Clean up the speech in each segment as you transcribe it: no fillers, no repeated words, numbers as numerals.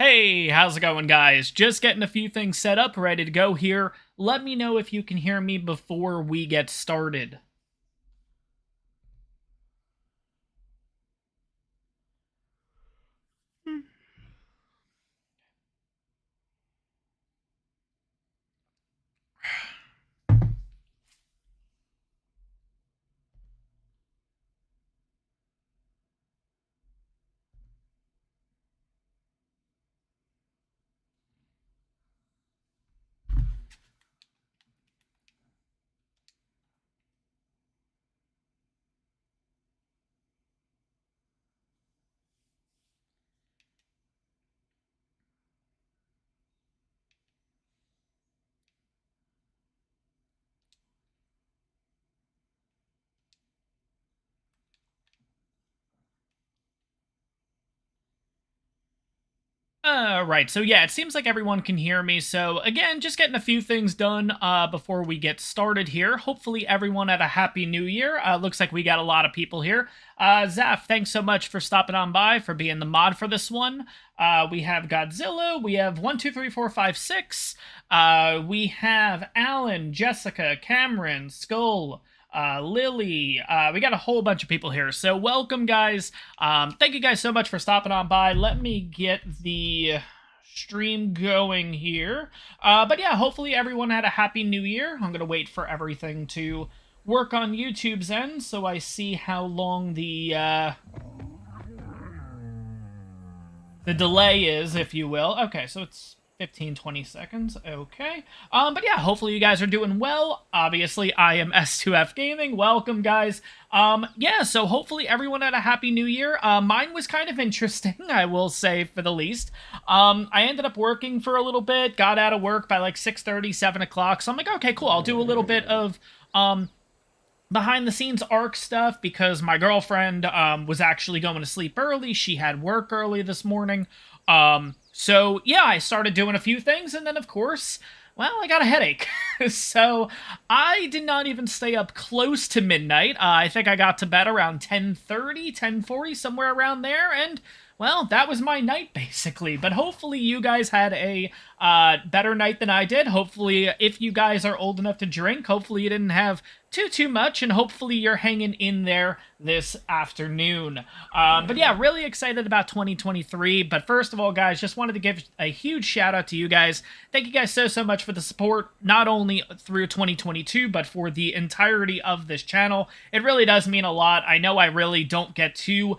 Hey, how's it going, guys? Just getting a few things set up, ready to go here. Let me know if you can hear me before we get started. Right, so yeah, it seems like everyone can hear me. So again, just getting a few things done before we get started here. Hopefully everyone had a happy new year. Looks like we got a lot of people here. Zaf, thanks so much for stopping on by, for being the mod for this one. We have Godzilla, we have 1, 2, 3, 4, 5, 6. We have Alan, Jessica, Cameron, Skull, Lily. We got a whole bunch of people here. So welcome, guys. Thank you guys so much for stopping on by. Let me get the stream going here. But yeah, hopefully everyone had a happy new year. I'm going to wait for everything to work on YouTube's end so I see how long the delay is, if you will. Okay, so it's 15-20 seconds. Okay. But yeah, hopefully you guys are doing well. Obviously, I am S2F Gaming. Welcome, guys. Yeah, so hopefully everyone had a happy new year. Mine was kind of interesting, I will say, for the least. I ended up working for a little bit, got out of work by like 6:30, 7 o'clock. So I'm like, okay, cool. I'll do a little bit of behind the scenes ARK stuff because my girlfriend was actually going to sleep early. She had work early this morning. So yeah, I started doing a few things, and then of course, well, I got a headache. So I did not even stay up close to midnight. I think I got to bed around 10:30, 10:40, somewhere around there, and well, that was my night basically. But hopefully you guys had a better night than I did. Hopefully, if you guys are old enough to drink, hopefully you didn't have too much, and hopefully you're hanging in there this afternoon. But yeah, really excited about 2023. But first of all, guys, just wanted to give a huge shout out to you guys. Thank you guys so much for the support, not only through 2022, but for the entirety of this channel. It really does mean a lot. I know I really don't get too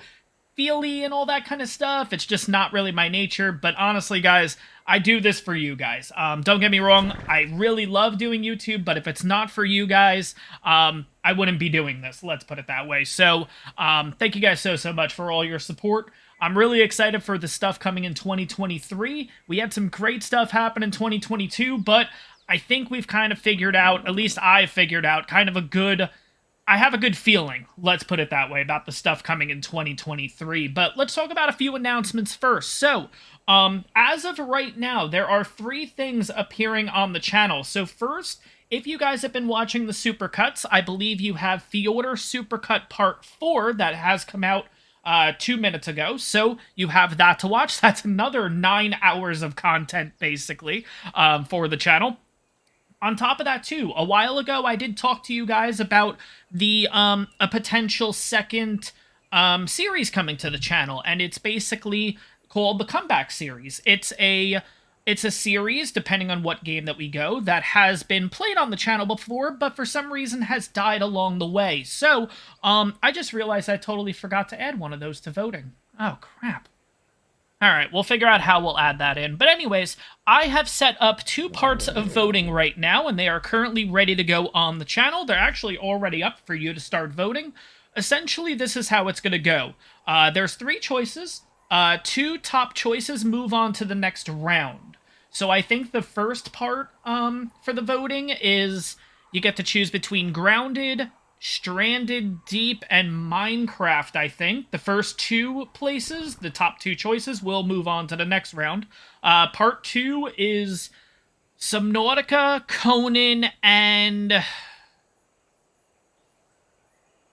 feely and all that kind of stuff. It's just not really my nature. But honestly, guys, I do this for you guys. Don't get me wrong. I really love doing YouTube, but if it's not for you guys, I wouldn't be doing this. Let's put it that way. So thank you guys so much for all your support. I'm really excited for the stuff coming in 2023. We had some great stuff happen in 2022, but I think we've kind of figured out, at least I've figured out, kind of I have a good feeling, let's put it that way, about the stuff coming in 2023. But let's talk about a few announcements first. So, as of right now, there are 3 things appearing on the channel. So first, if you guys have been watching the Supercuts, I believe you have Fyodor Supercut Part 4 that has come out 2 minutes ago. So you have that to watch. That's another 9 hours of content, basically, for the channel. On top of that, too, a while ago, I did talk to you guys about a potential second series coming to the channel, and it's basically called the Comeback Series. It's a series, depending on what game that we go, that has been played on the channel before, but for some reason has died along the way. So, I just realized I totally forgot to add one of those to voting. Oh, crap. Alright, we'll figure out how we'll add that in. But anyways, I have set up 2 parts of voting right now, and they are currently ready to go on the channel. They're actually already up for you to start voting. Essentially, this is how it's going to go. There's 3 choices. 2 top choices move on to the next round. So I think the first part for the voting is you get to choose between Grounded, Stranded Deep, and Minecraft, I think. The first 2 places, the top 2 choices, will move on to the next round. Part 2 is Subnautica, Conan, and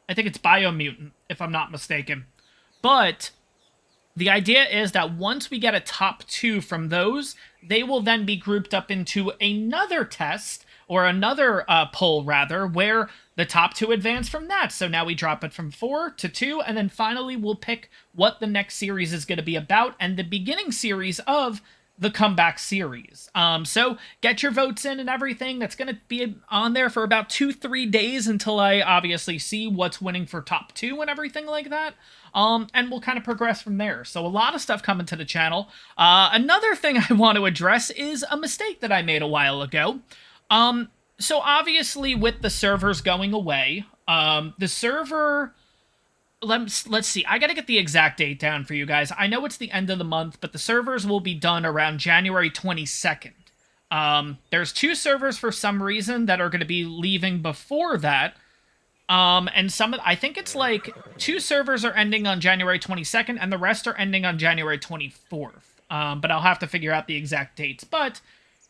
I think it's Biomutant, if I'm not mistaken. But The idea is that once we get a top 2 from those, they will then be grouped up into another test, or another poll rather, where the top 2 advance from that. So now we drop it from 4 to 2, and then finally we'll pick what the next series is going to be about, and the beginning series of the comeback series. So get your votes in and everything. That's going to be on there for about 2-3 days until I obviously see what's winning for top 2 and everything like that. And we'll kind of progress from there. So a lot of stuff coming to the channel. Another thing I want to address is a mistake that I made a while ago. So obviously with the servers going away, the server... Let's see. I gotta get the exact date down for you guys. I know it's the end of the month, but the servers will be done around January 22nd. There's 2 servers for some reason that are going to be leaving before that. And I think it's like 2 servers are ending on January 22nd, and the rest are ending on January 24th. But I'll have to figure out the exact dates. But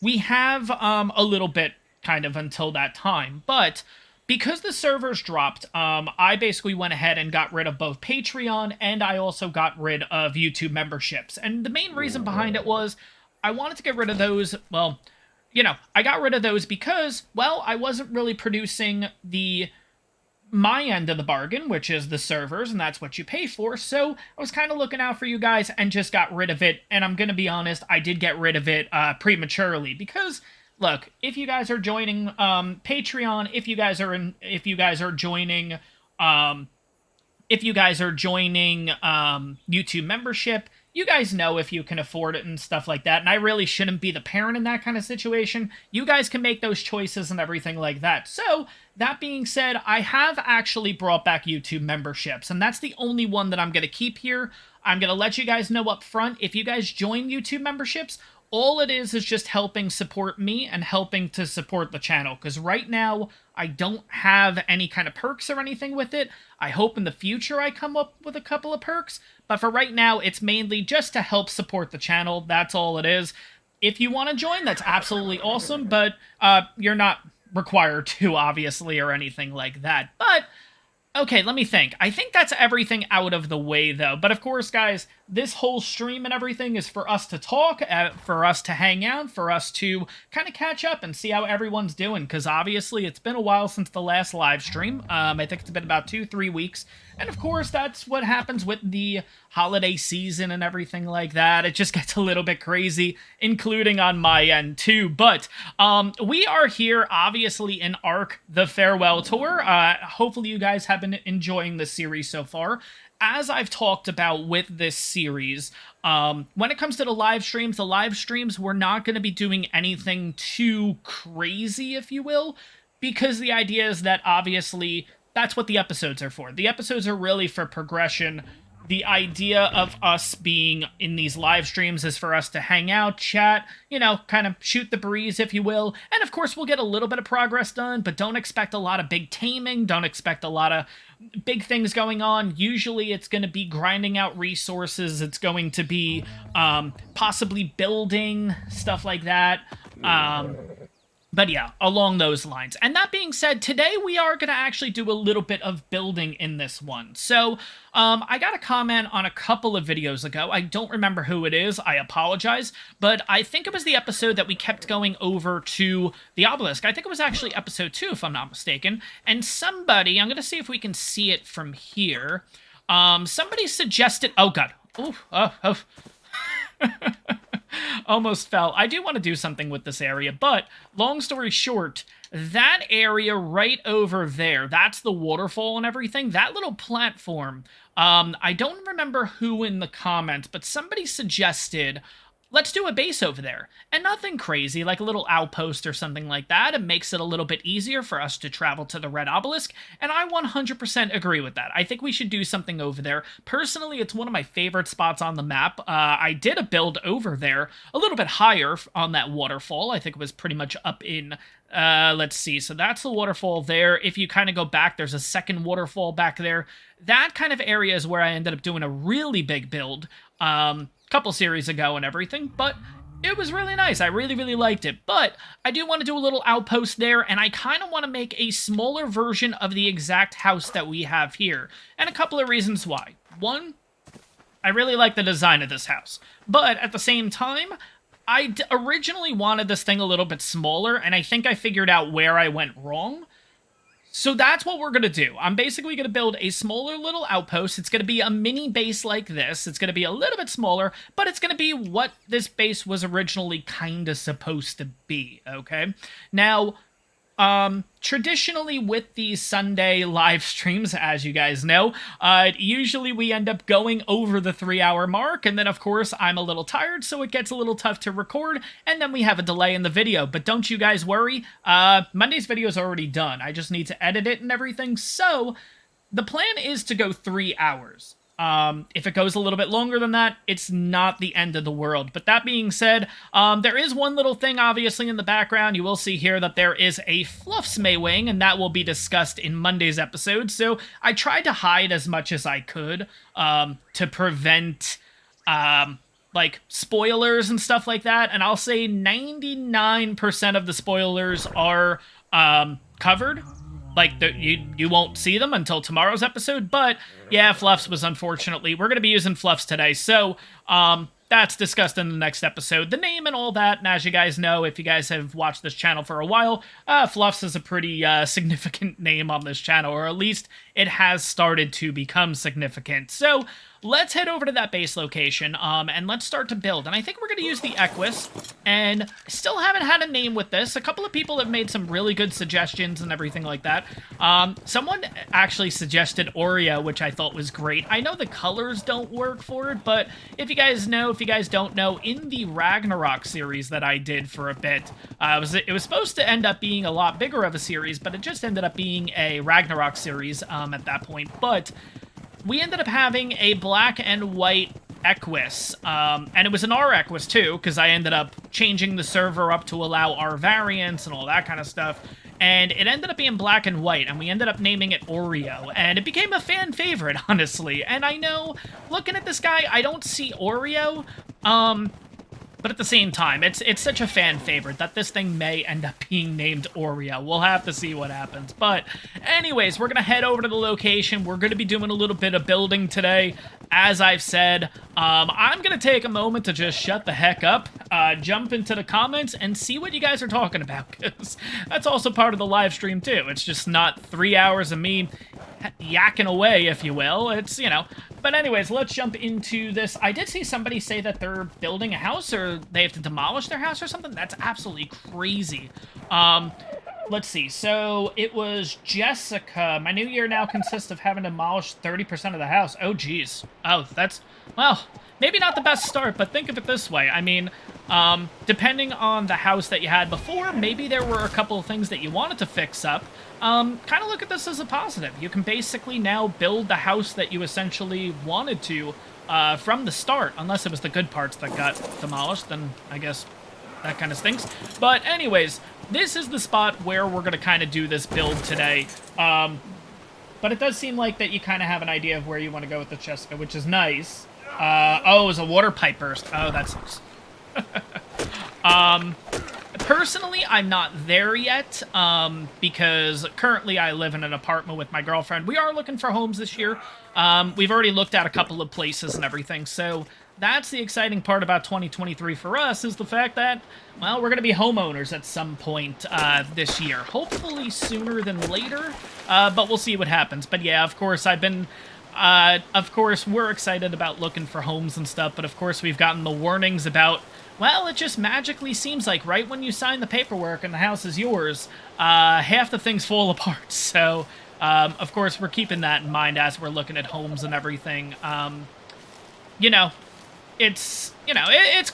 we have a little bit kind of until that time. But because the servers dropped, I basically went ahead and got rid of both Patreon, and I also got rid of YouTube memberships. And the main reason behind it was I wanted to get rid of those, well, you know, I got rid of those because, well, I wasn't really producing my end of the bargain, which is the servers, and that's what you pay for. So I was kind of looking out for you guys and just got rid of it. And I'm going to be honest, I did get rid of it prematurely because... Look, if you guys are joining Patreon, if you guys are joining YouTube membership, you guys know if you can afford it and stuff like that. And I really shouldn't be the parent in that kind of situation. You guys can make those choices and everything like that. So, that being said, I have actually brought back YouTube memberships, and that's the only one that I'm going to keep here. I'm going to let you guys know up front, if you guys join YouTube memberships, all it is just helping support me and helping to support the channel. Because right now, I don't have any kind of perks or anything with it. I hope in the future I come up with a couple of perks. But for right now, it's mainly just to help support the channel. That's all it is. If you want to join, that's absolutely awesome. But you're not required to, obviously, or anything like that. But... okay, let me think. I think that's everything out of the way, though. But of course, guys, this whole stream and everything is for us to talk, for us to hang out, for us to kind of catch up and see how everyone's doing. Because obviously, it's been a while since the last live stream. I think it's been about 2-3 weeks. And of course, that's what happens with the holiday season and everything like that. It just gets a little bit crazy, including on my end too. But we are here, obviously, in ARK, the Farewell Tour. Hopefully you guys have been enjoying the series so far. As I've talked about with this series, when it comes to the live streams, we're not going to be doing anything too crazy, if you will, because the idea is that, obviously, that's what the episodes are for. The episodes are really for progression. The idea of us being in these live streams is for us to hang out, chat, you know, kind of shoot the breeze, if you will. And of course, we'll get a little bit of progress done, but don't expect a lot of big taming. Don't expect a lot of big things going on. Usually, it's going to be grinding out resources. It's going to be possibly building, stuff like that. But yeah, along those lines. And that being said, today we are going to actually do a little bit of building in this one. So, I got a comment on a couple of videos ago. I don't remember who it is. I apologize. But I think it was the episode that we kept going over to the obelisk. I think it was actually episode 2, if I'm not mistaken. And somebody, I'm going to see if we can see it from here. Somebody suggested... oh, God. Oh. Almost fell. I do want to do something with this area, but long story short, that area right over there, that's the waterfall and everything, that little platform, I don't remember who in the comments, but somebody suggested, let's do a base over there. And nothing crazy, like a little outpost or something like that. It makes it a little bit easier for us to travel to the Red Obelisk, and I 100% agree with that. I think we should do something over there. Personally, it's one of my favorite spots on the map. I did a build over there, a little bit higher on that waterfall. I think it was pretty much up in... let's see, so that's the waterfall there. If you kind of go back, there's a second waterfall back there. That kind of area is where I ended up doing a really big build, couple series ago and everything, but it was really nice. I really liked it, but I do want to do a little outpost there, and I kind of want to make a smaller version of the exact house that we have here, and a couple of reasons why. One, I really like the design of this house. But at the same time, I originally wanted this thing a little bit smaller, and I think I figured out where I went wrong. So that's what we're going to do. I'm basically going to build a smaller little outpost. It's going to be a mini base like this. It's going to be a little bit smaller, but it's going to be what this base was originally kind of supposed to be, okay? Now, traditionally with these Sunday live streams, as you guys know, usually we end up going over the 3-hour mark, and then of course I'm a little tired, so it gets a little tough to record, and then we have a delay in the video. But don't you guys worry, Monday's video is already done. I just need to edit it and everything, so the plan is to go 3 hours. If it goes a little bit longer than that, it's not the end of the world. But that being said, there is one little thing obviously in the background. You will see here that there is a Fluffs Maywing, and that will be discussed in Monday's episode. So I tried to hide as much as I could to prevent like spoilers and stuff like that. And I'll say 99% of the spoilers are covered. Like, you won't see them until tomorrow's episode, but yeah, Fluffs was unfortunately... We're going to be using Fluffs today, so that's discussed in the next episode. The name and all that, and as you guys know, if you guys have watched this channel for a while, Fluffs is a pretty significant name on this channel, or at least it has started to become significant. So let's head over to that base location, and let's start to build. And I think we're going to use the Equus, and I still haven't had a name with this. A couple of people have made some really good suggestions and everything like that. Someone actually suggested Oreo, which I thought was great. I know the colors don't work for it, but if you guys know, if you guys don't know, in the Ragnarok series that I did for a bit, it was supposed to end up being a lot bigger of a series, but it just ended up being a Ragnarok series at that point. But we ended up having a black and white Equus, and it was an R Equus too, because I ended up changing the server up to allow R variants and all that kind of stuff, and it ended up being black and white, and we ended up naming it Oreo, and it became a fan favorite, honestly. And I know, looking at this guy, I don't see Oreo, but at the same time, it's such a fan favorite that this thing may end up being named Oreo. We'll have to see what happens. But anyways, we're going to head over to the location. We're going to be doing a little bit of building today. As I've said, I'm going to take a moment to just shut the heck up, jump into the comments, and see what you guys are talking about, because that's also part of the live stream too. It's just not 3 hours of me yakking away, if you will. It's, you know... But anyways, let's jump into this. I did see somebody say that they're building a house, or they have to demolish their house or something. That's absolutely crazy. Let's see. So it was Jessica. My new year now consists of having demolished 30% of the house. Oh, geez. Oh, that's... Well, maybe not the best start, but think of it this way. I mean, depending on the house that you had before, maybe there were a couple of things that you wanted to fix up. Kind of look at this as a positive. You can basically now build the house that you essentially wanted to from the start, unless it was the good parts that got demolished, then I guess that kind of stinks. But anyways, this is the spot where we're going to kind of do this build today. But it does seem like that you kind of have an idea of where you want to go with the Jessica, which is nice. Oh, it was a water pipe burst. Oh, that sucks. Personally, I'm not there yet, because currently I live in an apartment with my girlfriend. We are looking for homes this year. We've already looked at a couple of places and everything, so that's the exciting part about 2023 for us, is the fact that, well, we're going to be homeowners at some point this year. Hopefully sooner than later, but we'll see what happens. But yeah, of course, of course, we're excited about looking for homes and stuff, but of course we've gotten the warnings about, well, it just magically seems like right when you sign the paperwork and the house is yours, half the things fall apart. So, of course, we're keeping that in mind as we're looking at homes and everything. You know, it's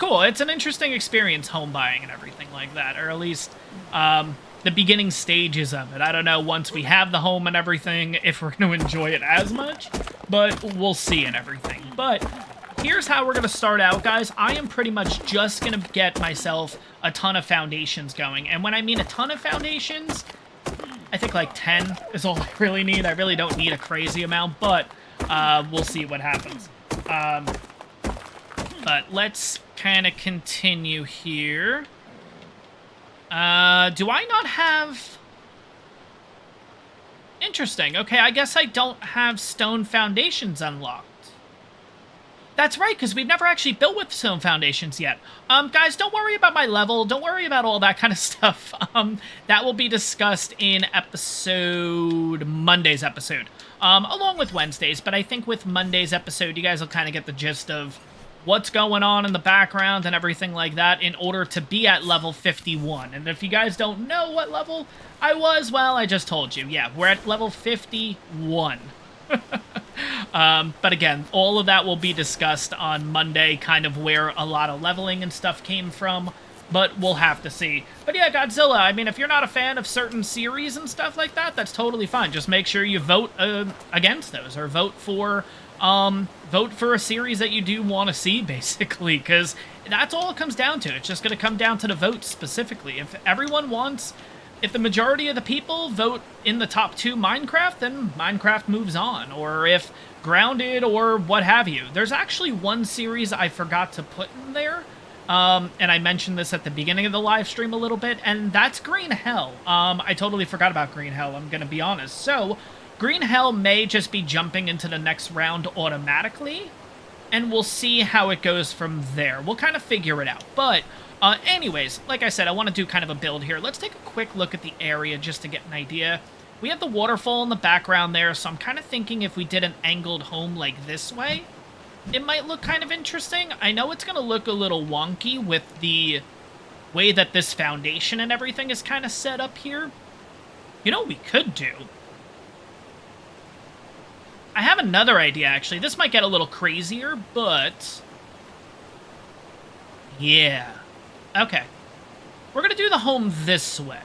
cool. It's an interesting experience, home buying and everything like that, or at least the beginning stages of it. I don't know, once we have the home and everything, if we're going to enjoy it as much, but we'll see and everything. But here's how we're going to start out, guys. I am pretty much just going to get myself a ton of foundations going. And when I mean a ton of foundations, I think like 10 is all I really need. I really don't need a crazy amount, but we'll see what happens. But let's kind of continue here. Do I not have... Interesting. Okay, I guess I don't have stone foundations unlocked. That's right, because we've never actually built with stone foundations yet. Guys, don't worry about my level. Don't worry about all that kind of stuff. That will be discussed in Monday's episode, along with Wednesdays. But I think with Monday's episode, you guys will kind of get the gist of what's going on in the background and everything like that in order to be at level 51. And if you guys don't know what level I was, well, I just told you. Yeah, we're at level 51. But again, all of that will be discussed on Monday, kind of where a lot of leveling and stuff came from, but we'll have to see. But yeah, Godzilla, I mean, if you're not a fan of certain series and stuff like that, that's totally fine. Just make sure you vote against those, or vote for a series that you do want to see, basically, because that's all it comes down to. It's just going to come down to the votes specifically. If the majority of the people vote in the top 2 Minecraft, then Minecraft moves on. Or if Grounded or what have you. There's actually one series I forgot to put in there. And I mentioned this at the beginning of the live stream a little bit, and that's Green Hell. I totally forgot about Green Hell, I'm going to be honest. So, Green Hell may just be jumping into the next round automatically, and we'll see how it goes from there. We'll kind of figure it out. But anyways, like I said, I want to do kind of a build here. Let's take a quick look at the area just to get an idea. We have the waterfall in the background there, so I'm kind of thinking if we did an angled home like this way, it might look kind of interesting. I know it's going to look a little wonky with the way that this foundation and everything is kind of set up here. You know what we could do? I have another idea, actually. This might get a little crazier, but yeah. Okay. We're going to do the home this way.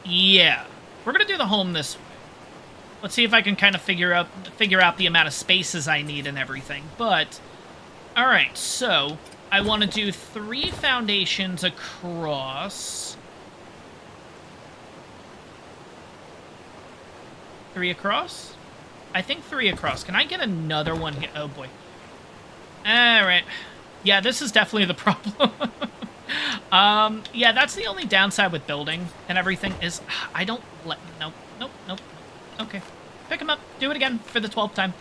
Yeah. We're going to do the home this way. Let's see if I can kind of figure out the amount of spaces I need and everything. But, alright, so I want to do 3 foundations across. 3 across? I think 3 across. Can I get another one here? Oh, boy. Alright. Yeah, this is definitely the problem. Yeah, that's the only downside with building and everything is Nope. Okay. Pick him up. Do it again for the 12th time.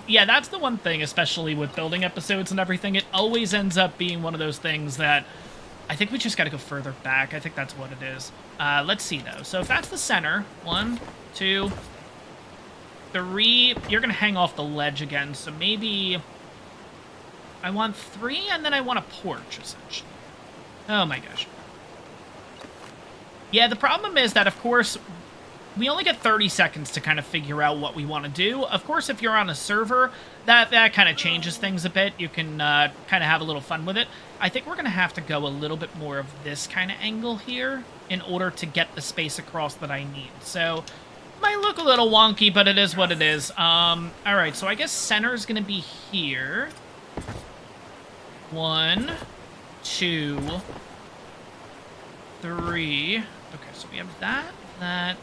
Yeah, that's the one thing, especially with building episodes and everything. It always ends up being one of those things that I think we just got to go further back. I think that's what it is. Let's see, though. So if that's the center, 1, 2, 3. You're going to hang off the ledge again, so maybe I want 3, and then I want a porch, essentially. Oh my gosh. Yeah, the problem is that, of course, we only get 30 seconds to kind of figure out what we want to do. Of course, if you're on a server, that kind of changes things a bit. You can kind of have a little fun with it. I think we're going to have to go a little bit more of this kind of angle here in order to get the space across that I need. So, might look a little wonky, but it is what it is. Alright, so I guess center is going to be here. 1, 2, 3. Okay, so we have that.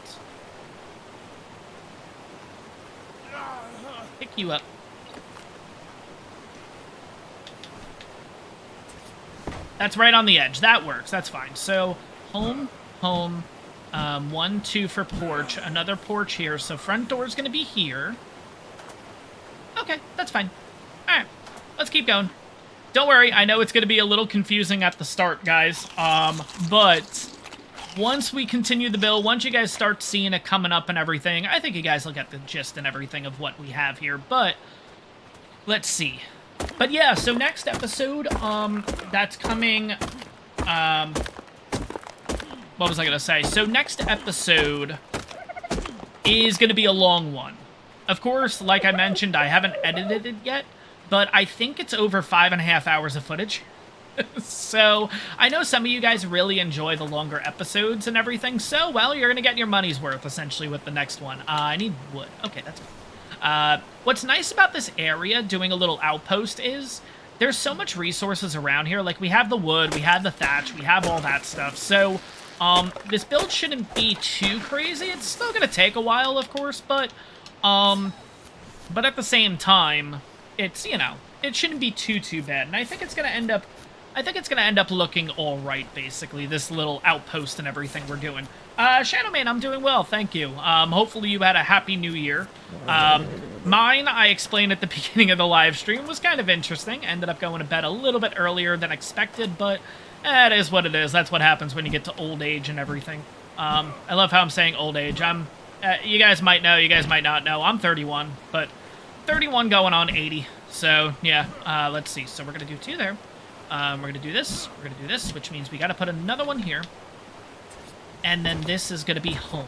Pick you up. That's right on the edge. That works. That's fine. So, home. 1, 2 for porch. Another porch here. So, front door is going to be here. Okay, that's fine. All right, let's keep going. Don't worry, I know it's going to be a little confusing at the start, guys. But once we continue the build, once you guys start seeing it coming up and everything, I think you guys will get the gist and everything of what we have here. But let's see. But yeah, so next episode, that's coming. What was I going to say? So next episode is going to be a long one. Of course, like I mentioned, I haven't edited it yet, but I think it's over 5.5 hours of footage. So, I know some of you guys really enjoy the longer episodes and everything, so, well, you're gonna get your money's worth, essentially, with the next one. I need wood. Okay, that's fine. What's nice about this area, doing a little outpost, is there's so much resources around here. Like, we have the wood, we have the thatch, we have all that stuff, so, this build shouldn't be too crazy. It's still gonna take a while, of course, but at the same time, it's, you know, it shouldn't be too bad. And I think it's going to end up, I think it's going to end up looking all right, basically, this little outpost and everything we're doing. Shadowman, I'm doing well, thank you. Hopefully you had a happy new year. Mine, I explained at the beginning of the live stream, was kind of interesting. Ended up going to bed a little bit earlier than expected, but it is what it is. That's what happens when you get to old age and everything. I love how I'm saying old age. You guys might know, you guys might not know. I'm 31, but 31 going on 80. So, yeah, let's see. So we're going to do 2 there. We're going to do this. We're going to do this, which means we got to put another one here. And then this is going to be home.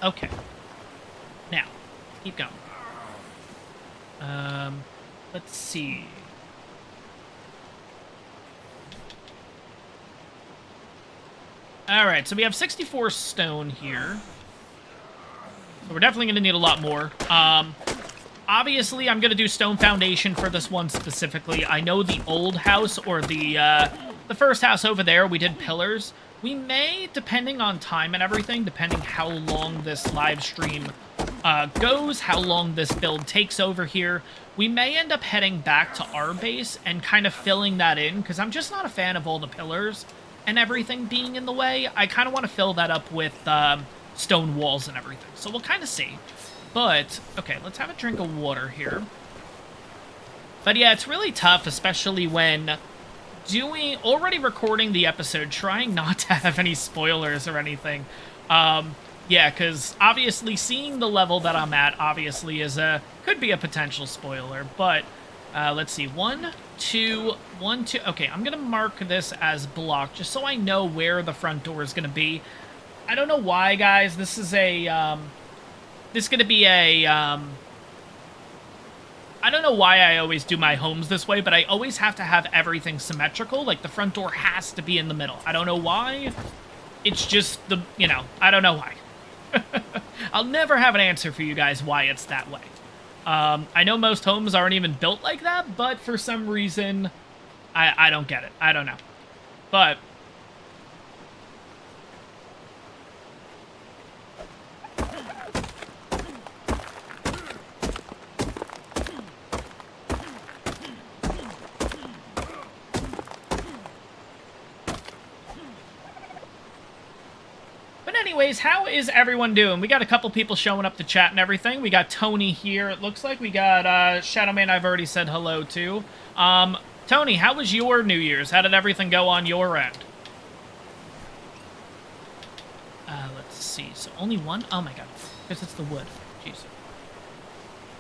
Okay. Now, keep going. Let's see. Alright, so we have 64 stone here. So we're definitely going to need a lot more. Obviously, I'm going to do stone foundation for this one specifically. I know the old house, or the first house over there, we did pillars. We may, depending on time and everything, depending how long this live stream goes, how long this build takes over here, we may end up heading back to our base and kind of filling that in, because I'm just not a fan of all the pillars and everything being in the way. I kind of want to fill that up with stone walls and everything. So we'll kind of see. But, okay, let's have a drink of water here. But yeah, it's really tough, especially when already recording the episode, trying not to have any spoilers or anything. Yeah, because obviously seeing the level that I'm at, obviously, could be a potential spoiler. But, let's see, 1, 2, 1, 2. Okay, I'm going to mark this as blocked, just so I know where the front door is going to be. I don't know why, guys. This is going to be I don't know why I always do my homes this way, but I always have to have everything symmetrical. Like, the front door has to be in the middle. I don't know why. It's just I don't know why. I'll never have an answer for you guys why it's that way. I know most homes aren't even built like that, but for some reason, I don't get it. I don't know. But anyways, how is everyone doing? We got a couple people showing up to chat and everything. We got Tony here, it looks like. We got Shadowman I've already said hello to. Tony, how was your New Year's? How did everything go on your end? Let's see. So only one? Oh my god. Because it's the wood. Jeez.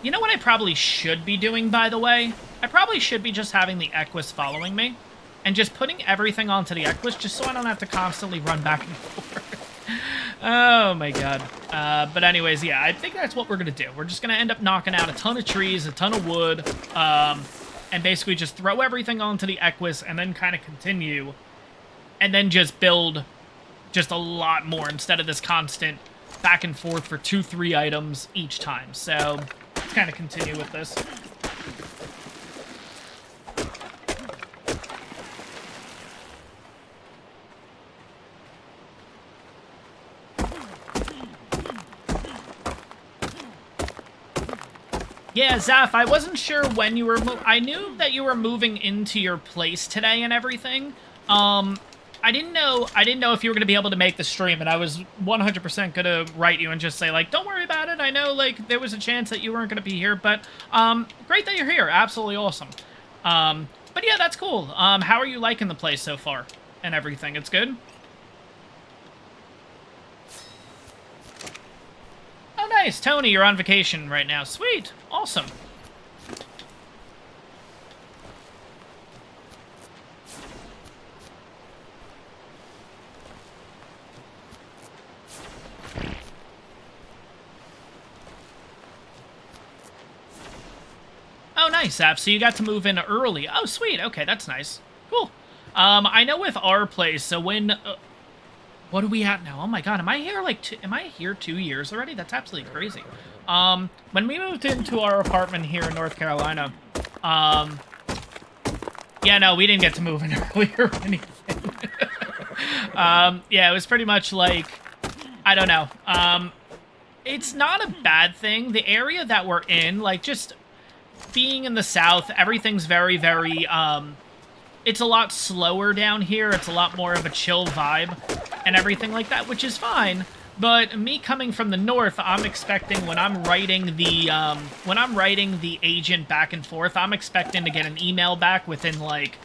You know what I probably should be doing, by the way? I probably should be just having the Equus following me. And just putting everything onto the Equus, just so I don't have to constantly run back and forth. Oh my god. But anyways, yeah, I think that's what we're gonna do. We're just gonna end up knocking out a ton of trees, a ton of wood, and basically just throw everything onto the Equus and then kind of continue, and then just build just a lot more instead of this constant back and forth for 2-3 items each time. So let's kind of continue with this. Yeah, Zaf, I wasn't sure when you were I knew that you were moving into your place today and everything. I didn't know if you were going to be able to make the stream, and I was 100% going to write you and just say, like, don't worry about it. I know, like, there was a chance that you weren't going to be here, but great that you're here. Absolutely awesome. But yeah, that's cool. How are you liking the place so far and everything? It's good? Oh, nice. Tony, you're on vacation right now. Sweet. Awesome. Oh, nice, Zap. So you got to move in early. Oh, sweet. Okay, that's nice. Cool. I know with our place, so when... what are we at now? Oh my god, am I here am I here 2 years already? That's absolutely crazy. When we moved into our apartment here in North Carolina, yeah, no, we didn't get to move in earlier or anything. Yeah, it was pretty much like, I don't know. It's not a bad thing. The area that we're in, like, just being in the South, everything's very, very, it's a lot slower down here. It's a lot more of a chill vibe and everything like that, which is fine. But me coming from the north, I'm expecting when I'm writing the agent back and forth, I'm expecting to get an email back within like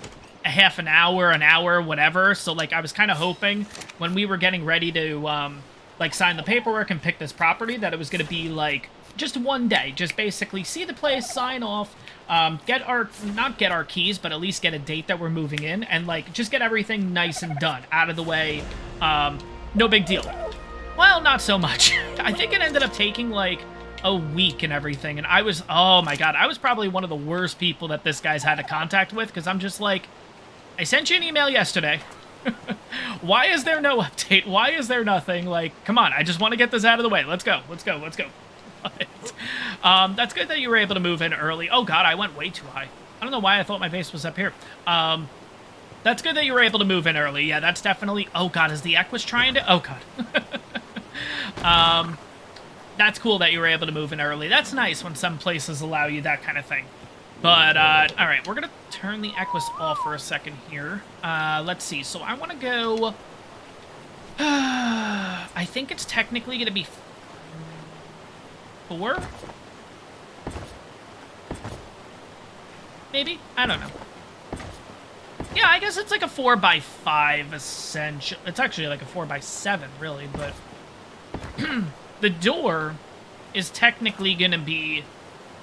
a half an hour, whatever. So like I was kind of hoping when we were getting ready to like sign the paperwork and pick this property that it was going to be like just one day, just basically see the place, sign off, not get our keys, but at least get a date that we're moving in, and like just get everything nice and done out of the way. No big deal. Well, not so much. I think it ended up taking like a week and everything, and I was, oh my god, I was probably one of the worst people that this guy's had a contact with, because I'm just like, I sent you an email yesterday. Why is there no update? Why is there nothing? Like, come on, I just want to get this out of the way. Let's go. But, that's good that you were able to move in early. Oh god, I went way too high. I don't know why I thought my base was up here. That's good that you were able to move in early. Yeah, that's definitely... Oh god, is the Equus trying to... Oh god. That's cool that you were able to move in early. That's nice when some places allow you that kind of thing. But, alright, we're gonna turn the Equus off for a second here. Let's see. So I want to go... I think it's technically going to be 4? Maybe? I don't know. Yeah, I guess it's like a 4x5, essentially. It's actually like a 4x7, really, but... the door is technically going to be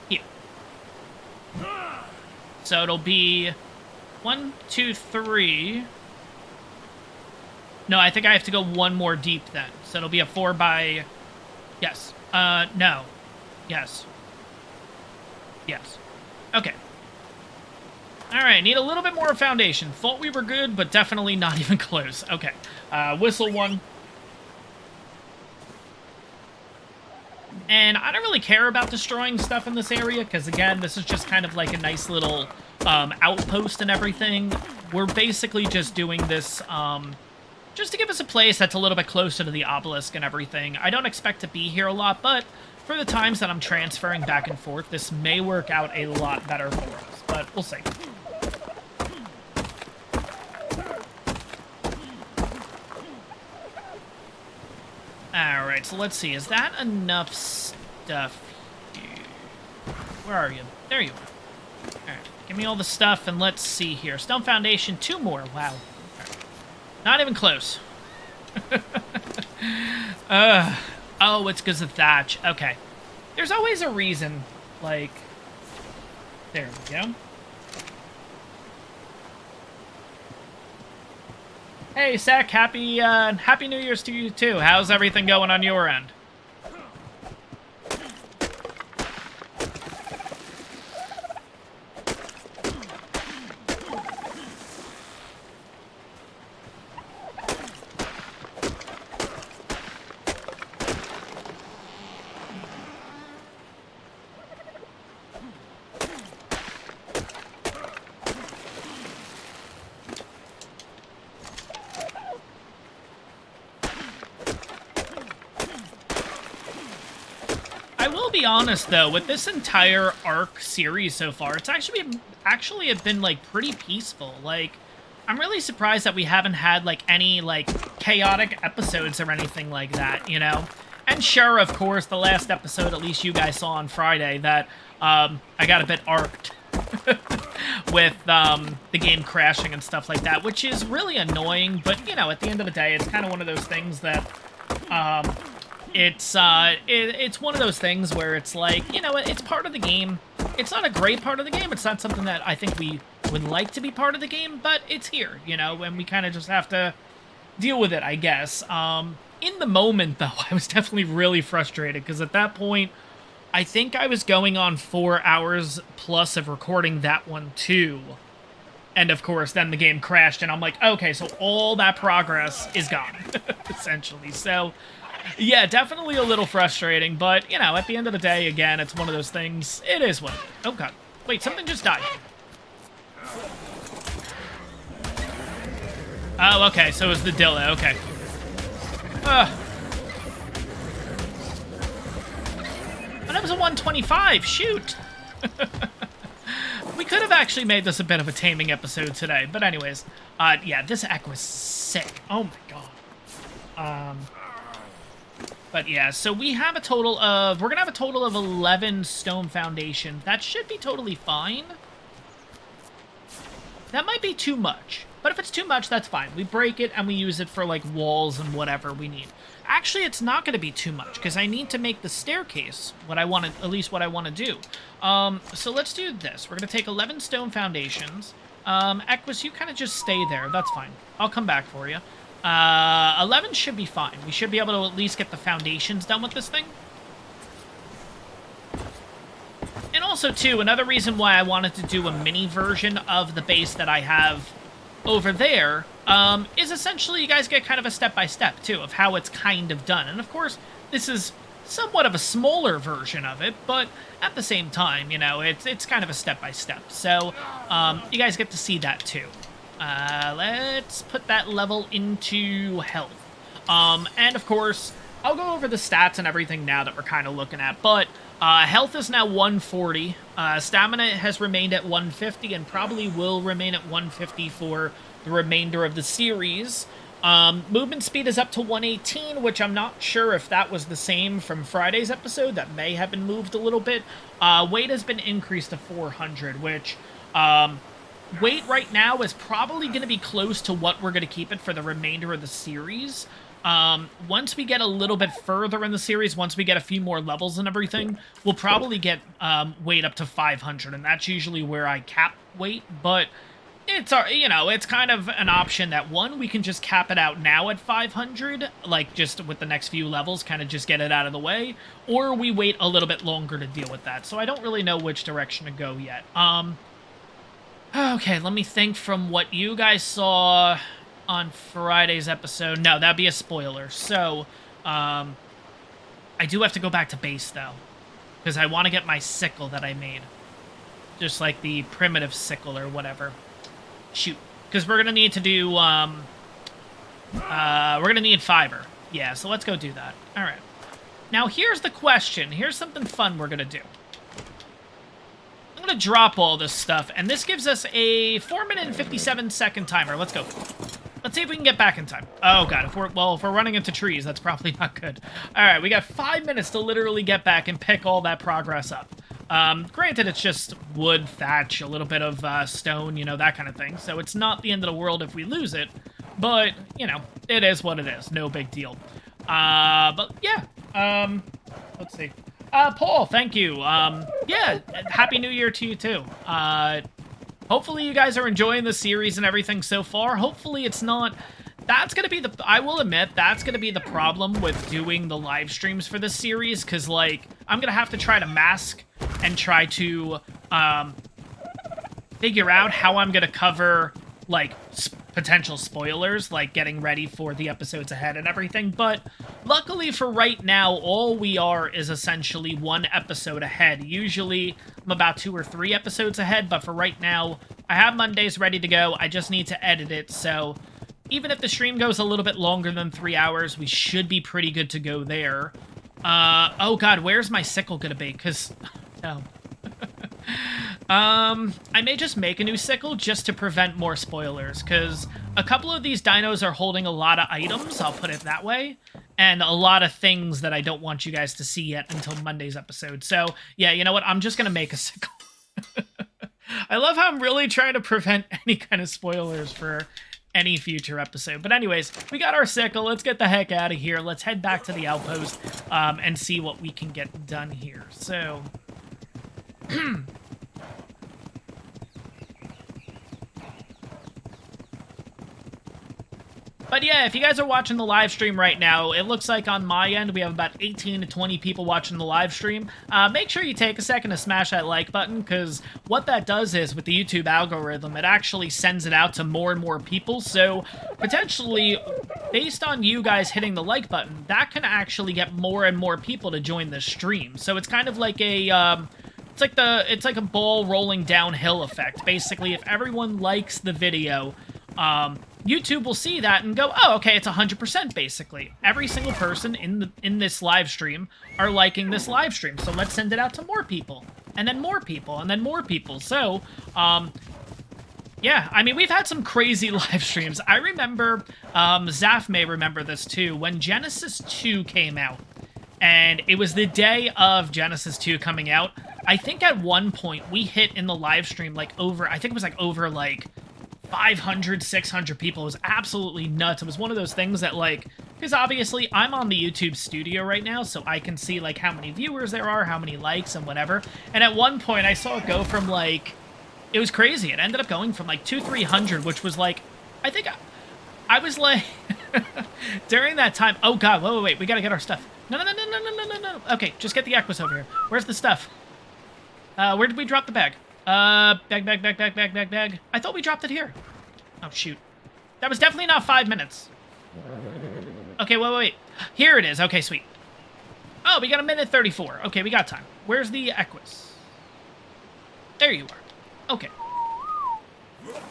here. So it'll be 1, 2, 3. No, I think I have to go one more deep then. So it'll be a 4x... Yes. No. Yes. Yes. Okay. Alright, need a little bit more foundation. Thought we were good, but definitely not even close. Okay. Whistle 1. And I don't really care about destroying stuff in this area, because again, this is just kind of like a nice little outpost and everything. We're basically just doing this just to give us a place that's a little bit closer to the obelisk and everything. I don't expect to be here a lot, but for the times that I'm transferring back and forth, this may work out a lot better for us, but we'll see. Alright, so let's see. Is that enough stuff here? Where are you? There you are. Alright, give me all the stuff, and let's see here. Stone foundation, 2 more. Wow. Right. Not even close. Oh, it's because of thatch. Okay. There's always a reason, like... There we go. Hey, Sec, happy New Year's to you, too. How's everything going on your end? Be honest though, with this entire ARK series so far, it's actually been like pretty peaceful. Like, I'm really surprised that we haven't had like any like chaotic episodes or anything like that, you know? And sure, of course, the last episode, at least you guys saw on Friday, that I got a bit arked with the game crashing and stuff like that, which is really annoying, but you know, at the end of the day, it's kind of one of those things that it's one of those things where it's like, you know, it's part of the game. It's not a great part of the game. It's not something that I think we would like to be part of the game, but it's here, you know, and we kind of just have to deal with it, I guess. In the moment, though, I was definitely really frustrated, because at that point, I think I was going on 4 hours plus of recording that one, too. And, of course, then the game crashed, and I'm like, okay, so all that progress is gone, essentially. So... yeah, definitely a little frustrating, but, you know, at the end of the day, again, it's one of those things. It is what... Oh, God. Wait, something just died. Oh, okay, so it was the Dilla, okay. Oh, that was a 125, shoot! We could have actually made this a bit of a taming episode today, but anyways, yeah, this ARK was sick. Oh my god. But yeah, so we have a total of, we're gonna have a total of 11 stone foundations. That should be totally fine. That might be too much, but if it's too much, that's fine. We break it and we use it for like walls and whatever we need. Actually, it's not gonna be too much because I need to make the staircase what I want to, at least what I want to do. So let's do this. We're gonna take 11 stone foundations. Equus, you kind of just stay there. That's fine. I'll come back for you. 11 should be fine. We should be able to at least get the foundations done with this thing. And also, too, another reason why I wanted to do a mini version of the base that I have over there is essentially you guys get kind of a step-by-step, too, of how it's kind of done. And, of course, this is somewhat of a smaller version of it, but at the same time, you know, it's kind of a step-by-step. So, you guys get to see that, too. Let's put that level into health. And of course, I'll go over the stats and everything now that we're kind of looking at, but health is now 140, stamina has remained at 150 and probably will remain at 150 for the remainder of the series. Movement speed is up to 118, which I'm not sure if that was the same from Friday's episode. That may have been moved a little bit. Weight has been increased to 400, which... weight right now is probably going to be close to what we're going to keep it for the remainder of the series. Once we get a little bit further in the series, once we get a few more levels and everything, we'll probably get weight up to 500, and that's usually where I cap weight, but it's, you know, it's kind of an option that, one, we can just cap it out now at 500, like just with the next few levels, kind of just get it out of the way, or we wait a little bit longer to deal with that, so I don't really know which direction to go yet. Okay, let me think from what you guys saw on Friday's episode. No, that'd be a spoiler. So, I do have to go back to base, though, because I want to get my sickle that I made. Just like the primitive sickle or whatever. Shoot. Because we're going to need to do, we're going to need fiber. Yeah, so let's go do that. All right. Now, here's the question. Here's something fun we're going to do. I'm going to drop all this stuff, and this gives us a 4-minute and 57-second timer. Let's go. Let's see if we can get back in time. Oh, God. If we're running into trees, that's probably not good. All right, we got 5 minutes to literally get back and pick all that progress up. Granted, it's just wood, thatch, a little bit of stone, you know, that kind of thing. So it's not the end of the world if we lose it. But, you know, it is what it is. No big deal. But, yeah. Let's see. Paul, thank you. Yeah, Happy New Year to you, too. Hopefully you guys are enjoying the series and everything so far. Hopefully it's not... That's going to be the... I will admit, that's going to be the problem with doing the live streams for this series, because, like, I'm going to have to try to mask and try to, figure out how I'm going to cover, like, potential spoilers, like getting ready for the episodes ahead and everything, but luckily for right now, all we are is essentially one episode ahead. Usually, I'm about 2 or 3 episodes ahead, but for right now, I have Mondays ready to go. I just need to edit it, so even if the stream goes a little bit longer than 3 hours, we should be pretty good to go there. Oh god, where's my sickle gonna be? Because, no. I may just make a new sickle just to prevent more spoilers, because a couple of these dinos are holding a lot of items, I'll put it that way, and a lot of things that I don't want you guys to see yet until Monday's episode. So, yeah, you know what? I'm just gonna make a sickle. I love how I'm really trying to prevent any kind of spoilers for any future episode. But anyways, we got our sickle. Let's get the heck out of here. Let's head back to the outpost and see what we can get done here. So... But yeah, if you guys are watching the live stream right now, it looks like on my end we have about 18 to 20 people watching the live stream. Make sure you take a second to smash that like button, because what that does is, with the YouTube algorithm, it actually sends it out to more and more people, so potentially, based on you guys hitting the like button, that can actually get more and more people to join the stream. So it's kind of like a... It's like a ball rolling downhill effect. Basically, if everyone likes the video, YouTube will see that and go, oh, okay, it's 100% basically. Every single person in this live stream are liking this live stream, so let's send it out to more people. and then more people, and then more people. So, yeah, I mean, we've had some crazy live streams. I remember, Zaf may remember this too, when Genesis 2 came out, and it was the day of Genesis 2 coming out. I think at one point we hit in the live stream like over, I think it was like over like 500, 600 people. It was absolutely nuts. It was one of those things that like, because obviously I'm on the YouTube studio right now, so I can see like how many viewers there are, how many likes and whatever. And at one point I saw it go from like, it was crazy. It ended up going from like 200-300, which was like, I think I was like, during that time, oh God, wait, we gotta get our stuff. No. Okay, just get the Equus over here. Where's the stuff? Where did we drop the bag? Bag. I thought we dropped it here. Oh, shoot. That was definitely not 5 minutes. Okay, wait. Here it is. Okay, sweet. Oh, we got 1:34. Okay, we got time. Where's the Equus? There you are. Okay.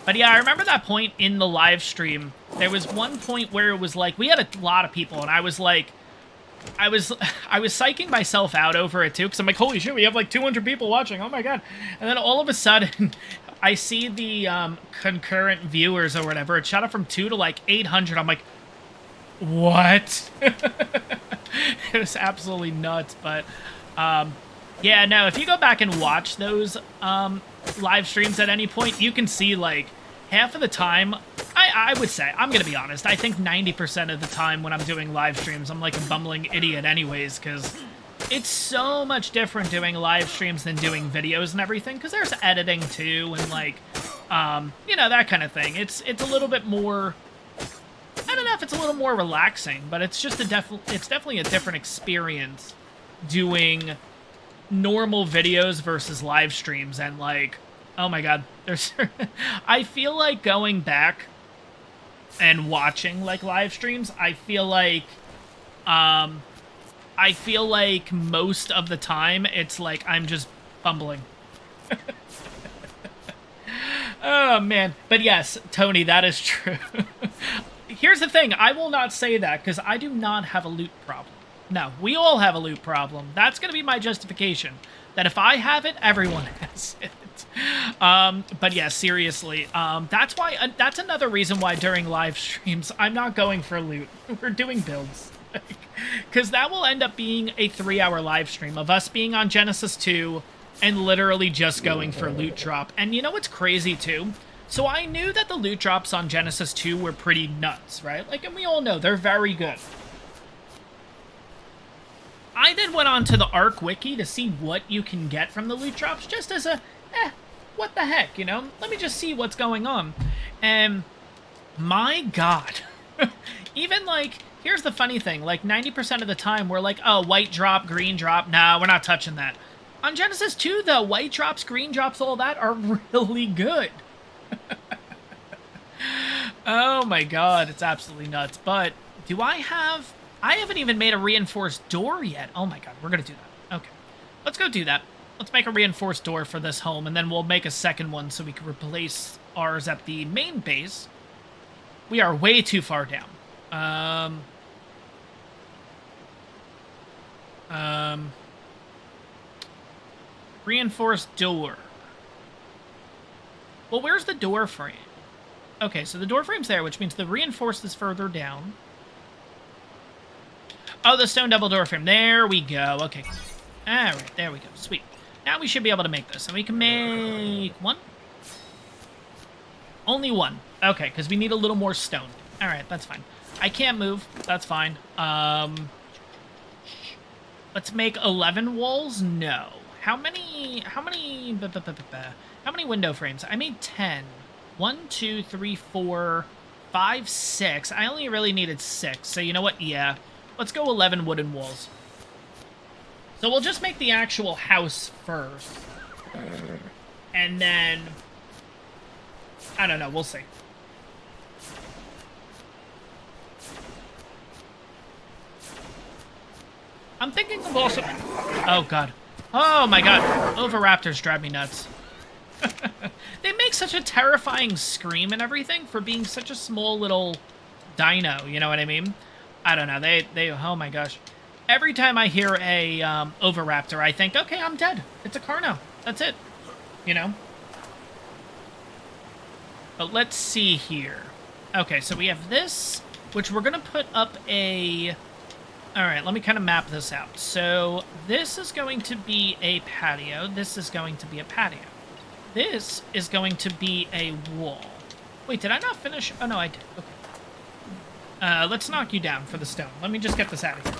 But yeah, I remember that point in the live stream. There was one point where it was like, we had a lot of people, and I was like, I was psyching myself out over it too, because I'm like, holy shit, we have like 200 people watching, oh my god. And then all of a sudden, I see the concurrent viewers or whatever, it shot up from 2 to like 800, I'm like, what? It was absolutely nuts, but, yeah, no, if you go back and watch those live streams at any point, you can see like, half of the time, I would say, I'm gonna be honest, I think 90% of the time when I'm doing live streams, I'm like a bumbling idiot anyways, because it's so much different doing live streams than doing videos and everything, because there's editing too, and like, you know, that kind of thing. It's a little bit more, I don't know if it's a little more relaxing, but it's just it's definitely a different experience doing normal videos versus live streams, and like, oh my god, I feel like going back and watching like live streams, I feel like most of the time it's like I'm just bumbling. Oh man, but yes, Tony, that is true. Here's the thing, I will not say that because I do not have a loot problem. No, we all have a loot problem. That's gonna be my justification. That if I have it, everyone has it. But yeah, seriously, that's why, that's another reason why during live streams, I'm not going for loot. We're doing builds. Because that will end up being a 3-hour live stream of us being on Genesis 2 and literally just going for loot drop. And you know what's crazy too? So I knew that the loot drops on Genesis 2 were pretty nuts, right? Like, and we all know they're very good. I then went on to the ARK wiki to see what you can get from the loot drops, just as a, what the heck, you know? Let me just see what's going on. And my god. Even like, here's the funny thing, like 90% of the time we're like, oh, white drop, green drop, nah, we're not touching that. On Genesis 2, the white drops, green drops, all that are really good. Oh my god, it's absolutely nuts. But do I haven't even made a reinforced door yet. Oh my god, we're gonna do that. Okay, let's go do that. Let's make a reinforced door for this home, and then we'll make a second one so we can replace ours at the main base. We are way too far down. Reinforced door. Well, where's the door frame? Okay, so the door frame's there, which means the reinforced is further down. Oh, the stone double door frame. There we go. Okay. Alright, there we go. Sweet. Now we should be able to make this. And we can make one? Only one. Okay, because we need a little more stone. Alright, that's fine. I can't move. That's fine. Let's make 11 walls? No. How many window frames? I made 10. 1, 2, 3, 4, 5, 6. I only really needed 6. So you know what? Yeah. Let's go 11 wooden walls. So we'll just make the actual house first. And then, I don't know, we'll see. I'm thinking of also, oh god. Oh my god, Oviraptors drive me nuts. They make such a terrifying scream and everything for being such a small little dino, you know what I mean? I don't know, they oh my gosh. Every time I hear a Oviraptor, I think, okay, I'm dead. It's a Carno. that's it, you know? But let's see here. Okay, so we have this, which we're going to put up a... All right, let me kind of map this out. So this is going to be a patio. This is going to be a patio. This is going to be a wall. Wait, did I not finish? Oh, no, I did. Okay. Let's knock you down for the stone. Let me just get this out of here.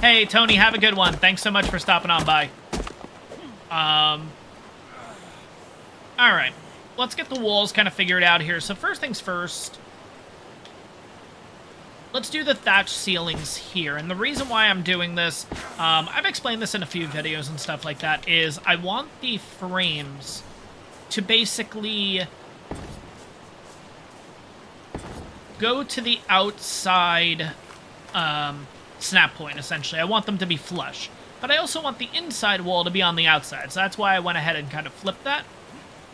Hey, Tony, have a good one. Thanks so much for stopping on by. All right. Let's get the walls kind of figured out here. So first things first, let's do the thatch ceilings here. And the reason why I'm doing this, I've explained this in a few videos and stuff like that, is I want the frames to basically go to the outside snap point, essentially. I want them to be flush. But I also want the inside wall to be on the outside. So that's why I went ahead and kind of flipped that.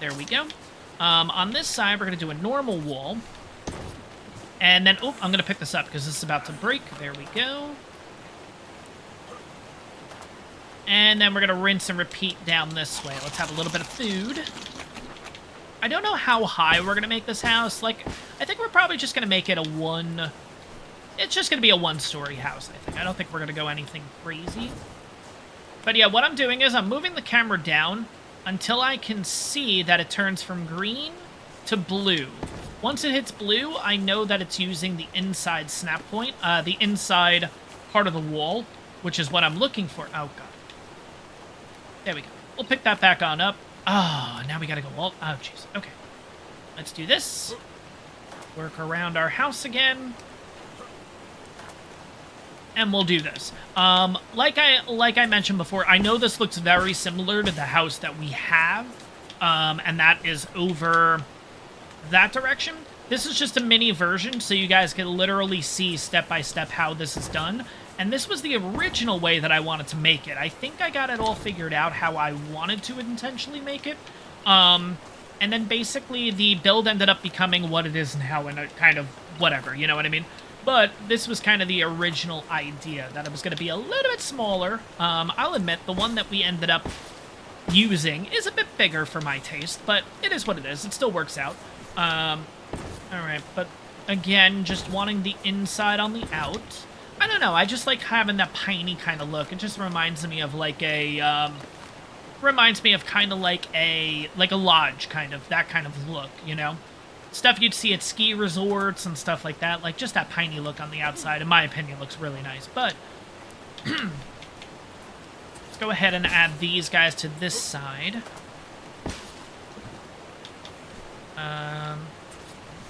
There we go. On this side, we're going to do a normal wall. And then, oh, I'm going to pick this up because this is about to break. There we go. And then we're going to rinse and repeat down this way. Let's have a little bit of food. I don't know how high we're going to make this house. Like, I think we're probably just going to make it a one... It's just going to be a one-story house, I think. I don't think we're going to go anything crazy. But yeah, what I'm doing is I'm moving the camera down until I can see that it turns from green to blue. Once it hits blue, I know that it's using the inside snap point, the inside part of the wall, which is what I'm looking for. Oh, God. There we go. We'll pick that back on up. Oh, now we gotta go all... Oh, jeez. Okay. Let's do this. Work around our house again. And we'll do this. Like I mentioned before, I know this looks very similar to the house that we have, and that is over that direction. This is just a mini version, so you guys can literally see step by step how this is done. And this was the original way that I wanted to make it. I think I got it all figured out how I wanted to intentionally make it. And then basically the build ended up becoming what it is now, and it kind of whatever, you know what I mean? But this was kind of the original idea, that it was going to be a little bit smaller. I'll admit, the one that we ended up using is a bit bigger for my taste, but it is what it is. It still works out. Alright, but again, just wanting the inside on the out. I don't know, I just like having that piney kind of look. It just reminds me of like a, kind of like a lodge, kind of, that kind of look, you know? Stuff you'd see at ski resorts and stuff like that. Like, just that piney look on the outside, in my opinion, looks really nice. But, let's go ahead and add these guys to this side.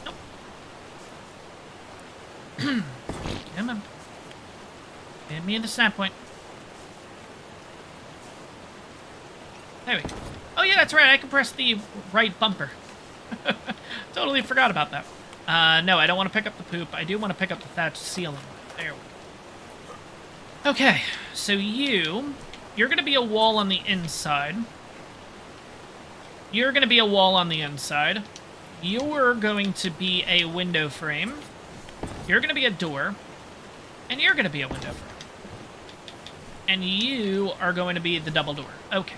Nope. Come on. Get me in the snap point. There we go. Oh, yeah, that's right. I can press the right bumper. Totally forgot about that. No, I don't want to pick up the poop. I do want to pick up the thatched ceiling. There we go. Okay, so you're going to be a wall on the inside. You're going to be a wall on the inside. You're going to be a window frame. You're going to be a door. And you're going to be a window frame. And you are going to be the double door. Okay.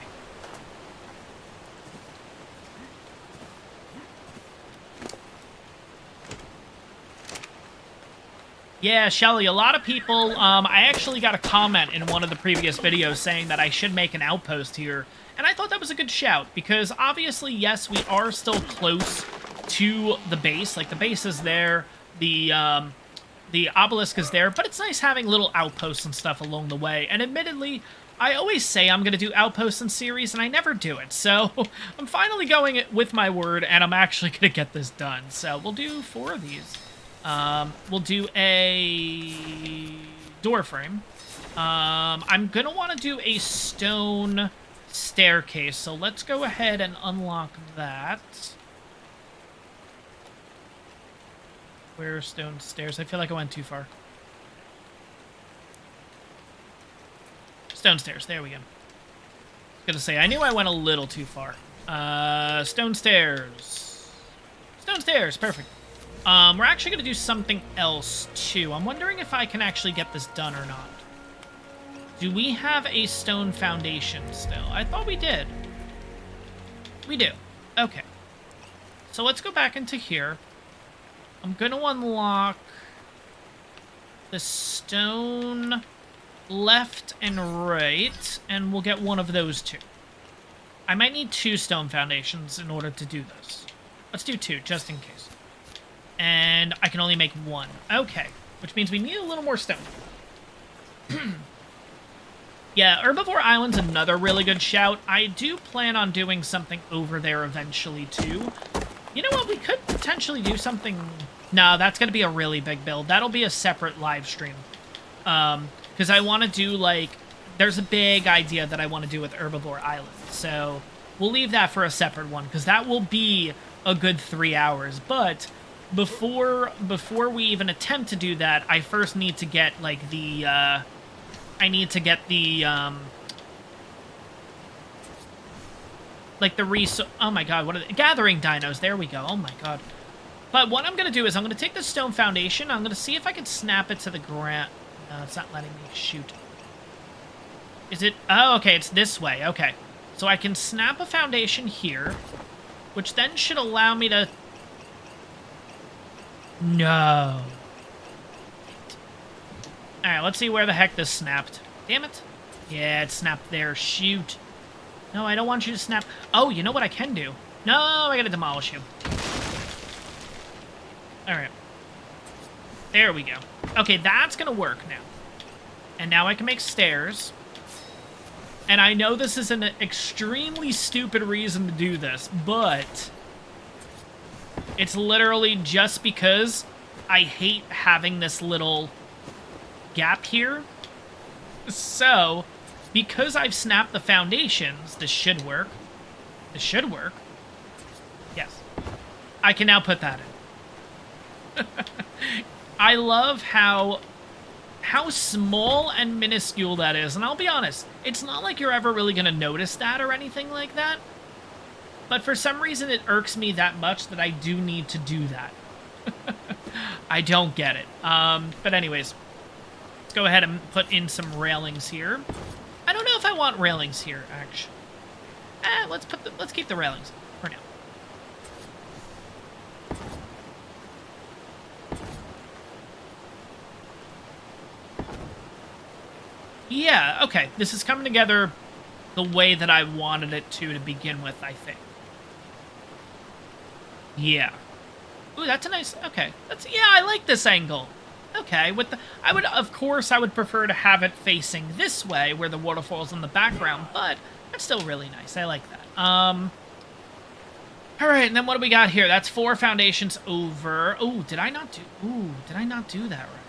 Yeah, Shelly, a lot of people, I actually got a comment in one of the previous videos saying that I should make an outpost here, and I thought that was a good shout, because obviously, yes, we are still close to the base, like the base is there, the obelisk is there, but it's nice having little outposts and stuff along the way, and admittedly, I always say I'm going to do outposts in series, and I never do it, so I'm finally going with my word, and I'm actually going to get this done, so we'll do 4 of these. We'll do a door frame. I'm gonna want to do a stone staircase, so let's go ahead and unlock that. Where are stone stairs? I feel like I went too far. Stone stairs, there we go. I was gonna say, I knew I went a little too far. Stone stairs. Stone stairs, perfect. We're actually going to do something else, too. I'm wondering if I can actually get this done or not. Do we have a stone foundation still? I thought we did. We do. Okay. So let's go back into here. I'm going to unlock the stone left and right, and we'll get one of those two. I might need 2 stone foundations in order to do this. Let's do 2, just in case. And I can only make 1. Okay. Which means we need a little more stone. Yeah, Herbivore Island's another really good shout. I do plan on doing something over there eventually, too. You know what? We could potentially do something... No, that's going to be a really big build. That'll be a separate live stream. Because I want to do, like... There's a big idea that I want to do with Herbivore Island. So we'll leave that for a separate one, because that will be a good 3 hours. But before we even attempt to do that, I first need to get, like, the... I need to get the, like the oh my god, what are they? Gathering dinos, there we go, oh my god. But what I'm going to do is I'm going to take the stone foundation, I'm going to see if I can snap it to the ground. No, it's not letting me shoot. Is it? Oh, okay, it's this way, okay. So I can snap a foundation here, which then should allow me to... No. Alright, let's see where the heck this snapped. Damn it. Yeah, it snapped there. Shoot. No, I don't want you to snap. Oh, you know what I can do? No, I gotta demolish you. Alright. There we go. Okay, that's gonna work now. And now I can make stairs. And I know this is an extremely stupid reason to do this, but... It's literally just because I hate having this little... gap here. So, because I've snapped the foundations, this should work. This should work. Yes. I can now put that in. I love how small and minuscule that is. And I'll be honest, it's not like you're ever really going to notice that or anything like that. But for some reason, it irks me that much that I do need to do that. I don't get it. But anyways... Go ahead and put in some railings here. I don't know if I want railings here, actually. Let's keep the railings for now. Yeah, okay. This is coming together the way that I wanted it to begin with, I think. Yeah. Ooh, that's a nice... Okay. Yeah, I like this angle. Okay, of course I would prefer to have it facing this way, where the waterfall's in the background, but that's still really nice. I like that. Alright, and then what do we got here? That's 4 foundations over. Ooh, did I not do that right?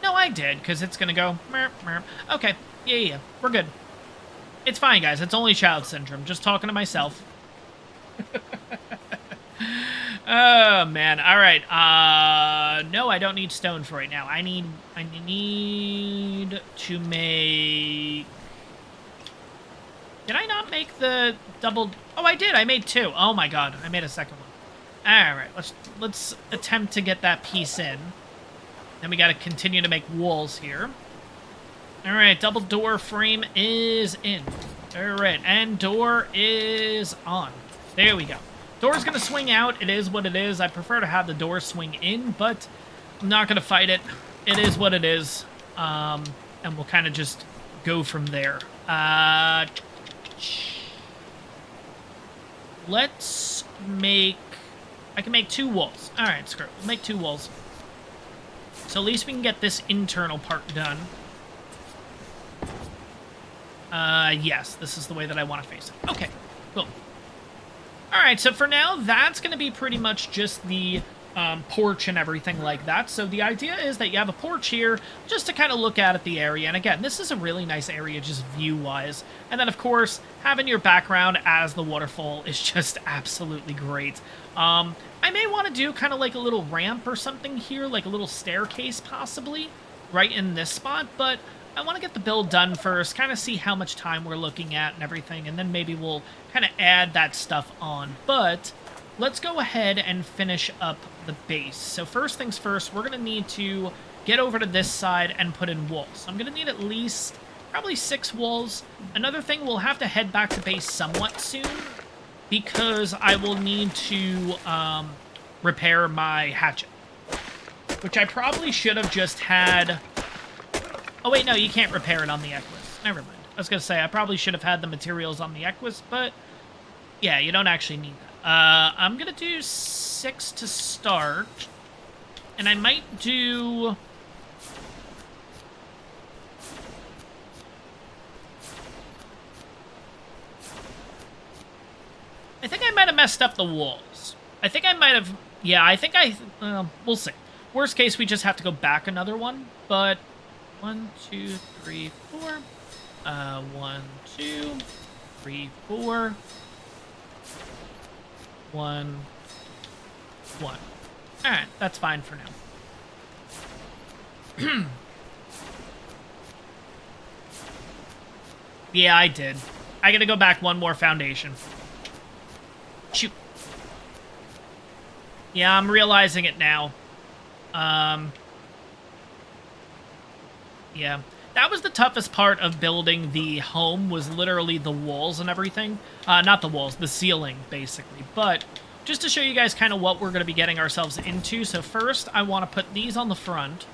No, I did, because it's gonna go... Merp, merp. Okay, yeah, we're good. It's fine, guys. It's only child syndrome. Just talking to myself. Oh, man. All right. No, I don't need stone for right now. I need to make... Did I not make the double... Oh, I did. I made 2. Oh, my God. I made a second one. All right. Let's attempt to get that piece in. Then we got to continue to make walls here. All right. Double door frame is in. All right. And door is on. There we go. Door's going to swing out. It is what it is. I prefer to have the door swing in, but I'm not going to fight it. It is what it is. And we'll kind of just go from there. Let's make... I can make 2 walls. All right, screw it. We'll make 2 walls. So at least we can get this internal part done. Yes, this is the way that I want to face it. Okay, cool. Alright, so for now, that's going to be pretty much just the porch and everything like that. So the idea is that you have a porch here just to kind of look at the area. And again, this is a really nice area just view-wise. And then, of course, having your background as the waterfall is just absolutely great. I may want to do kind of like a little ramp or something here, like a little staircase possibly, right in this spot. But I want to get the build done first, kind of see how much time we're looking at and everything, and then maybe we'll kind of add that stuff on. But let's go ahead and finish up the base. So first things first, we're going to need to get over to this side and put in walls. So I'm going to need at least probably 6 walls. Another thing, we'll have to head back to base somewhat soon because I will need to repair my hatchet, which I probably should have just had... Oh, wait, no, you can't repair it on the Equus. Never mind. I was going to say, I probably should have had the materials on the Equus, but yeah, you don't actually need that. I'm going to do 6 to start, and I might do... I think I might have messed up the walls. I think I might have... Yeah, I think I... we'll see. Worst case, we just have to go back another one, but... 1, 2, 3, 4. 1, 2, 3, 4. 1, 1. Alright, that's fine for now. Yeah, I did. I gotta go back one more foundation. Shoot. Yeah, I'm realizing it now. Yeah. That was the toughest part of building the home, was literally the walls and everything. Not the walls, the ceiling, basically. But just to show you guys kind of what we're going to be getting ourselves into. So first, I want to put these on the front.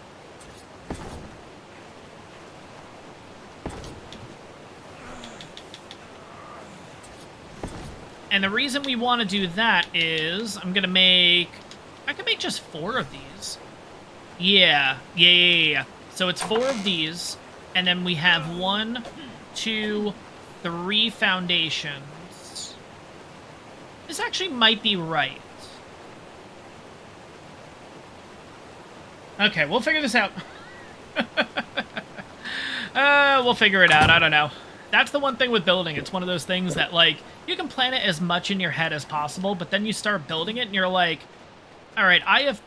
And the reason we want to do that is I'm going to make... I can make just 4 of these. Yeah. So it's 4 of these. And then we have 1, 2, 3 foundations. This actually might be right. Okay, we'll figure this out. We'll figure it out. I don't know. That's the one thing with building. It's one of those things that, like, you can plan it as much in your head as possible, but then you start building it and you're like, all right, I have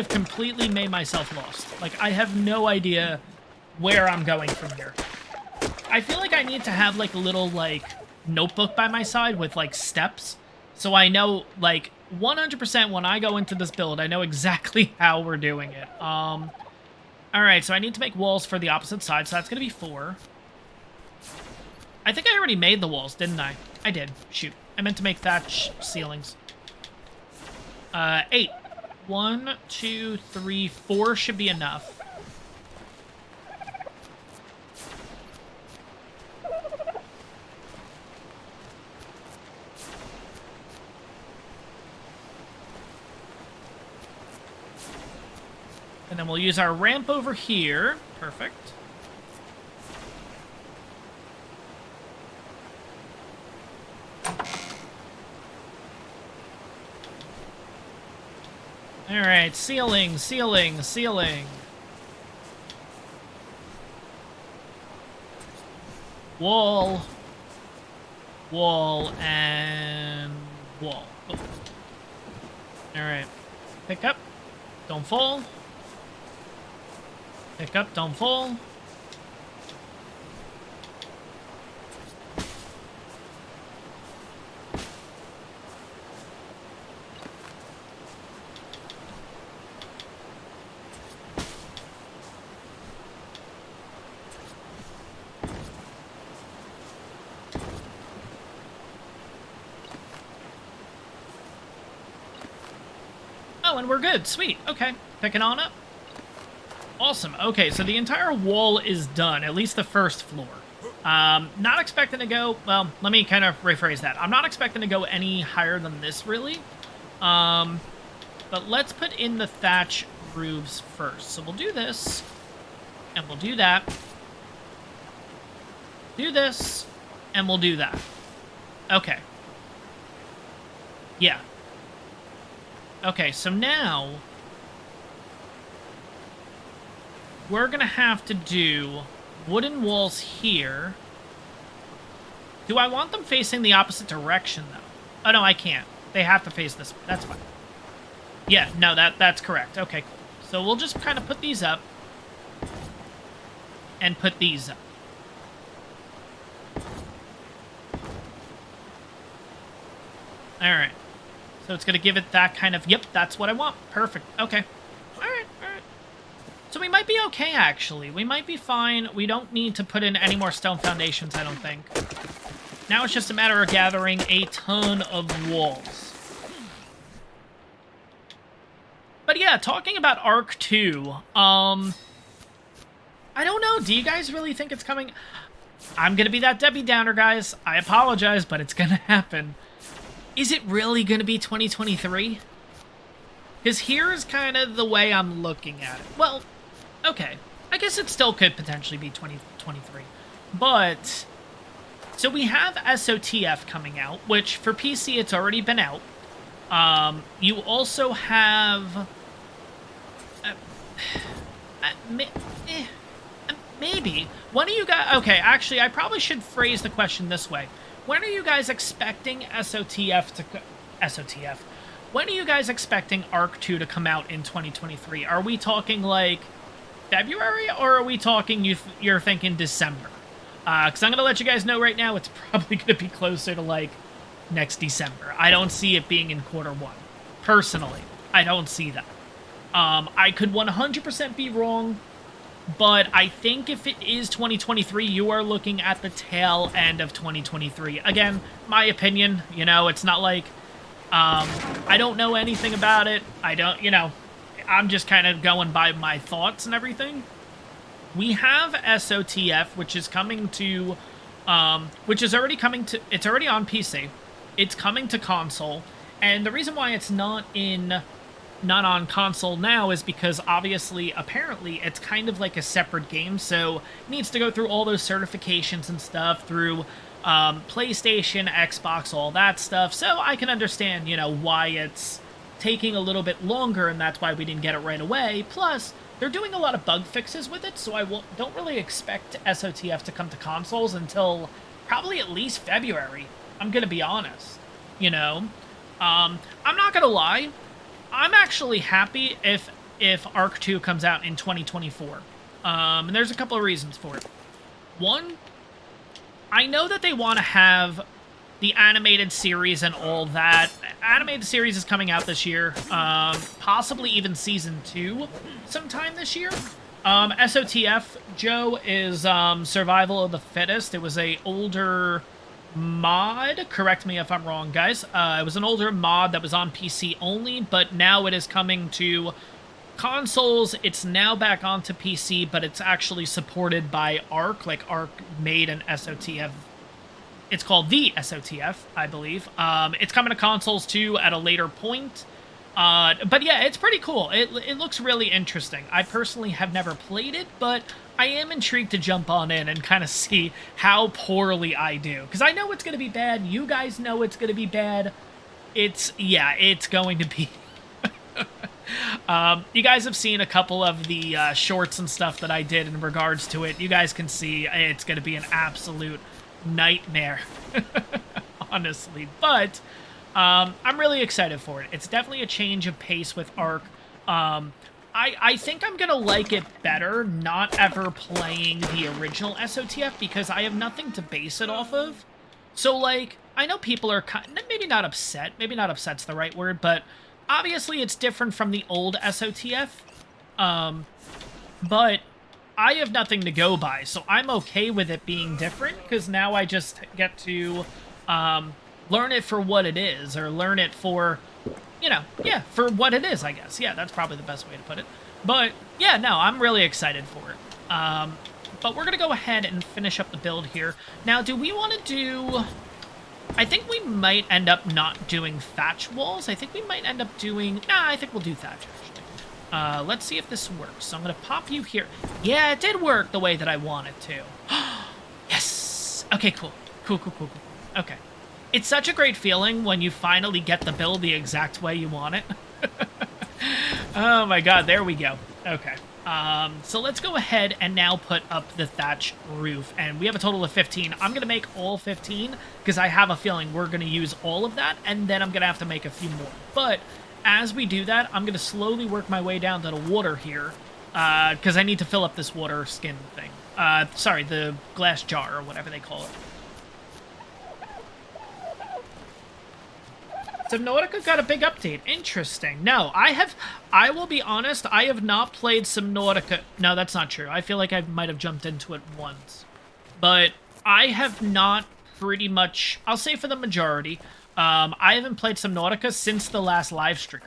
completely made myself lost. Like, I have no idea where I'm going from here. I feel like I need to have, like, a little, like, notebook by my side with, like, steps, so I know, like, 100% when I go into this build, I know exactly how we're doing it. Alright, so I need to make walls for the opposite side, so that's gonna be 4. I think I already made the walls, didn't I? I did. Shoot. I meant to make thatch ceilings. 8. 1, 2, 3, 4 should be enough. And then we'll use our ramp over here. Perfect. Alright, ceiling. Wall, and wall. Oh. Alright. Pick up. Don't fall. Pick up, don't fall. Oh, and we're good. Sweet. Okay. Picking on up. Awesome. Okay, so the entire wall is done, at least the first floor. Not expecting to go... Well, let me kind of rephrase that. I'm not expecting to go any higher than this, really. But let's put in the thatch roofs first. So we'll do this, and we'll do that. Do this, and we'll do that. Okay. Yeah. Okay, so now... we're going to have to do wooden walls here. Do I want them facing the opposite direction, though? Oh, no, I can't. They have to face this way. That's fine. Yeah, no, that's correct. Okay, cool. So we'll just kind of put these up. And put these up. Alright. So it's going to give it that kind of... Yep, that's what I want. Perfect. Okay. Alright. So we might be okay, actually. We might be fine. We don't need to put in any more stone foundations, I don't think. Now it's just a matter of gathering a ton of walls. But yeah, talking about ARK 2, I don't know. Do you guys really think it's coming? I'm gonna be that Debbie Downer, guys. I apologize, but it's gonna happen. Is it really gonna be 2023? Because here's kind of the way I'm looking at it. Well, okay. I guess it still could potentially be 2023. But, so we have SOTF coming out, which for PC it's already been out. You also have... maybe. When are you guys... Okay, actually, I probably should phrase the question this way. When are you guys expecting SOTF to... SOTF. When are you guys expecting ARK 2 to come out in 2023? Are we talking, like, February, or are we talking you're thinking December? Because I'm going to let you guys know right now, it's probably going to be closer to, like, next December. I don't see it being in Q1. Personally, I don't see that. I could 100% be wrong, but I think if it is 2023, you are looking at the tail end of 2023. Again, my opinion, you know, it's not like... I don't know anything about it. I don't, you know, I'm just kind of going by my thoughts and everything. We have SOTF, which is coming to, which is already coming to, it's already on PC. It's coming to console. And the reason why it's not on console now is because obviously, apparently, it's kind of like a separate game. So it needs to go through all those certifications and stuff through... PlayStation, Xbox, all that stuff, so I can understand, you know, why it's taking a little bit longer, and that's why we didn't get it right away. Plus, they're doing a lot of bug fixes with it, so I don't really expect SOTF to come to consoles until probably at least February. I'm gonna be honest, you know. I'm not gonna lie, I'm actually happy if ARK 2 comes out in 2024. And there's a couple of reasons for it. One, I know that they want to have the animated series and all that. Animated series is coming out this year, possibly even Season 2 sometime this year. SOTF, Joe, is Survival of the Fittest. It was a older mod. Correct me if I'm wrong, guys. It was an older mod that was on PC only, but now it is coming to... consoles. It's now back onto PC, but it's actually supported by ARK. Like, ARK made an SOTF. It's called the SOTF, I believe. It's coming to consoles, too, at a later point. But yeah, it's pretty cool. It looks really interesting. I personally have never played it, but I am intrigued to jump on in and kind of see how poorly I do. Because I know it's going to be bad. You guys know it's going to be bad. It's going to be... You guys have seen a couple of the shorts and stuff that I did in regards to it. You guys can see it's going to be an absolute nightmare, honestly. But I'm really excited for it. It's definitely a change of pace with ARK. I think I'm going to like it better not ever playing the original SOTF because I have nothing to base it off of. So, like, I know people are maybe not upset. Maybe not upset's the right word, but... obviously, it's different from the old SOTF, but I have nothing to go by, so I'm okay with it being different, because now I just get to learn it for what it is, or learn it for, you know, yeah, for what it is, I guess. Yeah, that's probably the best way to put it. But, yeah, no, I'm really excited for it. But we're going to go ahead and finish up the build here. Now, do we want to do... I think we might end up not doing thatch walls. I think we might end up doing... Nah, I think we'll do thatch, actually. Let's see if this works. So I'm going to pop you here. Yeah, it did work the way that I wanted to. Yes! Okay, cool. Cool. Okay. It's such a great feeling when you finally get the build the exact way you want it. Oh my god, there we go. Okay. So let's go ahead and now put up the thatch roof. And we have a total of 15. I'm going to make all 15 because I have a feeling we're going to use all of that. And then I'm going to have to make a few more. But as we do that, I'm going to slowly work my way down to the water here. Because I need to fill up this water skin thing. Sorry, the glass jar or whatever they call it. Subnautica got a big update. Interesting. No, I will be honest, I have not played Subnautica. No, that's not true. I feel like I might have jumped into it once. But I have not pretty much, I'll say for the majority, I haven't played Subnautica since the last live stream.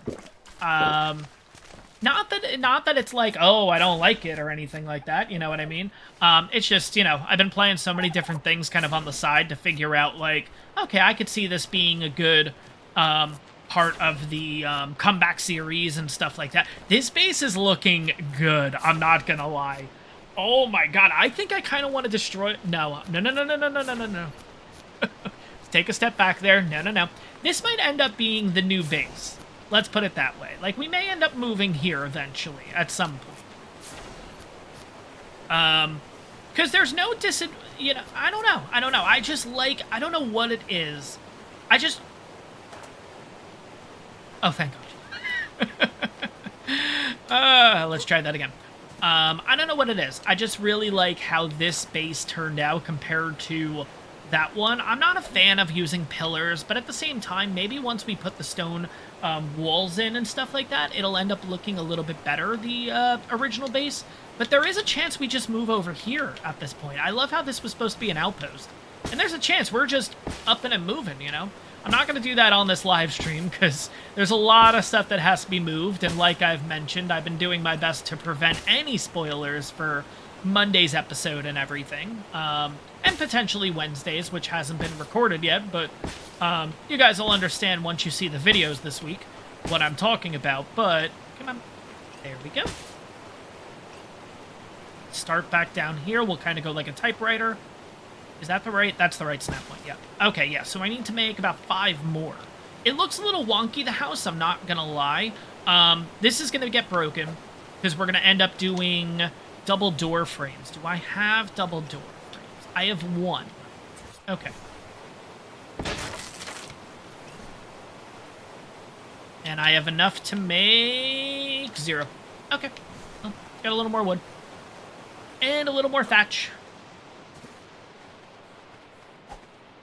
Not that it's like, oh, I don't like it or anything like that, you know what I mean? It's just, you know, I've been playing so many different things kind of on the side to figure out, like, okay, I could see this being a good part of the comeback series and stuff like that. This base is looking good, I'm not gonna lie. Oh my god, I think I kind of want to destroy... No. Take a step back there. No. This might end up being the new base. Let's put it that way. Like, we may end up moving here eventually, at some point. Because there's no you know, I don't know. I just like, I don't know what it is. I just... Oh, thank God. Let's try that again. I don't know what it is. I just really like how this base turned out compared to that one. I'm not a fan of using pillars, but at the same time, maybe once we put the stone walls in and stuff like that, it'll end up looking a little bit better, the original base. But there is a chance we just move over here at this point. I love how this was supposed to be an outpost. And there's a chance we're just up and moving, you know? I'm not going to do that on this live stream because there's a lot of stuff that has to be moved. And like I've mentioned, I've been doing my best to prevent any spoilers for Monday's episode and everything. And potentially Wednesdays, which hasn't been recorded yet. But you guys will understand once you see the videos this week what I'm talking about. But come on. There we go. Start back down here. We'll kind of go like a typewriter. Is that the right? That's the right snap point, yeah. Okay, yeah, so I need to make about 5 more. It looks a little wonky, the house, I'm not gonna lie. This is gonna get broken, because we're gonna end up doing double door frames. Do I have double door frames? I have 1. Okay. And I have enough to make 0. Okay. Well, got a little more wood. And a little more thatch.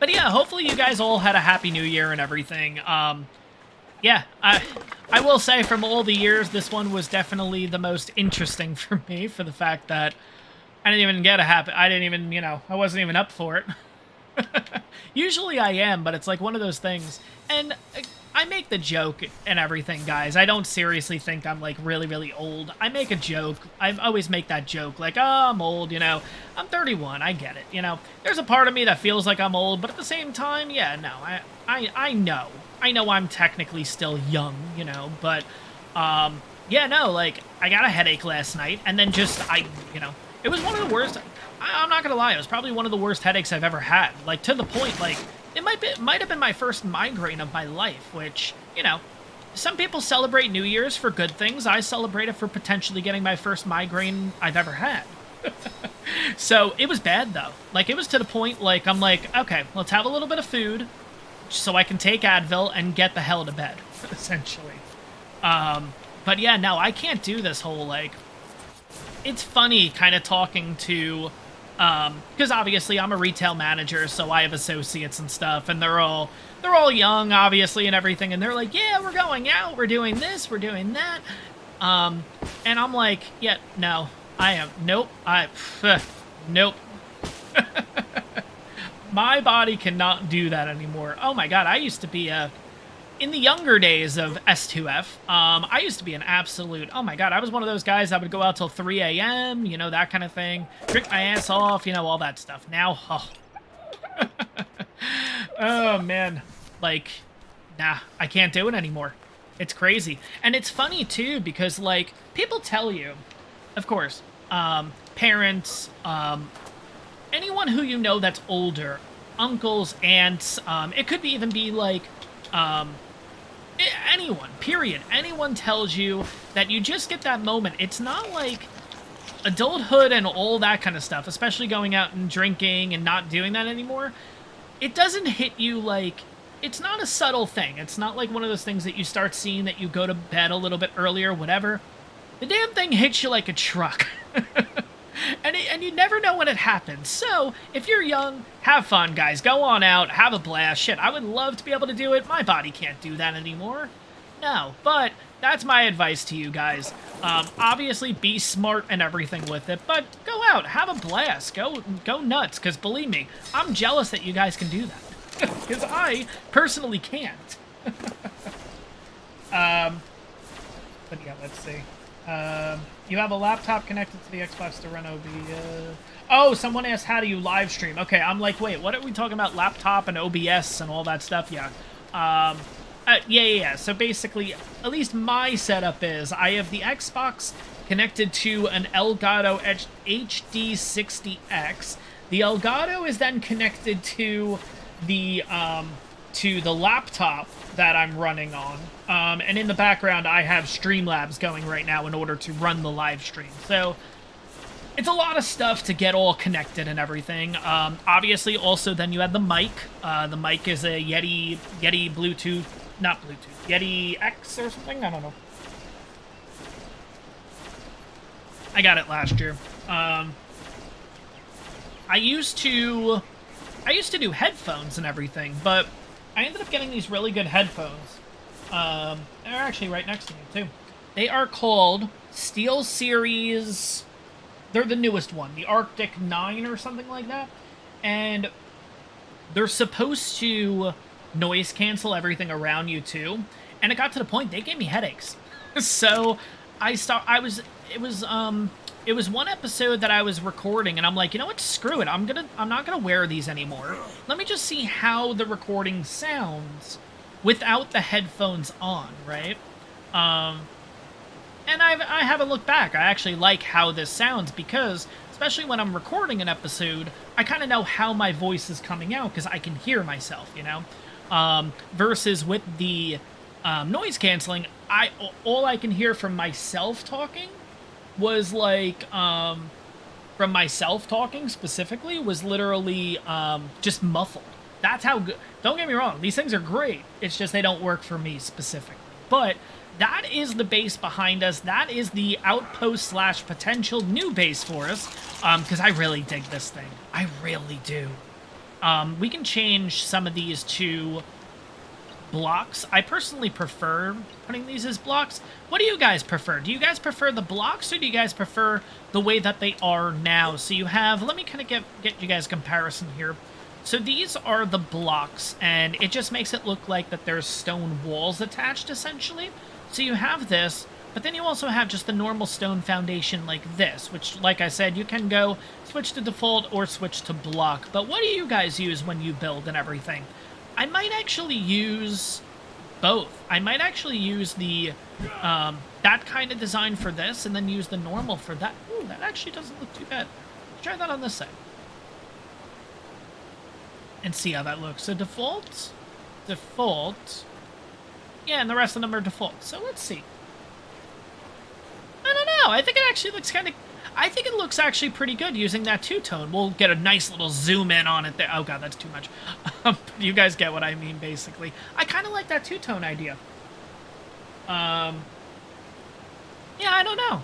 But yeah, hopefully you guys all had a happy new year and everything. Yeah, I will say from all the years, this one was definitely the most interesting for me for the fact that I didn't even get a happy... I didn't even, you know, I wasn't even up for it. Usually I am, but it's like one of those things. And I make the joke and everything, guys. I don't seriously think I'm, like, really, really old. I make a joke. I always make that joke, like, oh, I'm old, you know. I'm 31, I get it, you know. There's a part of me that feels like I'm old, but at the same time, yeah, no, I know. I know I'm technically still young, you know, but, yeah, no, like, I got a headache last night, and then just, you know, it was one of the worst... I'm not gonna lie, it was probably one of the worst headaches I've ever had. Like, to the point, like, it might have been my first migraine of my life, which, you know, some people celebrate New Year's for good things. I celebrate it for potentially getting my first migraine I've ever had. So, it was bad, though. Like, it was to the point, like, I'm like, okay, let's have a little bit of food so I can take Advil and get the hell to bed, essentially. But yeah, no, I can't do this whole, like... It's funny kind of talking to... because obviously I'm a retail manager, so I have associates and stuff, and they're all young, obviously, and everything, and they're like, yeah, we're going out, we're doing this, we're doing that, and I'm like, yeah, no, nope, nope. My body cannot do that anymore. Oh my god, I used to be in the younger days of S2F, I used to be an absolute... Oh my god, I was one of those guys that would go out till 3 a.m., you know, that kind of thing. Drink my ass off, you know, all that stuff. Now, oh. Oh, man. Like, nah, I can't do it anymore. It's crazy. And it's funny, too, because, like, people tell you, of course, parents, anyone who you know that's older, uncles, aunts, it could even be, like, anyone, period. Anyone tells you that you just get that moment. It's not like adulthood and all that kind of stuff, especially going out and drinking and not doing that anymore. It doesn't hit you like... It's not a subtle thing. It's not like one of those things that you start seeing that you go to bed a little bit earlier, whatever. The damn thing hits you like a truck. and you never know when it happens. So, if you're young, have fun, guys. Go on out, have a blast. Shit, I would love to be able to do it. My body can't do that anymore. No, but that's my advice to you guys. Obviously, be smart and everything with it, but go out, have a blast. Go nuts, because believe me, I'm jealous that you guys can do that. Because I personally can't. But yeah, let's see. You have a laptop connected to the Xbox to run OBS. Oh, someone asked how do you live stream. Okay, I'm like, wait, what are we talking about? Laptop and OBS and all that stuff? Yeah. Yeah. So basically, at least my setup is I have the Xbox connected to an Elgato HD60X. The Elgato is then connected to the laptop that I'm running on. And in the background, I have Streamlabs going right now in order to run the live stream. So it's a lot of stuff to get all connected and everything. Obviously, also then you have the mic. The mic is a Yeti Bluetooth, not Bluetooth, Yeti X or something. I don't know. I got it last year. I used to do headphones and everything, but I ended up getting these really good headphones. They're actually right next to me, too. They are called SteelSeries. They're the newest one, the Arctic 9 or something like that. And they're supposed to noise cancel everything around you, too. And it got to the point they gave me headaches. So it was one episode that I was recording, and I'm like, you know what, screw it. I'm not gonna wear these anymore. Let me just see how the recording sounds without the headphones on, right? And I haven't looked back. I actually like how this sounds because, especially when I'm recording an episode, I kind of know how my voice is coming out because I can hear myself, you know? Versus with the noise canceling, all I can hear from myself talking was like, from myself talking specifically, was literally just muffled. That's how good. Don't get me wrong, these things are great. It's just they don't work for me specifically. But that is the base behind us. That is the outpost / potential new base for us. Because I really dig this thing. I really do. We can change some of these to blocks. I personally prefer putting these as blocks. What do you guys prefer? Do you guys prefer the blocks, or do you guys prefer the way that they are now? So you have, let me kind of get you guys a comparison here. So these are the blocks, and it just makes it look like that there's stone walls attached, essentially. So you have this, but then you also have just the normal stone foundation like this, which, like I said, you can go switch to default or switch to block. But what do you guys use when you build and everything? I might actually use both. I might actually use the that kind of design for this, and then use the normal for that. Ooh, that actually doesn't look too bad. Let's try that on this side. And see how that looks. So default. Yeah, and the rest of them are default. So let's see. I don't know. I think it actually looks kind of... I think it looks actually pretty good using that two-tone. We'll get a nice little zoom in on it there. Oh, God, that's too much. You guys get what I mean, basically. I kind of like that two-tone idea. Yeah, I don't know.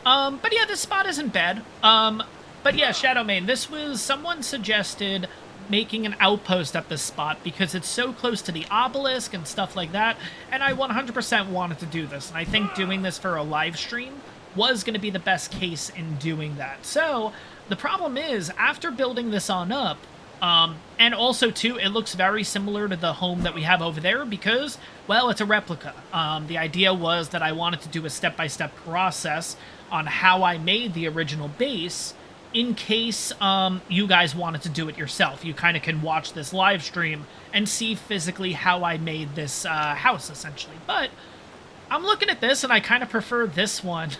But yeah, this spot isn't bad. But yeah, Shadowmane, this was... Someone suggested making an outpost at this spot because it's so close to the obelisk and stuff like that, and I 100% wanted to do this, and I think doing this for a live stream was going to be the best case in doing that. So the problem is, after building this on up, and also too, it looks very similar to the home that we have over there because, well, it's a replica. The idea was that I wanted to do a step-by-step process on how I made the original base, in case you guys wanted to do it yourself. You kind of can watch this live stream and see physically how I made this house, essentially. But I'm looking at this, and I kind of prefer this one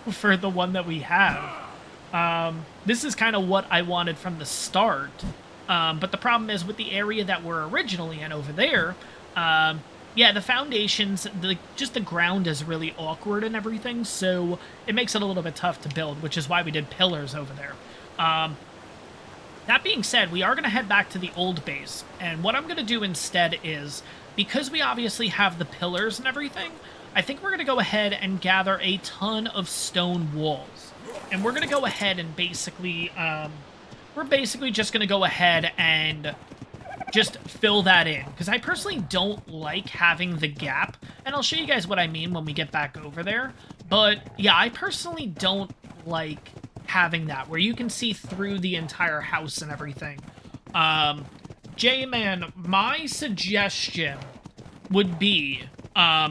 over the one that we have. This is kind of what I wanted from the start. But the problem is, with the area that we're originally in over there, yeah, the foundations, just the ground is really awkward and everything, so it makes it a little bit tough to build, which is why we did pillars over there. That being said, we are going to head back to the old base, and what I'm going to do instead is, because we obviously have the pillars and everything, I think we're going to go ahead and gather a ton of stone walls. And we're going to go ahead and basically, we're basically just going to go ahead and just fill that in. Because I personally don't like having the gap. And I'll show you guys what I mean when we get back over there. But yeah, I personally don't like having that, where you can see through the entire house and everything. J-Man, my suggestion would be,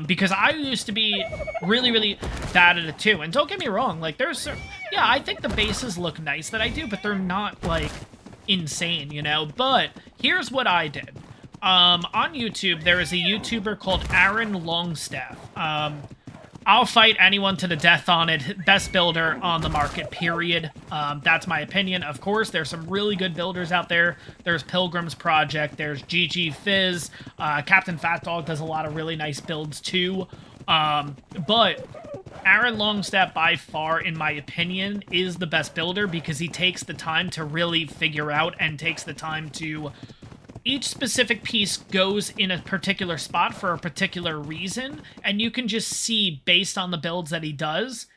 because I used to be really, really bad at it too, and don't get me wrong, like, yeah, I think the bases look nice that I do, but they're not, like, insane, you know? But here's what I did. On YouTube, there is a YouTuber called Aaron Longstaff. I'll fight anyone to the death on it. Best builder on the market, period. That's my opinion. Of course, there's some really good builders out there. There's Pilgrim's Project. There's GG Fizz. Captain Fat Dog does a lot of really nice builds, too. But Aaron Longstaff, by far, in my opinion, is the best builder because he takes the time to really figure out and takes the time to... Each specific piece goes in a particular spot for a particular reason, and you can just see, based on the builds that he does,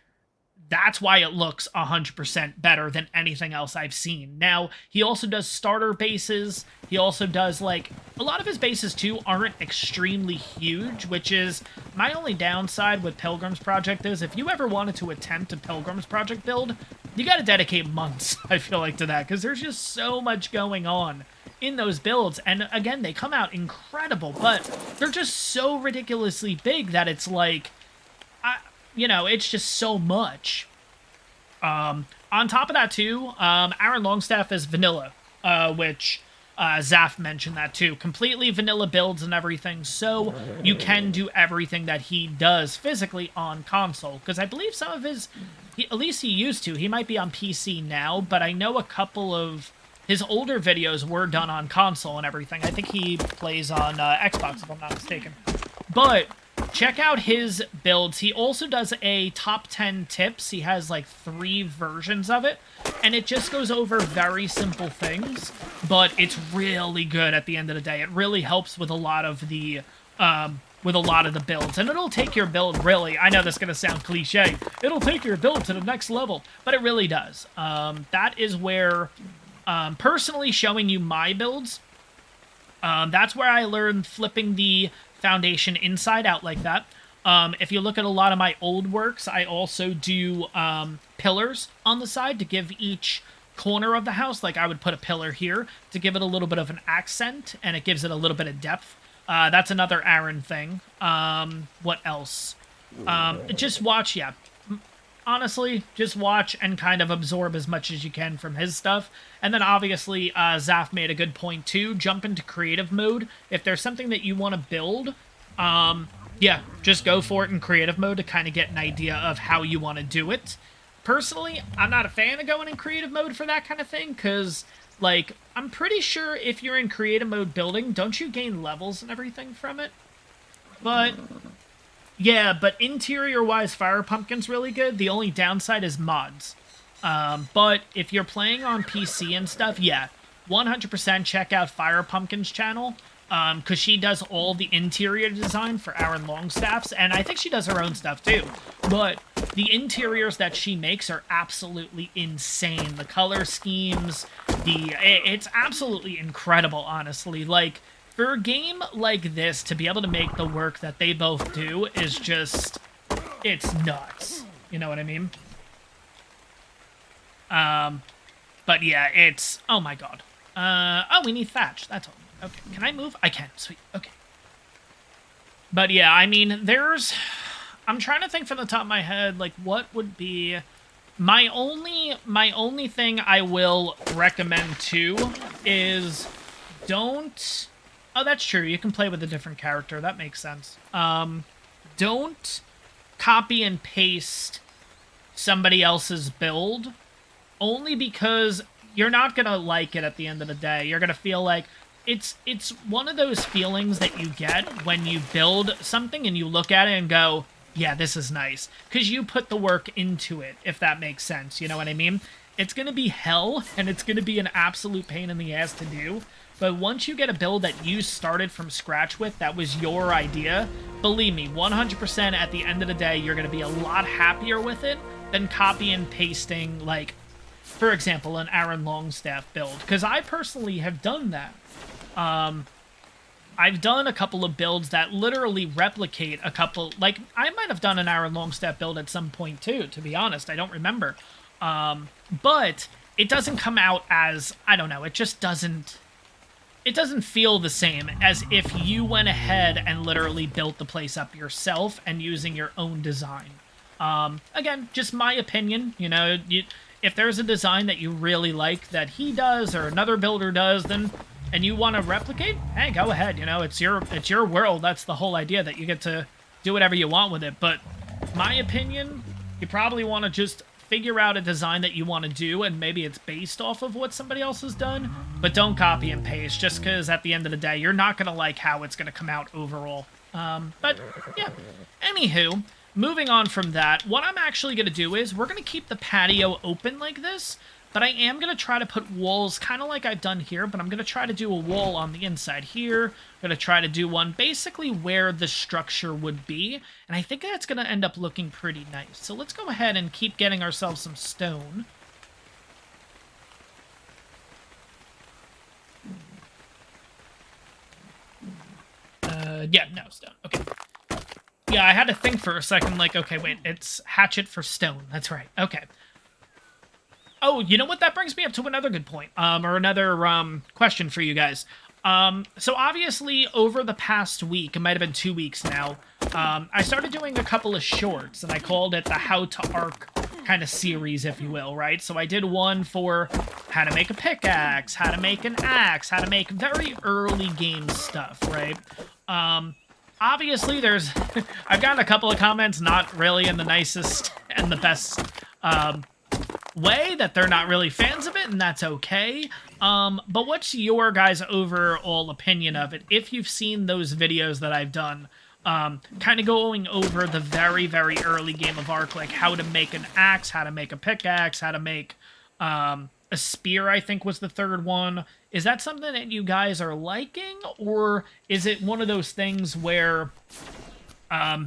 that's why it looks 100% better than anything else I've seen. Now, he also does starter bases. He also does, like, a lot of his bases, too, aren't extremely huge, which is my only downside with Pilgrim's Project is if you ever wanted to attempt a Pilgrim's Project build, you gotta dedicate months, I feel like, to that, because there's just so much going on in those builds, and again, they come out incredible, but they're just so ridiculously big that it's like, you know, it's just so much. On top of that, too, Aaron Longstaff is vanilla, which Zaf mentioned that, too. Completely vanilla builds and everything, so you can do everything that he does physically on console, because I believe some of his, at least he used to, he might be on PC now, but I know a couple of his older videos were done on console and everything. I think he plays on Xbox, if I'm not mistaken. But check out his builds. He also does a top 10 tips. He has like 3 versions of it. And it just goes over very simple things. But it's really good at the end of the day. It really helps with a lot of the... builds. And it'll take your build, really... I know this is going to sound cliche. It'll take your build to the next level. But it really does. That is where... personally showing you my builds, that's where I learned flipping the foundation inside out like that. If you look at a lot of my old works, I also do pillars on the side to give each corner of the house, like I would put a pillar here to give it a little bit of an accent, and it gives it a little bit of depth. That's another Aaron thing. What else? Just watch, yeah. Honestly, just watch and kind of absorb as much as you can from his stuff. And then obviously, Zaf made a good point too. Jump into creative mode. If there's something that you want to build, yeah, just go for it in creative mode to kind of get an idea of how you want to do it. Personally, I'm not a fan of going in creative mode for that kind of thing, because, like, I'm pretty sure if you're in creative mode building, don't you gain levels and everything from it? But... yeah, but interior-wise, Fire Pumpkin's really good. The only downside is mods. But if you're playing on PC and stuff, yeah, 100% check out Fire Pumpkin's channel, because she does all the interior design for Aaron Longstaff's, and I think she does her own stuff too. But the interiors that she makes are absolutely insane. The color schemes, it's absolutely incredible, honestly. Like... for a game like this, to be able to make the work that they both do is just... it's nuts. You know what I mean? But yeah, it's... oh my god. Oh, we need thatch. That's all. Okay, can I move? I can. Sweet. Okay. But yeah, I mean, there's... I'm trying to think from the top of my head, like, what would be... My only thing I will recommend, too, is don't... oh, that's true. You can play with a different character. That makes sense. Don't copy and paste somebody else's build, only because you're not going to like it at the end of the day. You're going to feel like... it's one of those feelings that you get when you build something and you look at it and go, yeah, this is nice. Because you put the work into it, if that makes sense. You know what I mean? It's going to be hell, and it's going to be an absolute pain in the ass to do. but once you get a build that you started from scratch with, that was your idea, believe me, 100% at the end of the day, you're going to be a lot happier with it than copy and pasting, like, for example, an Aaron Longstaff build, because I personally have done that. I've done a couple of builds that literally replicate a couple, like, I might have done an Aaron Longstaff build at some point too, to be honest, I don't remember. But it doesn't come out as, I don't know, it just doesn't, it doesn't feel the same as if you went ahead and literally built the place up yourself and using your own design. Again, just my opinion, you know, if there's a design that you really like that he does or another builder does, then, and you want to replicate, hey, go ahead, you know, it's your world, that's the whole idea, that you get to do whatever you want with it. But my opinion, you probably want to just figure out a design that you want to do, and maybe it's based off of what somebody else has done, but don't copy and paste, just because at the end of the day, you're not going to like how it's going to come out overall. But, yeah, anywho, moving on from that, what I'm actually going to do is, we're going to keep the patio open like this, but I am going to try to put walls, kind of like I've done here, but I'm going to try to do a wall on the inside here. I'm going to try to do one basically where the structure would be, and I think that's going to end up looking pretty nice. So let's go ahead and keep getting ourselves some stone. Yeah, no, stone. Okay. Yeah, I had to think for a second, like, okay, wait, it's hatchet for stone. That's right. Okay. Oh, you know what? That brings me up to another good point, or another question for you guys. So obviously, over the past week, it might have been 2 weeks now, I started doing a couple of shorts, and I called it the How to Ark kind of series, if you will, right? So I did one for how to make a pickaxe, how to make an axe, how to make very early game stuff, right? Obviously, there's... I've gotten a couple of comments not really in the nicest and the best way, that they're not really fans of it, and that's okay. But what's your guys' overall opinion of it? If you've seen those videos that I've done, kind of going over the very, very early game of ARK, like how to make an axe, how to make a pickaxe, how to make a spear, I think was the third one. Is that something that you guys are liking, or is it one of those things where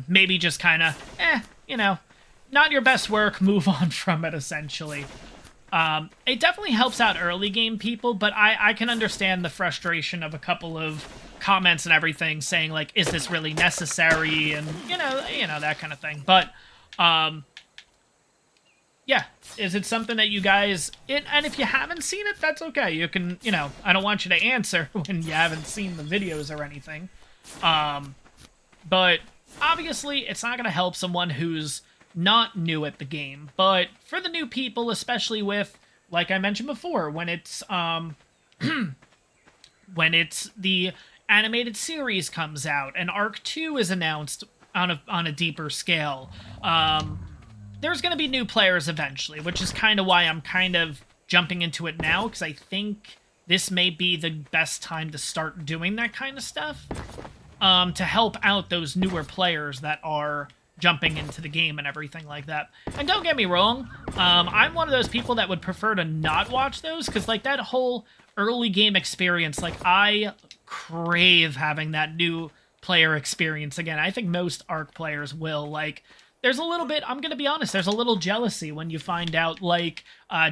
maybe just kind of, you know, not your best work, move on from it, essentially? It definitely helps out early game people, but I can understand the frustration of a couple of comments and everything saying, like, is this really necessary, and you know that kind of thing. But yeah, is it something that you guys, and if you haven't seen it, that's okay. You can, you know, I don't want you to answer when you haven't seen the videos or anything. But obviously, it's not going to help someone who's not new at the game, but for the new people, especially with, like I mentioned before, when it's when it's the animated series comes out and ARK 2 is announced on a deeper scale, there's going to be new players eventually, which is kind of why I'm kind of jumping into it now, because I think this may be the best time to start doing that kind of stuff, to help out those newer players that are jumping into the game and everything like that. And don't get me wrong, I'm one of those people that would prefer to not watch those, because like that whole early game experience, like I crave having that new player experience again. I think most ARK players will. Like, there's a little bit, I'm gonna be honest, there's a little jealousy when you find out, like,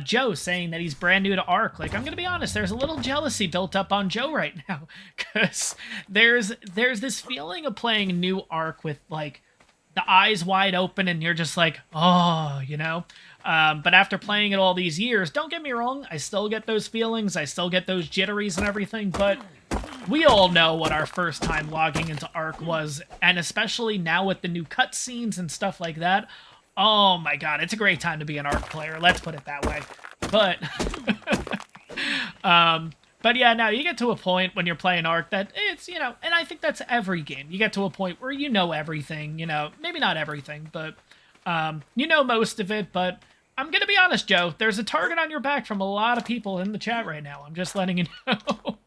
Joe saying that he's brand new to ARK. Like, I'm gonna be honest, there's a little jealousy built up on Joe right now, because there's this feeling of playing new ARK with, like, the eyes wide open, and you're just like, oh, you know? But after playing it all these years, don't get me wrong, I still get those feelings, I still get those jitteries and everything, but we all know what our first time logging into ARK was, and especially now with the new cutscenes and stuff like that, oh my god, it's a great time to be an ARK player, let's put it that way. But, but yeah, now you get to a point when you're playing ARK that it's, you know, and I think that's every game. You get to a point where you know everything, you know, maybe not everything, but you know most of it. But I'm going to be honest, Joe, there's a target on your back from a lot of people in the chat right now. I'm just letting you know.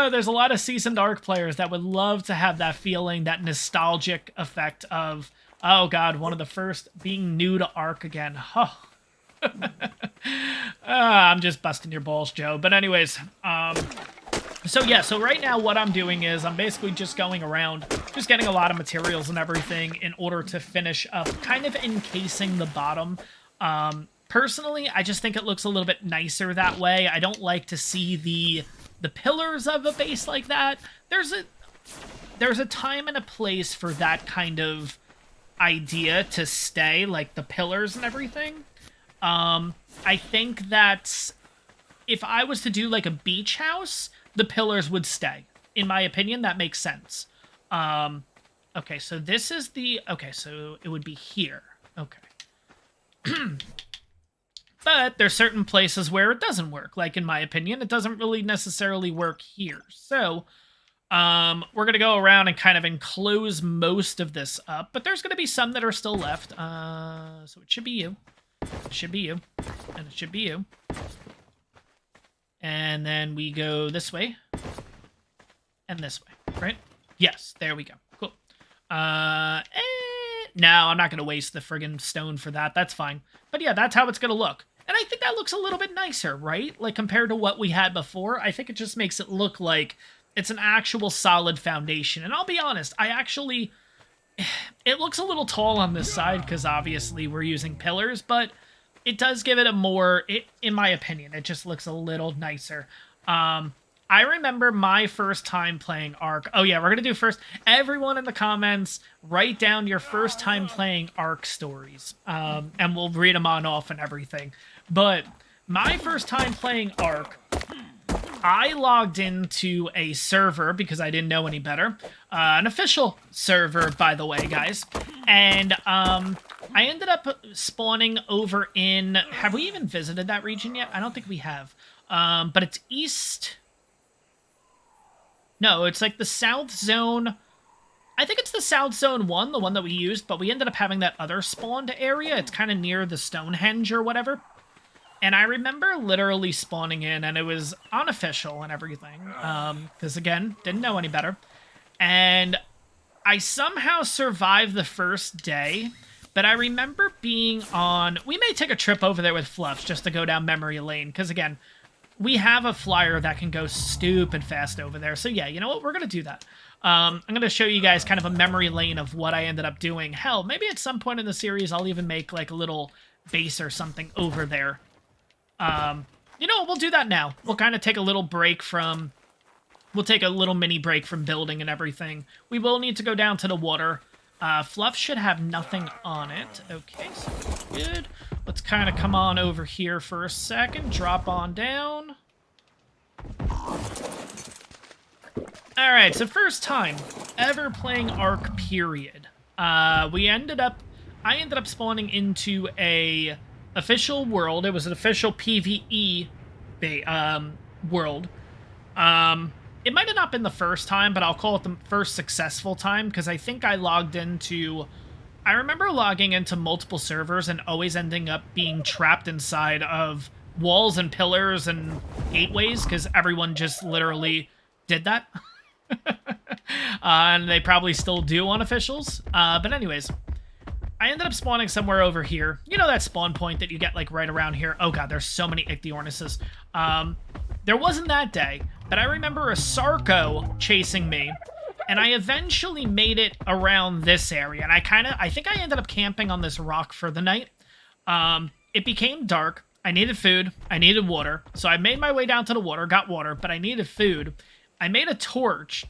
There's a lot of seasoned ARK players that would love to have that feeling, that nostalgic effect of, oh god, one of the first being new to ARK again. Huh. I'm just busting your balls, Joe. But anyways, So yeah, so right now what I'm doing is I'm basically just going around, just getting a lot of materials and everything in order to finish up kind of encasing the bottom. Personally, I just think it looks a little bit nicer that way. I don't like to see the pillars of a base like that. There's a time and a place for that kind of idea to stay, like the pillars and everything. I think that if I was to do like a beach house, the pillars would stay. In my opinion, that makes sense. Okay, so this is the... Okay, so it would be here. Okay. But there's certain places where it doesn't work. Like, in my opinion, it doesn't really necessarily work here. So, we're going to go around and kind of enclose most of this up. But there's going to be some that are still left. So it should be you. It should be you. And it should be you. And then we go this way. And this way, right? Yes, there we go. Cool. No, I'm not going to waste the friggin' stone for that. That's fine. But yeah, that's how it's going to look. And I think that looks a little bit nicer, right? Like, compared to what we had before, I think it just makes it look like it's an actual solid foundation. And I'll be honest, it looks a little tall on this side because obviously we're using pillars, but it does give it a more, in my opinion, it just looks a little nicer. I remember my first time playing ARK. Oh yeah, we're going to do first. Everyone in the comments, write down your first time playing ARK stories. And we'll read them on off and everything. But my first time playing ARK, I logged into a server because I didn't know any better. An official server, by the way, guys. And I ended up spawning over in... Have we even visited that region yet? I don't think we have. But it's east... No, it's like the South Zone... I think it's the South Zone 1, the one that we used, but we ended up having that other spawned area. It's kind of near the Stonehenge or whatever. And I remember literally spawning in, and it was unofficial and everything. Because, again, didn't know any better. And I somehow survived the first day, but I remember being on... We may take a trip over there with Fluffs just to go down memory lane, because, again, we have a flyer that can go stupid fast over there. So, yeah, you know what? We're going to do that. I'm going to show you guys kind of a memory lane of what I ended up doing. Hell, maybe at some point in the series, I'll even make, like, a little base or something over there. You know, we'll do that now. We'll kind of take a little break from... We'll take a little mini break from building and everything. We will need to go down to the water. Fluff should have nothing on it. Okay, so good. Let's kind of come on over here for a second. Drop on down. Alright, so first time ever playing ARK, period. I ended up spawning into a official world. It was an official PvE world. It might have not been the first time, but I'll call it the first successful time, because I think I logged into... I remember logging into multiple servers and always ending up being trapped inside of walls and pillars and gateways, because everyone just literally did that. And they probably still do on officials. But anyways, I ended up spawning somewhere over here. You know that spawn point that you get, like, right around here? Oh god, there's so many Ichthyornises. There wasn't that day, but I remember a Sarco chasing me, and I eventually made it around this area, and I think I ended up camping on this rock for the night. It became dark. I needed food. I needed water. So I made my way down to the water, got water, but I needed food. I made a torch,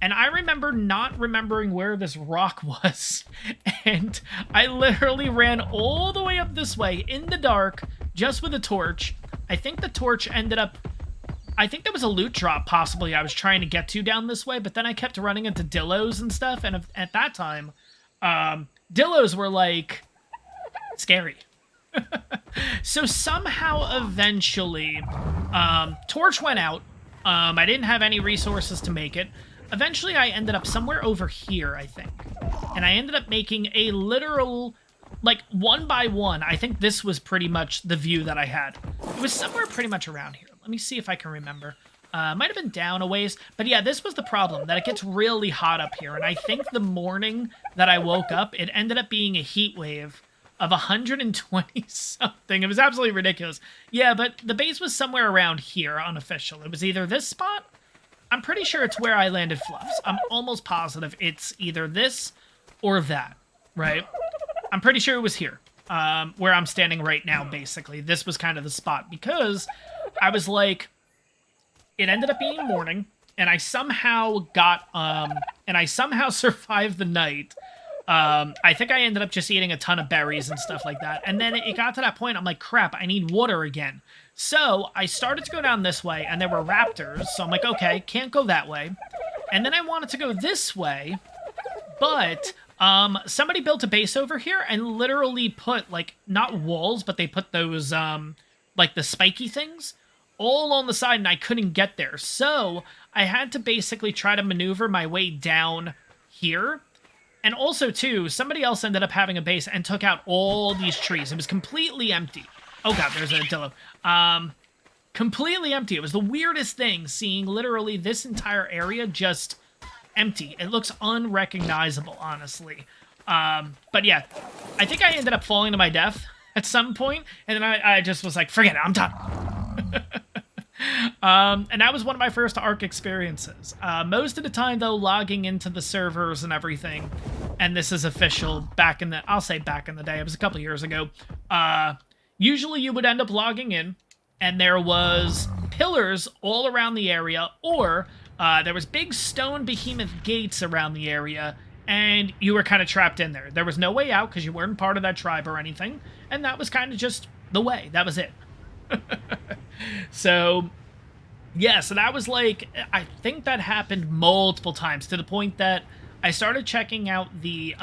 and I remember not remembering where this rock was. And I literally ran all the way up this way in the dark, just with a torch. I think the torch ended up... I think there was a loot drop, possibly, I was trying to get to down this way, but then I kept running into dillos and stuff, and at that time, dillos were, like, scary. So somehow, eventually, torch went out. I didn't have any resources to make it. Eventually, I ended up somewhere over here, I think. And I ended up making a literal, like, 1 by 1. I think this was pretty much the view that I had. It was somewhere pretty much around here. Let me see if I can remember. Might have been down a ways. But yeah, this was the problem, that it gets really hot up here. And I think the morning that I woke up, it ended up being a heat wave of 120-something. It was absolutely ridiculous. Yeah, but the base was somewhere around here, unofficial. It was either this spot I'm pretty sure it's where I landed Fluffs. I'm almost positive it's either this or that, right? I'm pretty sure it was here, where I'm standing right now, basically. This was kind of the spot, because I was like, it ended up being morning, and I somehow survived the night. I think I ended up just eating a ton of berries and stuff like that. And then it got to that point, I'm like, crap, I need water again. So I started to go down this way, and there were raptors. So I'm like, okay, can't go that way. And then I wanted to go this way, but somebody built a base over here and literally put, like, not walls, but they put those, like, the spiky things all on the side, and I couldn't get there. So I had to basically try to maneuver my way down here. And also, too, somebody else ended up having a base and took out all these trees. It was completely empty. Oh, God, there's a Dillo. Completely empty. It was the weirdest thing, seeing literally this entire area just empty. It looks unrecognizable, honestly. But yeah, I think I ended up falling to my death at some point, and then I just was like, forget it, I'm done. And that was one of my first ARK experiences. Most of the time, though, logging into the servers and everything, and this is official I'll say back in the day, it was a couple years ago, usually you would end up logging in, and there was pillars all around the area, or there was big stone behemoth gates around the area, and you were kind of trapped in there. There was no way out because you weren't part of that tribe or anything, and that was kind of just the way. That was it. So, yeah, so that was like, I think that happened multiple times, to the point that I started checking out the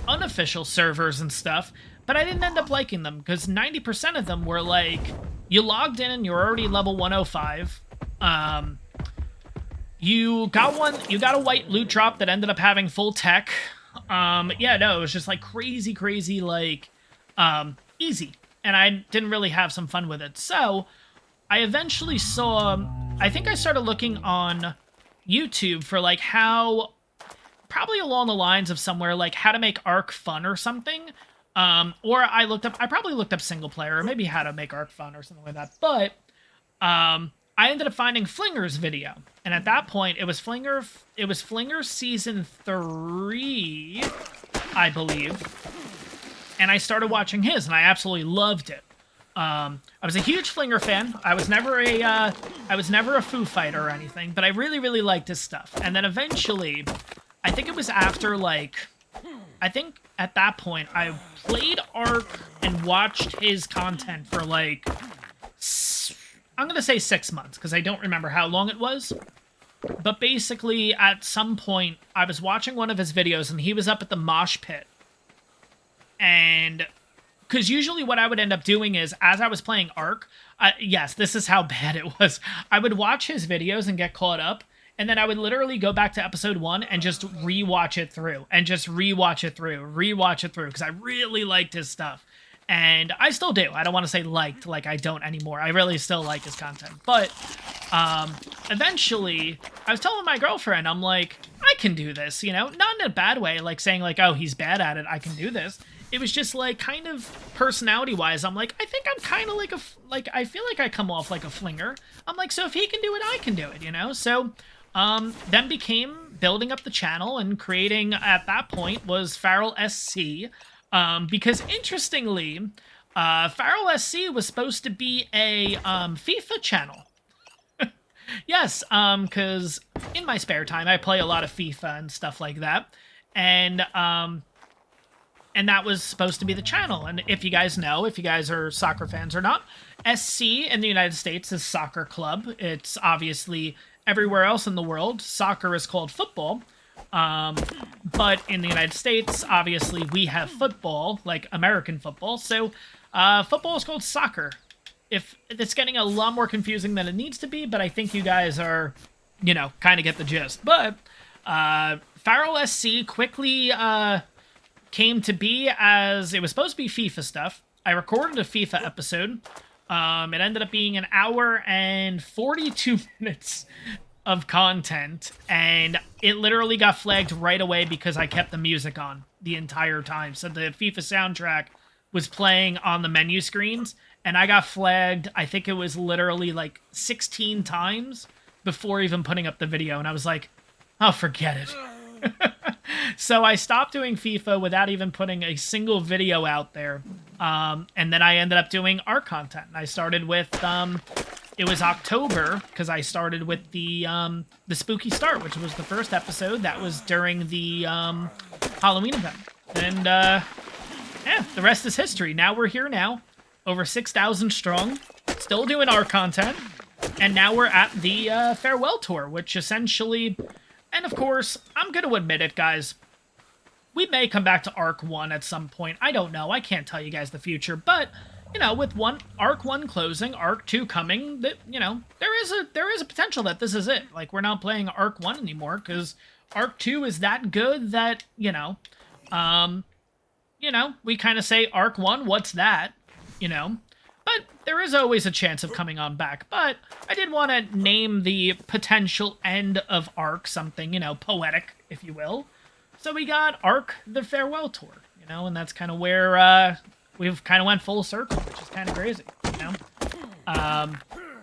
unofficial servers and stuff, but I didn't end up liking them, because 90% of them were like, you logged in and you're already level 105, you got a white loot drop that ended up having full tech, yeah, no, it was just like crazy, like, easy, and I didn't really have some fun with it. So I eventually saw, I think I started looking on YouTube for like how, probably along the lines of somewhere like how to make ARK fun or something. Or I probably looked up single player, or maybe how to make ARK fun or something like that. But I ended up finding Flinger's video. And at that point, it was Flinger season 3, I believe. And I started watching his, and I absolutely loved it. I was a huge Flinger fan. I was never a Foo Fighter or anything, but I really liked his stuff. And then eventually, I think it was after, like, I think at that point, I played ARK and watched his content for, like, I'm gonna say 6 months, because I don't remember how long it was. But basically, at some point, I was watching one of his videos, and he was up at the mosh pit. And because usually what I would end up doing is, as I was playing ARK, yes, this is how bad it was. I would watch his videos and get caught up, and then I would literally go back to episode 1 and just rewatch it through, because I really liked his stuff. And I still do. I don't want to say liked, like I don't anymore. I really still like his content. But eventually, I was telling my girlfriend, I'm like, I can do this, you know? Not in a bad way, like saying like, oh, he's bad at it, I can do this. It was just like, kind of personality-wise, I'm like, I think I'm kind of like I feel like I come off like a flinger. I'm like, so if he can do it, I can do it, you know? So, then became building up the channel, and creating, at that point, was Farrell SC. Because interestingly, Farrell SC was supposed to be a FIFA channel. Yes, because in my spare time, I play a lot of FIFA and stuff like that. And that was supposed to be the channel. And if you guys know, if you guys are soccer fans or not, SC in the United States is soccer club. It's obviously everywhere else in the world, soccer is called football. But in the United States, obviously, we have football, like American football, so football is called soccer. If it's getting a lot more confusing than it needs to be, but I think you guys are, you know, kind of get the gist. But Farrell SC quickly came to be as it was supposed to be FIFA stuff. I recorded a FIFA episode. It ended up being an hour and 42 minutes of content, and it literally got flagged right away because I kept the music on the entire time. So the FIFA soundtrack was playing on the menu screens, and I got flagged, I think it was literally like 16 times before even putting up the video, and I was like, oh, forget it. So I stopped doing FIFA without even putting a single video out there. And then I ended up doing ARK content. I started with, it was October, because I started with the Spooky Start, which was the first episode. That was during the Halloween event. And, yeah, the rest is history. Now we're here now, over 6,000 strong, still doing ARK content. And now we're at the Farewell Tour, which essentially... And of course, I'm going to admit it, guys. We may come back to ARK 1 at some point. I don't know. I can't tell you guys the future. But, you know, with ARK 1 closing, ARK 2 coming, that, you know, there is a potential that this is it. Like, we're not playing ARK 1 anymore because ARK 2 is that good that, you know, we kind of say ARK 1, what's that? You know? But there is always a chance of coming on back. But I did want to name the potential end of ARK something, you know, poetic, if you will. So we got ARK the Farewell Tour, you know, and that's kind of where we've kind of went full circle, which is kind of crazy, you know.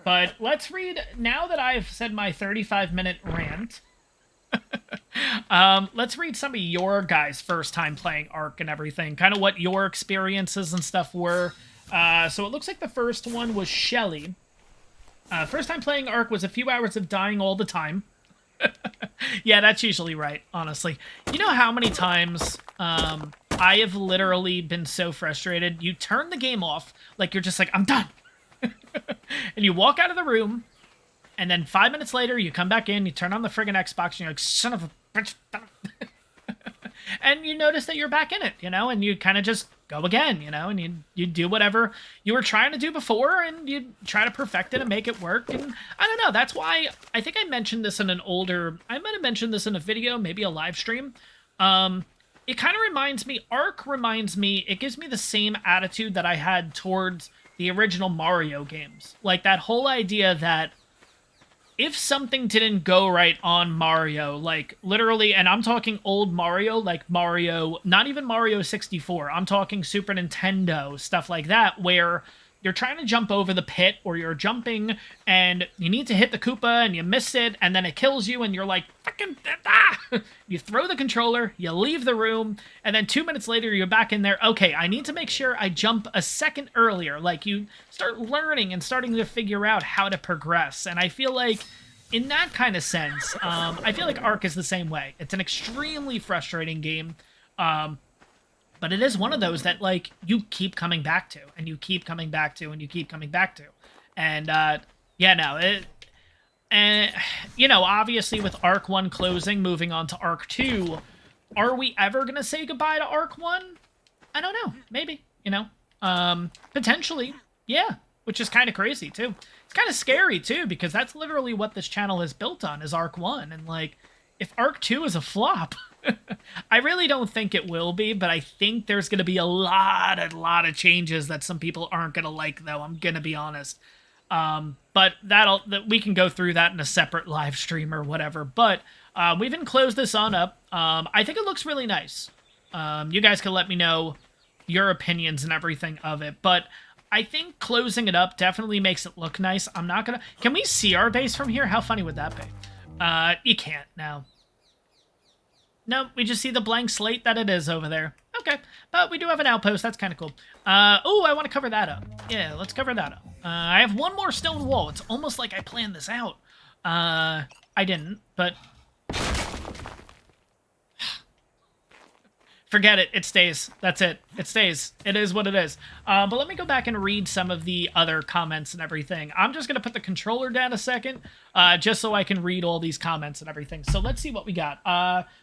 But let's read, now that I've said my 35-minute rant, let's read some of your guys' first time playing ARK and everything, kind of what your experiences and stuff were. So it looks like the first one was Shelly. First time playing ARK was a few hours of dying all the time. Yeah, that's usually right, honestly. You know how many times I have literally been so frustrated? You turn the game off, like you're just like, I'm done. And you walk out of the room, and then 5 minutes later, you come back in, you turn on the friggin' Xbox, and you're like, son of a bitch. And you notice that you're back in it, you know, and you kind of just go again, you know, and you do whatever you were trying to do before, and you try to perfect it and make it work. And I don't know, that's why I think I mentioned this in I might have mentioned this in a video, maybe a live stream. It kind of reminds me, ARK reminds me, it gives me the same attitude that I had towards the original Mario games. Like that whole idea that if something didn't go right on Mario, like literally, and I'm talking old Mario, like Mario, not even Mario 64, I'm talking Super Nintendo, stuff like that, where you're trying to jump over the pit, or you're jumping, and you need to hit the Koopa, and you miss it, and then it kills you, and you're like, fucking, ah! You throw the controller, you leave the room, and then 2 minutes later, you're back in there, okay, I need to make sure I jump a second earlier. Like, you start learning and starting to figure out how to progress, and I feel like, in that kind of sense, I feel like ARK is the same way. It's an extremely frustrating game, but it is one of those that, like, you keep coming back to, and you keep coming back to, and you keep coming back to. And, yeah, no, and, you know, obviously with ARK 1 closing, moving on to ARK 2, are we ever going to say goodbye to ARK 1? I don't know. Maybe, you know. Potentially, yeah, which is kind of crazy, too. It's kind of scary, too, because that's literally what this channel is built on, is ARK 1. And, like, if ARK 2 is a flop, I really don't think it will be, but I think there's going to be a lot of changes that some people aren't going to like, though. I'm going to be honest. But we can go through that in a separate live stream or whatever. But we can close this on up. I think it looks really nice. You guys can let me know your opinions and everything of it. But I think closing it up definitely makes it look nice. I'm not going to... Can we see our base from here? How funny would that be? You can't now. No, we just see the blank slate that it is over there. Okay, but we do have an outpost. That's kind of cool. Oh, I want to cover that up. Yeah, let's cover that up. I have one more stone wall. It's almost like I planned this out. I didn't, but... Forget it. It stays. That's it. It stays. It is what it is. But let me go back and read some of the other comments and everything. I'm just going to put the controller down a second, just so I can read all these comments and everything. So let's see what we got.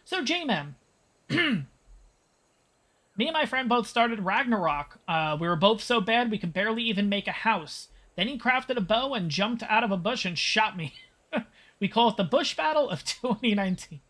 So J-Man. Me and my friend both started Ragnarok. We were both so bad we could barely even make a house. Then he crafted a bow and jumped out of a bush and shot me. We call it the Bush Battle of 2019.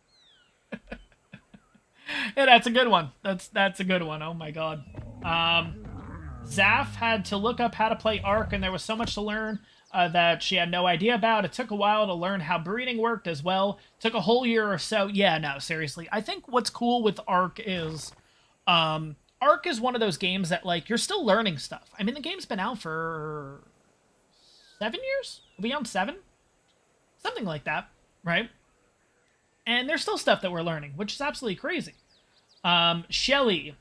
Yeah, that's a good one. That's a good one. Oh my god. Zaf had to look up how to play ARK, and there was so much to learn that she had no idea about. It took a while to learn how breeding worked as well. Took a whole year or so. Yeah, no, seriously. I think what's cool with ARK is ARK is one of those games that, like, you're still learning stuff. I mean, the game's been out for 7 years? Are we on 7? Something like that, right? And there's still stuff that we're learning, which is absolutely crazy. Shelly.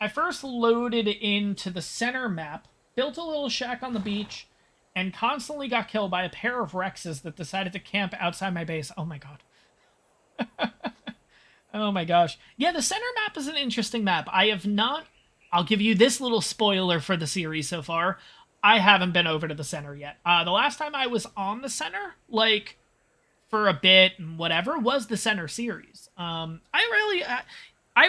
I first loaded into the center map, built a little shack on the beach, and constantly got killed by a pair of Rexes that decided to camp outside my base. Oh my god. Oh my gosh. Yeah, the center map is an interesting map. I have not... I'll give you this little spoiler for the series so far. I haven't been over to the center yet. The last time I was on the center, like, for a bit and whatever, was the center series. I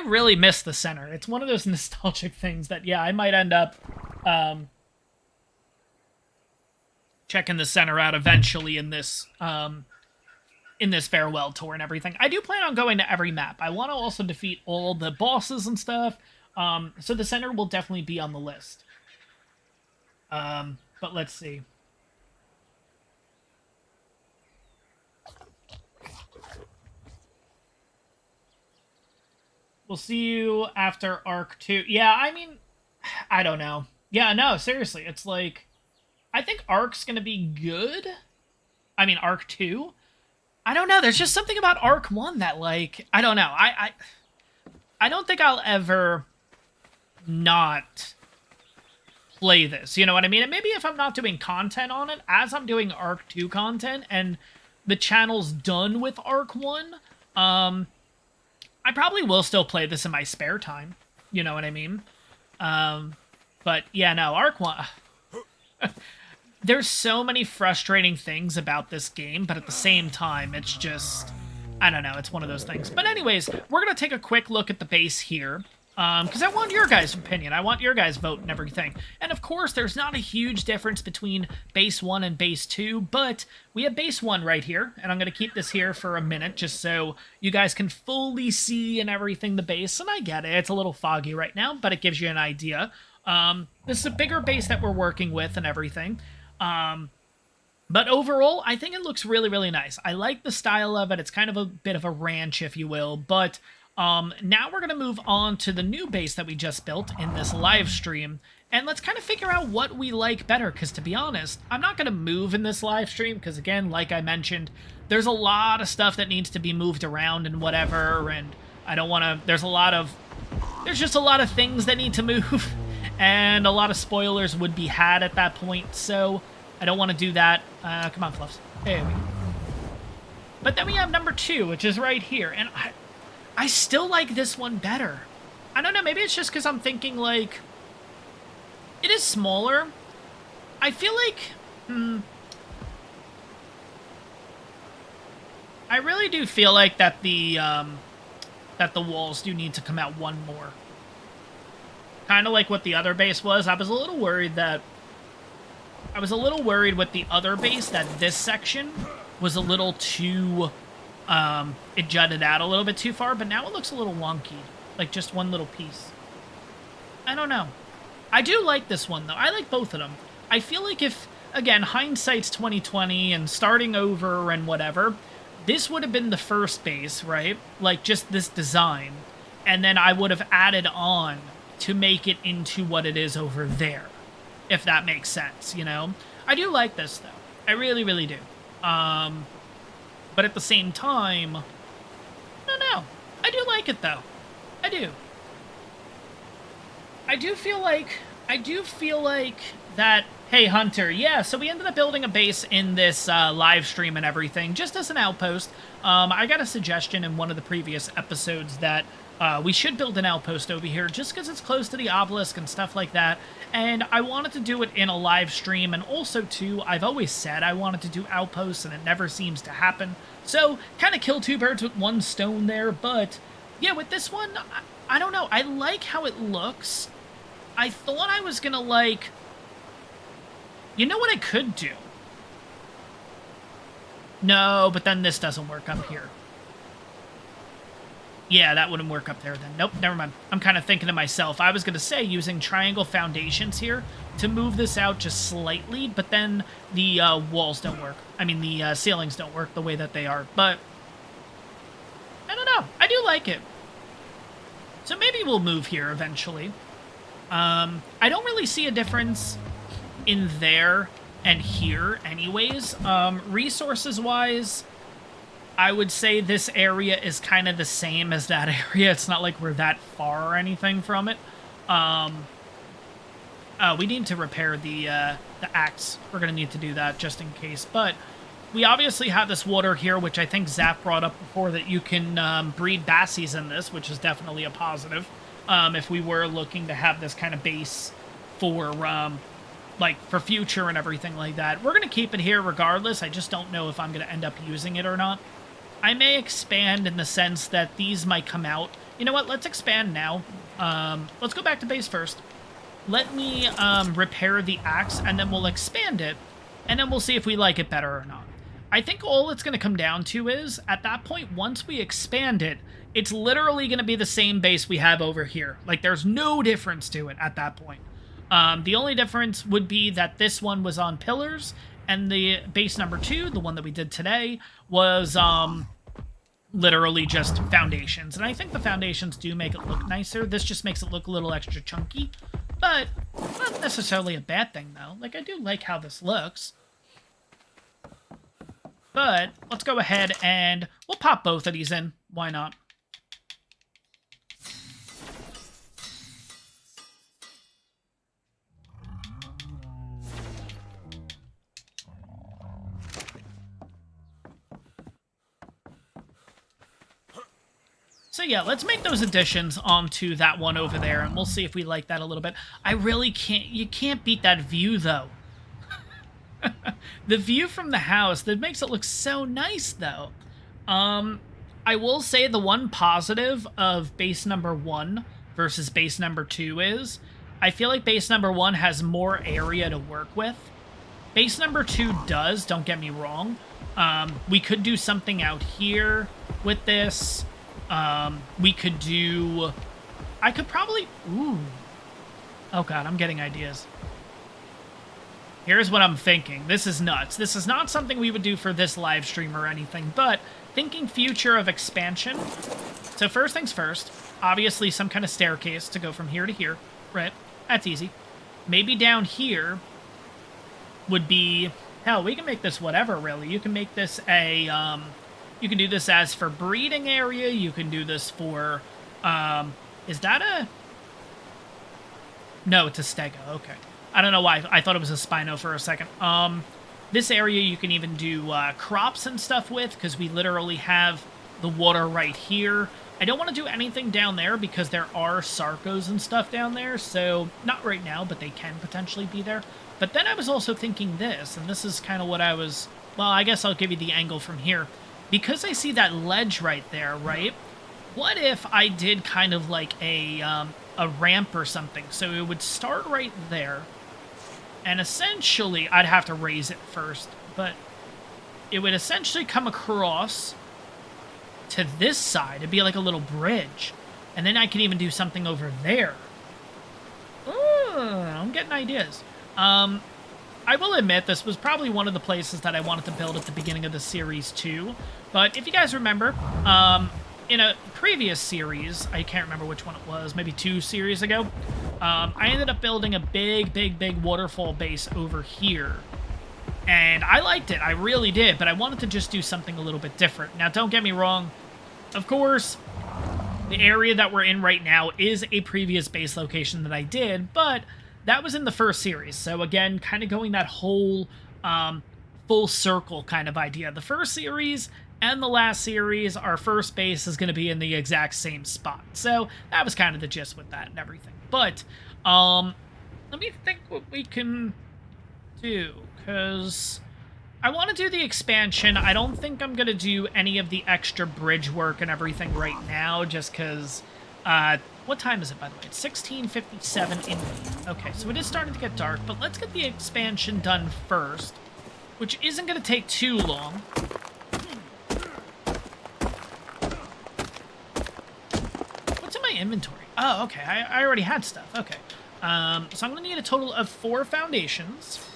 really miss the center. It's one of those nostalgic things that, yeah, I might end up checking the center out eventually in this farewell tour and everything. I do plan on going to every map. I want to also defeat all the bosses and stuff. So the center will definitely be on the list. But let's see. We'll see you after ARK 2. Yeah, I mean, I don't know. Yeah, no, seriously. It's like, I think ARK's going to be good. I mean, ARK 2. I don't know. There's just something about ARK 1 that, like, I don't know. I don't think I'll ever not play this. You know what I mean? And maybe if I'm not doing content on it, as I'm doing ARK 2 content and the channel's done with ARK 1, I probably will still play this in my spare time. You know what I mean? But yeah, no, ARK 1... There's so many frustrating things about this game, but at the same time, it's just... I don't know, it's one of those things. But anyways, we're going to take a quick look at the base here. Because I want your guys' opinion. I want your guys' vote and everything. And of course, there's not a huge difference between base 1 and base 2, but we have base 1 right here, and I'm going to keep this here for a minute just so you guys can fully see and everything the base. And I get it, it's a little foggy right now, but it gives you an idea. This is a bigger base that we're working with and everything. But overall, I think it looks really, really nice. I like the style of it. It's kind of a bit of a ranch, if you will, but... now we're going to move on to the new base that we just built in this live stream, and let's kind of figure out what we like better, because to be honest, I'm not going to move in this live stream, because again, like I mentioned, there's a lot of stuff that needs to be moved around and whatever, and I don't want to, there's just a lot of things that need to move, and a lot of spoilers would be had at that point, so I don't want to do that. Come on, Fluffs. There we go. But then we have number 2, which is right here, and I still like this one better. I don't know, maybe it's just because I'm thinking, like, it is smaller. I feel like, I really do feel like that the walls do need to come out one more. Kind of like what the other base was. I was a little worried with the other base that this section was a little too... it jutted out a little bit too far, but now it looks a little wonky. Like just one little piece. I don't know. I do like this one, though. I like both of them. I feel like if, again, hindsight's 2020 and starting over and whatever, this would have been the first base, right? Like, just this design. And then I would have added on to make it into what it is over there. If that makes sense, you know? I do like this, though. I really, really do. But at the same time, I don't know. I do like it, though. I do. I do feel like that, hey, Hunter, yeah, so we ended up building a base in this live stream and everything, just as an outpost. I got a suggestion in one of the previous episodes that we should build an outpost over here, just because it's close to the obelisk and stuff like that. And I wanted to do it in a live stream, and also, too, I've always said I wanted to do outposts, and it never seems to happen. So, kind of kill two birds with one stone there, but, yeah, with this one, I don't know. I like how it looks. I thought I was gonna, like... You know what I could do? No, but then this doesn't work up here. Yeah, that wouldn't work up there then. Nope, never mind. I'm kind of thinking to myself, I was going to say using triangle foundations here to move this out just slightly, but then the walls don't work. I mean, the ceilings don't work the way that they are, but I don't know. I do like it. So maybe we'll move here eventually. I don't really see a difference in there and here anyways. Resources-wise, I would say this area is kind of the same as that area. It's not like we're that far or anything from it. We need to repair the axe. We're going to need to do that just in case. But we obviously have this water here, which I think Zap brought up before, that you can breed bassies in this, which is definitely a positive. If we were looking to have this kind of base for, for future and everything like that. We're going to keep it here regardless. I just don't know if I'm going to end up using it or not. I may expand in the sense that these might come out. You know what? Let's expand now. Let's go back to base first. Let me repair the axe, and then we'll expand it, and then we'll see if we like it better or not. I think all it's going to come down to is, at that point, once we expand it, it's literally going to be the same base we have over here. Like, there's no difference to it at that point. The only difference would be that this one was on pillars, and the base number 2, the one that we did today, was literally just foundations. And I think the foundations do make it look nicer. This just makes it look a little extra chunky. But not necessarily a bad thing, though. Like, I do like how this looks. But let's go ahead and we'll pop both of these in. Why not? So yeah, let's make those additions onto that one over there, and we'll see if we like that a little bit. I really can't, you can't beat that view, though. The view from the house, that makes it look so nice, though. I will say the one positive of base number 1 versus base number 2 is, I feel like base number 1 has more area to work with. Base number 2 does, don't get me wrong. We could do something out here with this. We could do... I could probably... Ooh. Oh, God, I'm getting ideas. Here's what I'm thinking. This is nuts. This is not something we would do for this live stream or anything, but thinking future of expansion. So first things first, obviously some kind of staircase to go from here to here. Right? That's easy. Maybe down here would be... Hell, we can make this whatever, really. You can make this a... You can do this as for breeding area. You can do this for, is that a... No, it's a stego. Okay. I don't know why. I thought it was a Spino for a second. This area you can even do crops and stuff with, because we literally have the water right here. I don't want to do anything down there because there are Sarcos and stuff down there, so not right now, but they can potentially be there. But then I was also thinking this, and this is kind of what I was... Well, I guess I'll give you the angle from here. Because I see that ledge right there, right? What if I did kind of like a ramp or something? So it would start right there, and essentially, I'd have to raise it first, but it would essentially come across to this side. It'd be like a little bridge, and then I could even do something over there. Ooh, I'm getting ideas. I will admit, this was probably one of the places that I wanted to build at the beginning of the series, too. But if you guys remember, in a previous series, I can't remember which one it was, maybe 2 series ago, I ended up building a big waterfall base over here. And I liked it, I really did, but I wanted to just do something a little bit different. Now, don't get me wrong, of course, the area that we're in right now is a previous base location that I did, but... That was in the first series, so again, kind of going that whole full circle kind of idea. The first series and the last series, our first base is going to be in the exact same spot. So that was kind of the gist with that and everything. But let me think what we can do, because I want to do the expansion. I don't think I'm going to do any of the extra bridge work and everything right now, just because... what time is it, by the way? It's 16:57 in... Okay, so it is starting to get dark, but let's get the expansion done first, which isn't going to take too long. What's in my inventory? Oh, okay, I already had stuff. Okay. So I'm going to need a total of 4 foundations.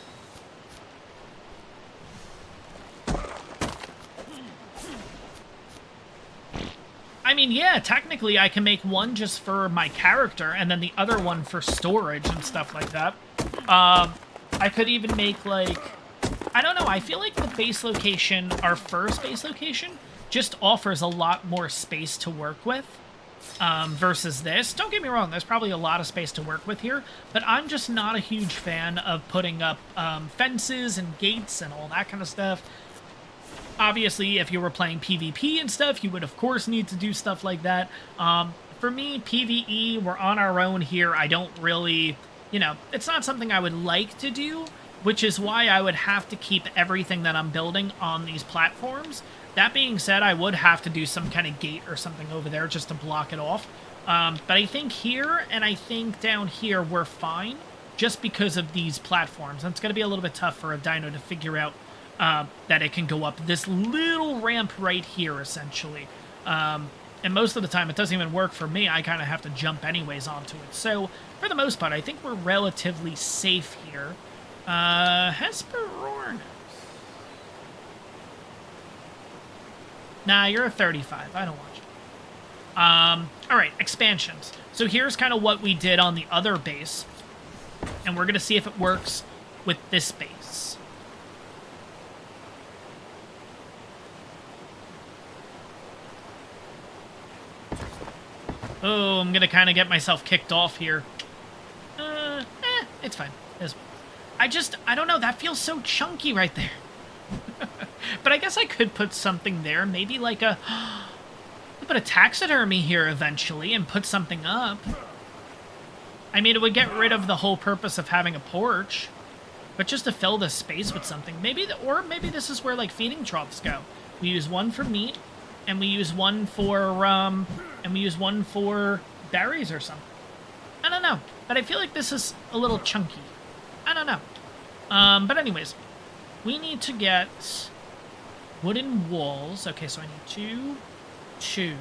I mean, yeah, technically I can make one just for my character and then the other one for storage and stuff like that. I could even make, like... I don't know, I feel like the base location, our first base location, just offers a lot more space to work with versus this. Don't get me wrong, there's probably a lot of space to work with here, but I'm just not a huge fan of putting up fences and gates and all that kind of stuff. Obviously, if you were playing PvP and stuff, you would of course need to do stuff like that. For me, PvE, we're on our own here. I don't really, you know, it's not something I would like to do, which is why I would have to keep everything that I'm building on these platforms. That being said, I would have to do some kind of gate or something over there just to block it off. But I think here and I think down here we're fine just because of these platforms. And it's going to be a little bit tough for a dino to figure out that it can go up this little ramp right here, essentially. And most of the time, it doesn't even work for me. I kind of have to jump anyways onto it. So, for the most part, I think we're relatively safe here. Hesperornis. Nah, you're a 35. I don't want you. Alright, expansions. So here's kind of what we did on the other base. And we're going to see if it works with this base. Oh, I'm going to kind of get myself kicked off here. It's fine. I don't know, that feels so chunky right there. But I guess I could put something there, maybe like a... put a taxidermy here eventually and put something up. I mean, it would get rid of the whole purpose of having a porch, but just to fill the space with something. Or maybe this is where, like, feeding troughs go. We use one for meat, and we use one for, berries or something. I don't know, but I feel like this is a little chunky. I don't know. But anyways, we need to get wooden walls. Okay, so I need two,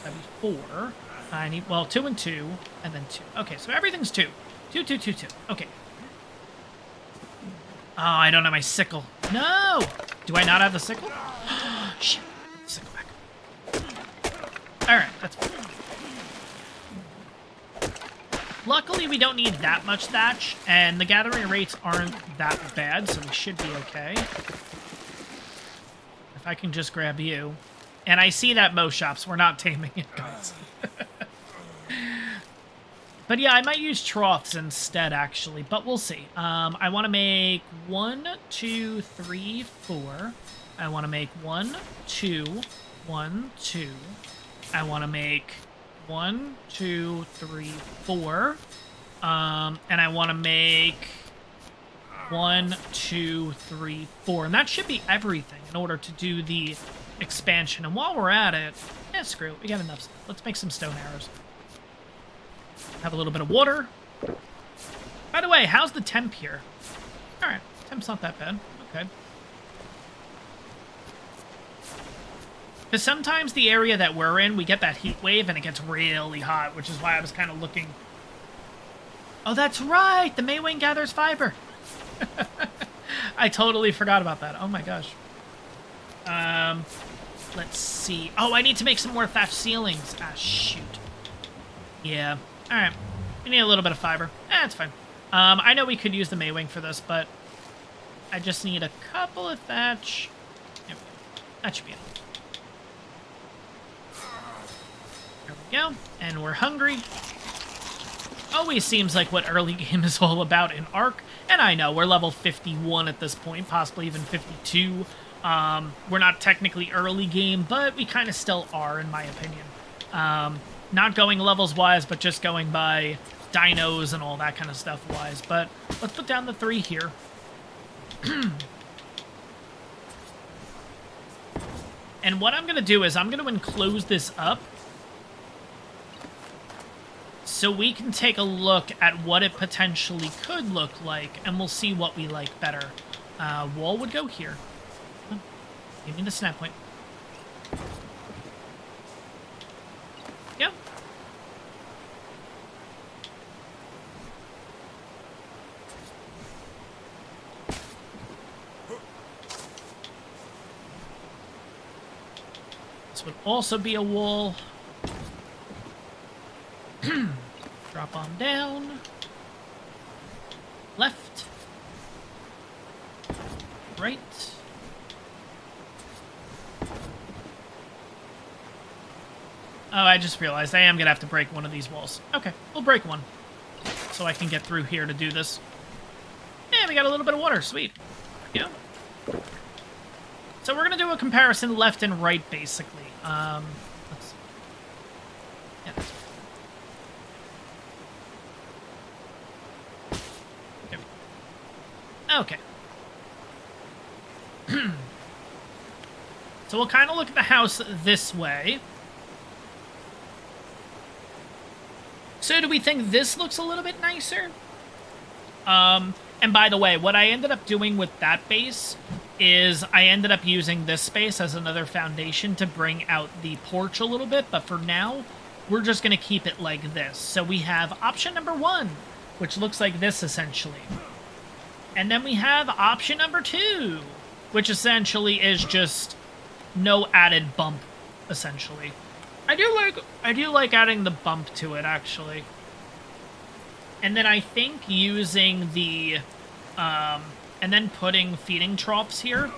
that'd be 4. I need, well, 2 and 2, and then 2. Okay, so everything's 2. 2, 2, 2, 2. Okay. Oh, I don't have my sickle. No! Do I not have the sickle? Shit. Put the sickle back. Alright, that's fine. Luckily, we don't need that much thatch, and the gathering rates aren't that bad, so we should be okay. If I can just grab you. And I see that Mo Shops. We're not taming it, guys. But yeah, I might use troughs instead, actually. But we'll see. I want to make 1, 2, 3, 4. I want to make 1, 2, 1, 2. I want to make 1, 2, 3, 4. And I want to make 1, 2, 3, 4. And that should be everything in order to do the expansion. And while we're at it, screw it. We got enough stuff. Let's make some stone arrows. Have a little bit of water. By the way, how's the temp here? Alright, temp's not that bad. Okay. Because sometimes the area that we're in, we get that heat wave and it gets really hot, which is why I was kind of looking... Oh, that's right! The Maywing gathers fiber! I totally forgot about that. Oh my gosh. Let's see. Oh, I need to make some more thatch ceilings. Ah, shoot. Yeah. Alright. We need a little bit of fiber. It's fine. I know we could use the Maywing for this, but I just need a couple of thatch. There we go. That should be enough. There we go. And we're hungry. Always seems like what early game is all about in ARK. And I know, we're level 51 at this point, possibly even 52. We're not technically early game, but we kind of still are, in my opinion. Not going levels-wise, but just going by dinos and all that kind of stuff-wise. But let's put down the 3 here. And what I'm going to do is I'm going to enclose this up so we can take a look at what it potentially could look like, and we'll see what we like better. Wall would go here. Give me the snap point. Yep. This would also be a wall. Drop on down. Left. right. Oh, I just realized I am going to have to break one of these walls. Okay, we'll break one. So I can get through here to do this. Yeah, we got a little bit of water. Sweet. Yeah. So we're going to do a comparison left and right, basically. Let's see. Yeah, that's right. There we go. Okay. So we'll kind of look at the house this way. So do we think this looks a little bit nicer? And by the way, what I ended up doing with that base is I ended up using this space as another foundation to bring out the porch a little bit, but for now, we're just going to keep it like this. So we have option number 1, which looks like this essentially. And then we have option number 2, which essentially is just no added bump, essentially. I do like adding the bump to it, actually. And then I think using the, and then putting feeding troughs here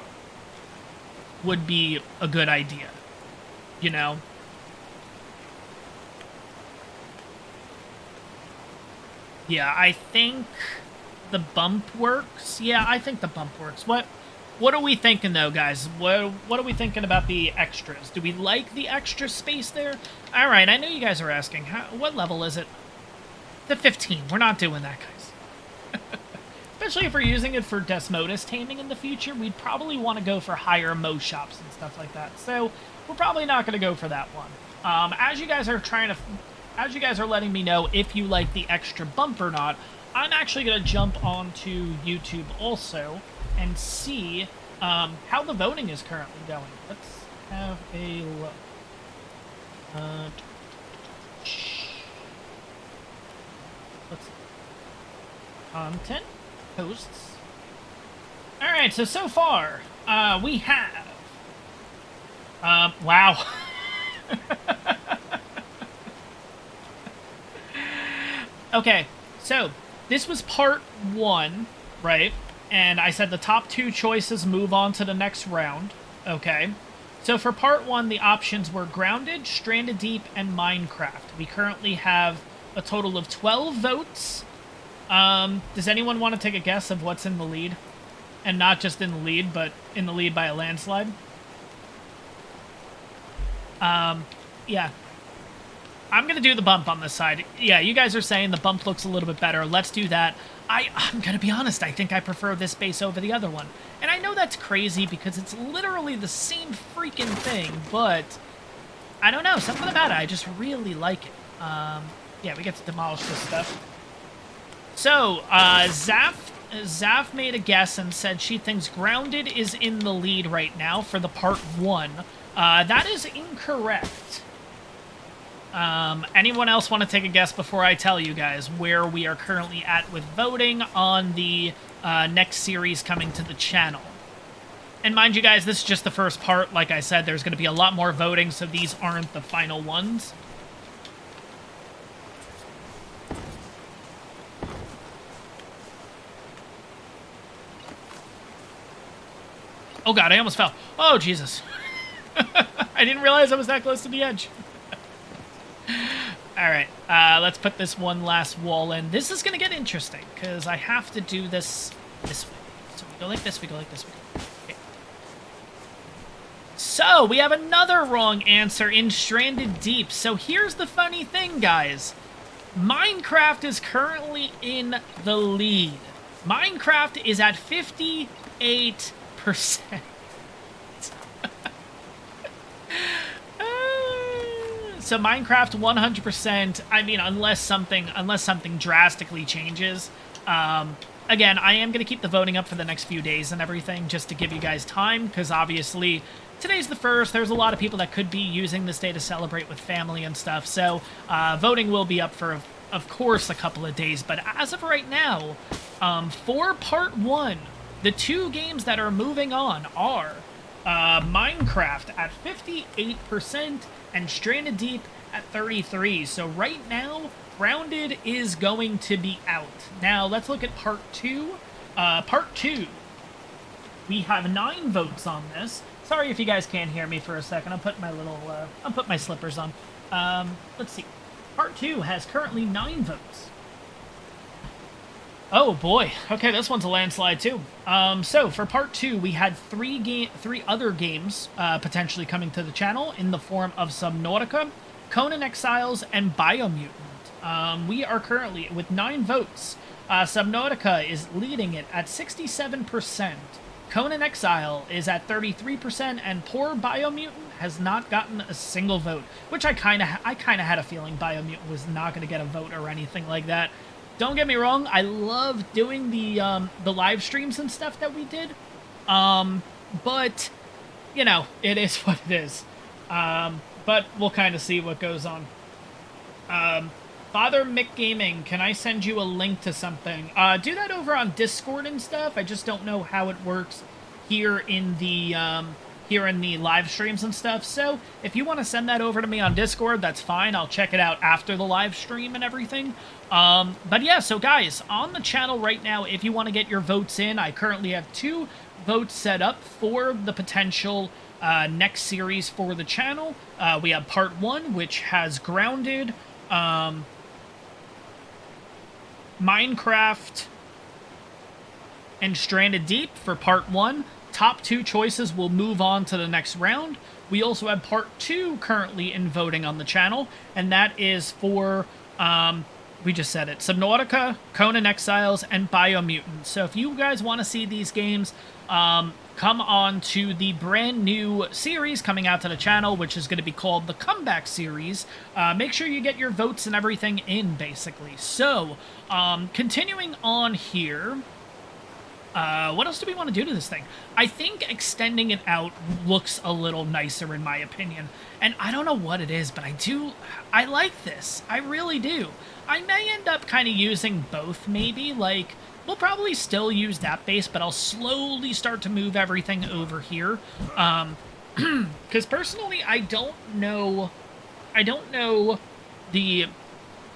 would be a good idea, you know? Yeah, I think the bump works. Yeah, I think the bump works. What are we thinking, though, guys? What are we thinking about the extras? Do we like the extra space there? All right, I know you guys are asking. What level is it? The 15. We're not doing that, guys. Especially if we're using it for Desmodus taming in the future, we'd probably want to go for higher Mo shops and stuff like that. So we're probably not going to go for that one. As you guys are letting me know if you like the extra bump or not, I'm actually going to jump onto YouTube also and see how the voting is currently going. Let's have a look. Let's see. Content, posts. All right, so far we have. Wow. Okay, so this was part 1, right? And I said the top 2 choices move on to the next round. Okay. So for part 1, the options were Grounded, Stranded Deep, and Minecraft. We currently have a total of 12 votes. Does anyone want to take a guess of what's in the lead? And not just in the lead, but in the lead by a landslide? Yeah. I'm going to do the bump on this side. Yeah, you guys are saying the bump looks a little bit better. Let's do that. I'm going to be honest, I think I prefer this base over the other one. And I know that's crazy because it's literally the same freaking thing, but I don't know, something about it, I just really like it. Yeah, we get to demolish this stuff. So, Zaf made a guess and said she thinks Grounded is in the lead right now for the part 1. That is incorrect. Anyone else want to take a guess before I tell you guys where we are currently at with voting on the next series coming to the channel? And mind you guys, this is just the first part. Like I said, there's going to be a lot more voting, so these aren't the final ones. Oh god, I almost fell. Oh, Jesus. I didn't realize I was that close to the edge. Alright, let's put this one last wall in. This is going to get interesting, because I have to do this way. So we go like this, we go like this, we go. Okay. So, we have another wrong answer in Stranded Deep. So here's the funny thing, guys. Minecraft is currently in the lead. Minecraft is at 58%. So Minecraft 100%. I mean, unless something drastically changes. Again, I am going to keep the voting up for the next few days and everything, just to give you guys time, because obviously today's the 1st. There's a lot of people that could be using this day to celebrate with family and stuff. So voting will be up for, of course, a couple of days. But as of right now, for part 1, the 2 games that are moving on are Minecraft at 58% and Stranded Deep at 33%. So right now, Grounded is going to be out. Now, let's look at part 2. Part 2. We have 9 votes on this. Sorry if you guys can't hear me for a second. I'll put my slippers on. Let's see. Part 2 has currently 9 votes. Oh boy. Okay, this one's a landslide too. So for part 2, we had 3 other games potentially coming to the channel in the form of Subnautica, Conan Exiles, and Biomutant. We are currently with 9 votes. Subnautica is leading it at 67%. Conan Exile is at 33%, and poor Biomutant has not gotten a single vote, which I kind of had a feeling Biomutant was not going to get a vote or anything like that. Don't get me wrong, I love doing the live streams and stuff that we did, but, you know, it is what it is. But we'll kind of see what goes on. Father Mick Gaming, can I send you a link to something? Do that over on Discord and stuff. I just don't know how it works here in the live streams and stuff. So if you want to send that over to me on Discord, that's fine. I'll check it out after the live stream and everything. But yeah, so guys, on the channel right now, if you want to get your votes in, I currently have 2 votes set up for the potential next series for the channel. We have part 1, which has Grounded, Minecraft, and Stranded Deep for part 1. Top 2 choices will move on to the next round. We also have part 2 currently in voting on the channel, and that is for, we just said it, Subnautica, Conan Exiles, and Biomutant. So if you guys want to see these games come on to the brand new series coming out to the channel, which is going to be called the Comeback Series, make sure you get your votes and everything in, basically. So, continuing on here, what else do we want to do to this thing? I think extending it out looks a little nicer in my opinion. And I don't know what it is, but I like this. I really do. I may end up kind of using both, maybe. Like, we'll probably still use that base, but I'll slowly start to move everything over here. Because personally, I don't know the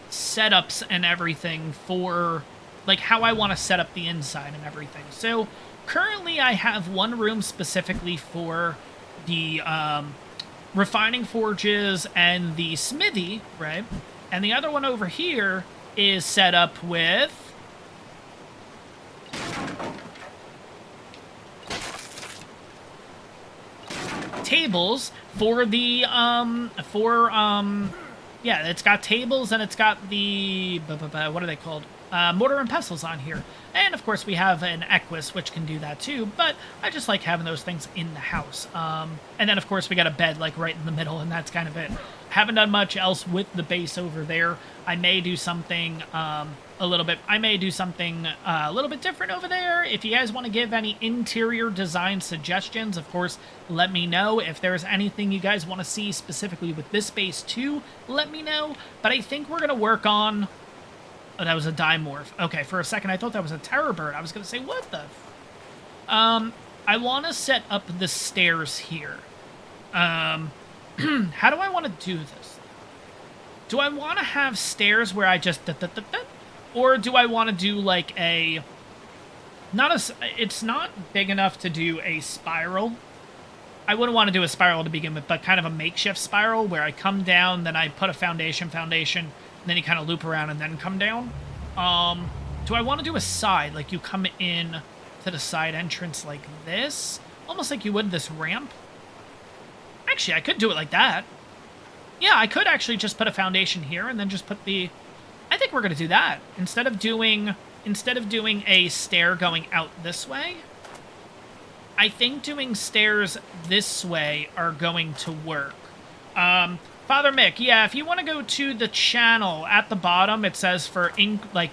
setups and everything for, like, how I want to set up the inside and everything. So currently I have one room specifically for the refining forges and the smithy, right? And the other one over here is set up with tables for the yeah, it's got tables and it's got the what are they called? Mortar and pestles on here. And of course we have an Equus, which can do that too, but I just like having those things in the house. And then of course we got a bed like right in the middle, and that's kind of it. Haven't done much else with the base over there. I may do something a little bit different over there. If you guys want to give any interior design suggestions, of course, let me know. If there's anything you guys want to see specifically with this base too, let me know. But I think we're going to work on... Oh, that was a dimorph. Okay, for a second I thought that was a terror bird. I was going to say, what the... I want to set up the stairs here. How do I want to do this? Do I want to have stairs where I just... Or do I want to do like a... It's not big enough to do a spiral. I wouldn't want to do a spiral to begin with, but kind of a makeshift spiral where I come down, then I put a foundation, and then you kind of loop around and then come down. Do I want to do a side, like you come in to the side entrance like this? Almost like you would this ramp? Actually, I could do it like that. Yeah, I could actually just put a foundation here and then just put the... I think we're going to do that. Instead of doing a stair going out this way, I think doing stairs this way are going to work. Father Mick, yeah, if you want to go to the channel, at the bottom it says for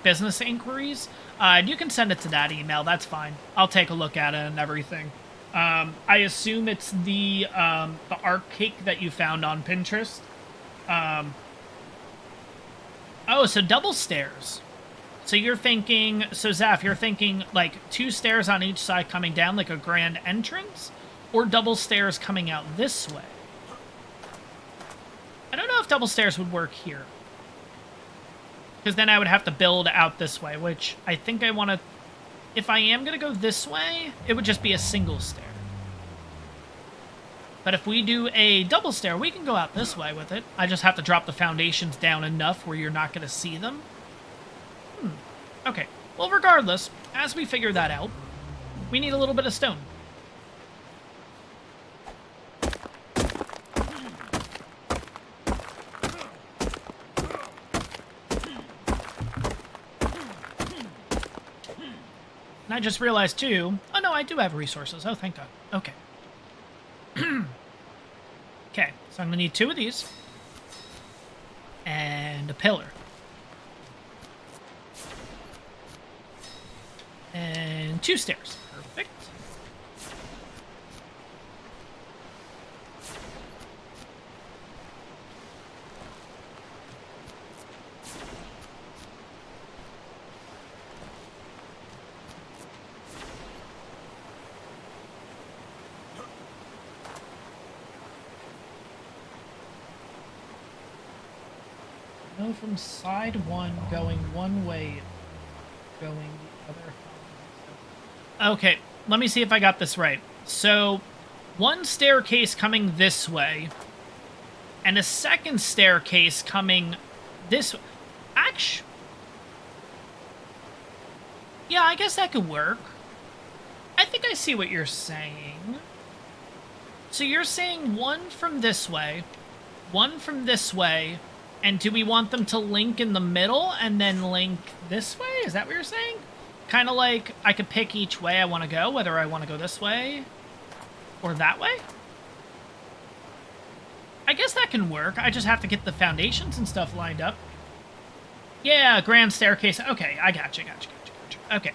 business inquiries, you can send it to that email. That's fine. I'll take a look at it and everything. I assume it's the ARK cake that you found on Pinterest. Oh, so double stairs. So you're thinking, so Zaf, you're thinking like 2 stairs on each side coming down like a grand entrance, or double stairs coming out this way? I don't know if double stairs would work here. Because then I would have to build out this way, which I think I want to... if I am going to go this way, it would just be a single stair. But if we do a double stair, we can go out this way with it. I just have to drop the foundations down enough where you're not going to see them. Okay. Well, regardless, as we figure that out, we need a little bit of stone. And I just realized, too... Oh, no, I do have resources. Oh, thank God. Okay. Okay, so I'm going to need 2 of these. And a pillar. And 2 stairs. Perfect. Go from side 1, going one way, going the other. Okay, let me see if I got this right. So, 1 staircase coming this way, and a second staircase coming this way. Actually, yeah, I guess that could work. I think I see what you're saying. So you're saying 1 from this way, 1 from this way, and do we want them to link in the middle and then link this way? Is that what you're saying? Kind of like I could pick each way I want to go, whether I want to go this way or that way? I guess that can work. I just have to get the foundations and stuff lined up. Yeah, grand staircase. Okay, I gotcha. Okay.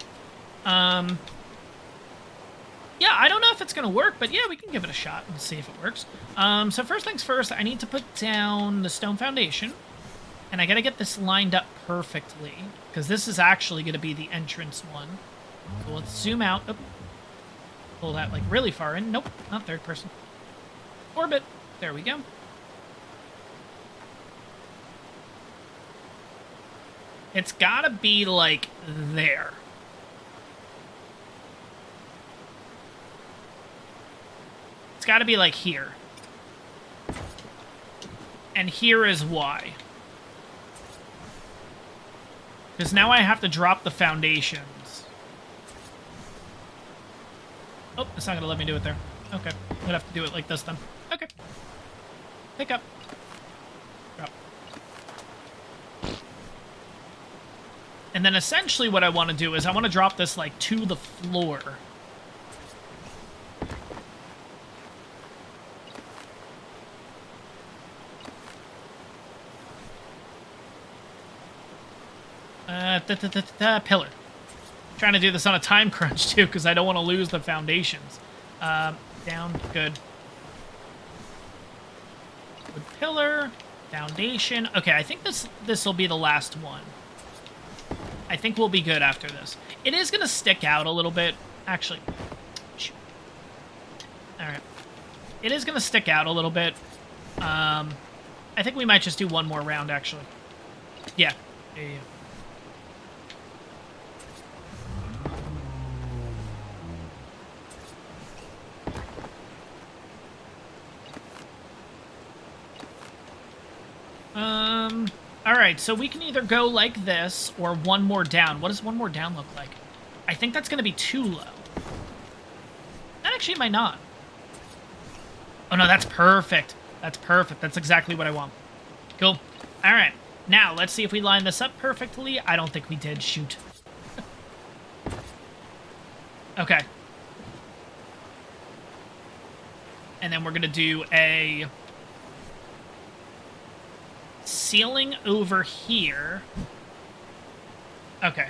Yeah, I don't know if it's going to work, but yeah, we can give it a shot and see if it works. So first things first, I need to put down the stone foundation. And I got to get this lined up perfectly, because this is actually going to be the entrance one. So let's zoom out. Oh, pull that like really far in. Nope, not third person. Orbit. There we go. It's got to be like there. It's got to be like here. And here is why. Because now I have to drop the foundations. Oh, it's not going to let me do it there. Okay. I'm going to have to do it like this then. Okay. Pick up. Drop. And then essentially what I want to do is I want to drop this like to the floor. Pillar. I'm trying to do this on a time crunch too, because I don't want to lose the foundations. Down, good. Wood pillar, foundation. Okay, I think this will be the last one. I think we'll be good after this. It is going to stick out a little bit. Actually, shoot. All right. It is going to stick out a little bit. I think we might just do one more round, actually. Yeah. Yeah. Alright, so we can either go like this, or one more down. What does one more down look like? I think that's going to be too low. That actually might not. Oh no, that's perfect. That's perfect. That's exactly what I want. Cool. Alright, now let's see if we line this up perfectly. I don't think we did. Shoot. Okay. And then we're going to do a ceiling over here. Okay.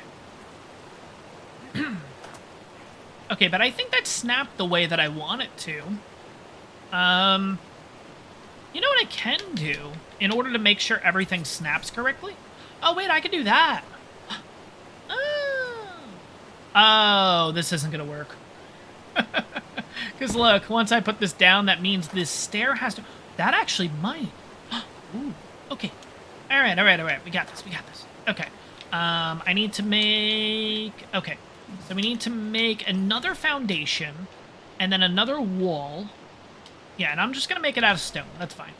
Okay, but I think that snapped the way that I want it to. You know what I can do in order to make sure everything snaps correctly? Oh, wait, I can do that. Oh, this isn't going to work. Because look, once I put this down, that means this stair has to... That actually might. Ooh. Okay. All right. We got this. Okay. I need to make... Okay. So we need to make another foundation and then another wall. Yeah, and I'm just going to make it out of stone. That's fine.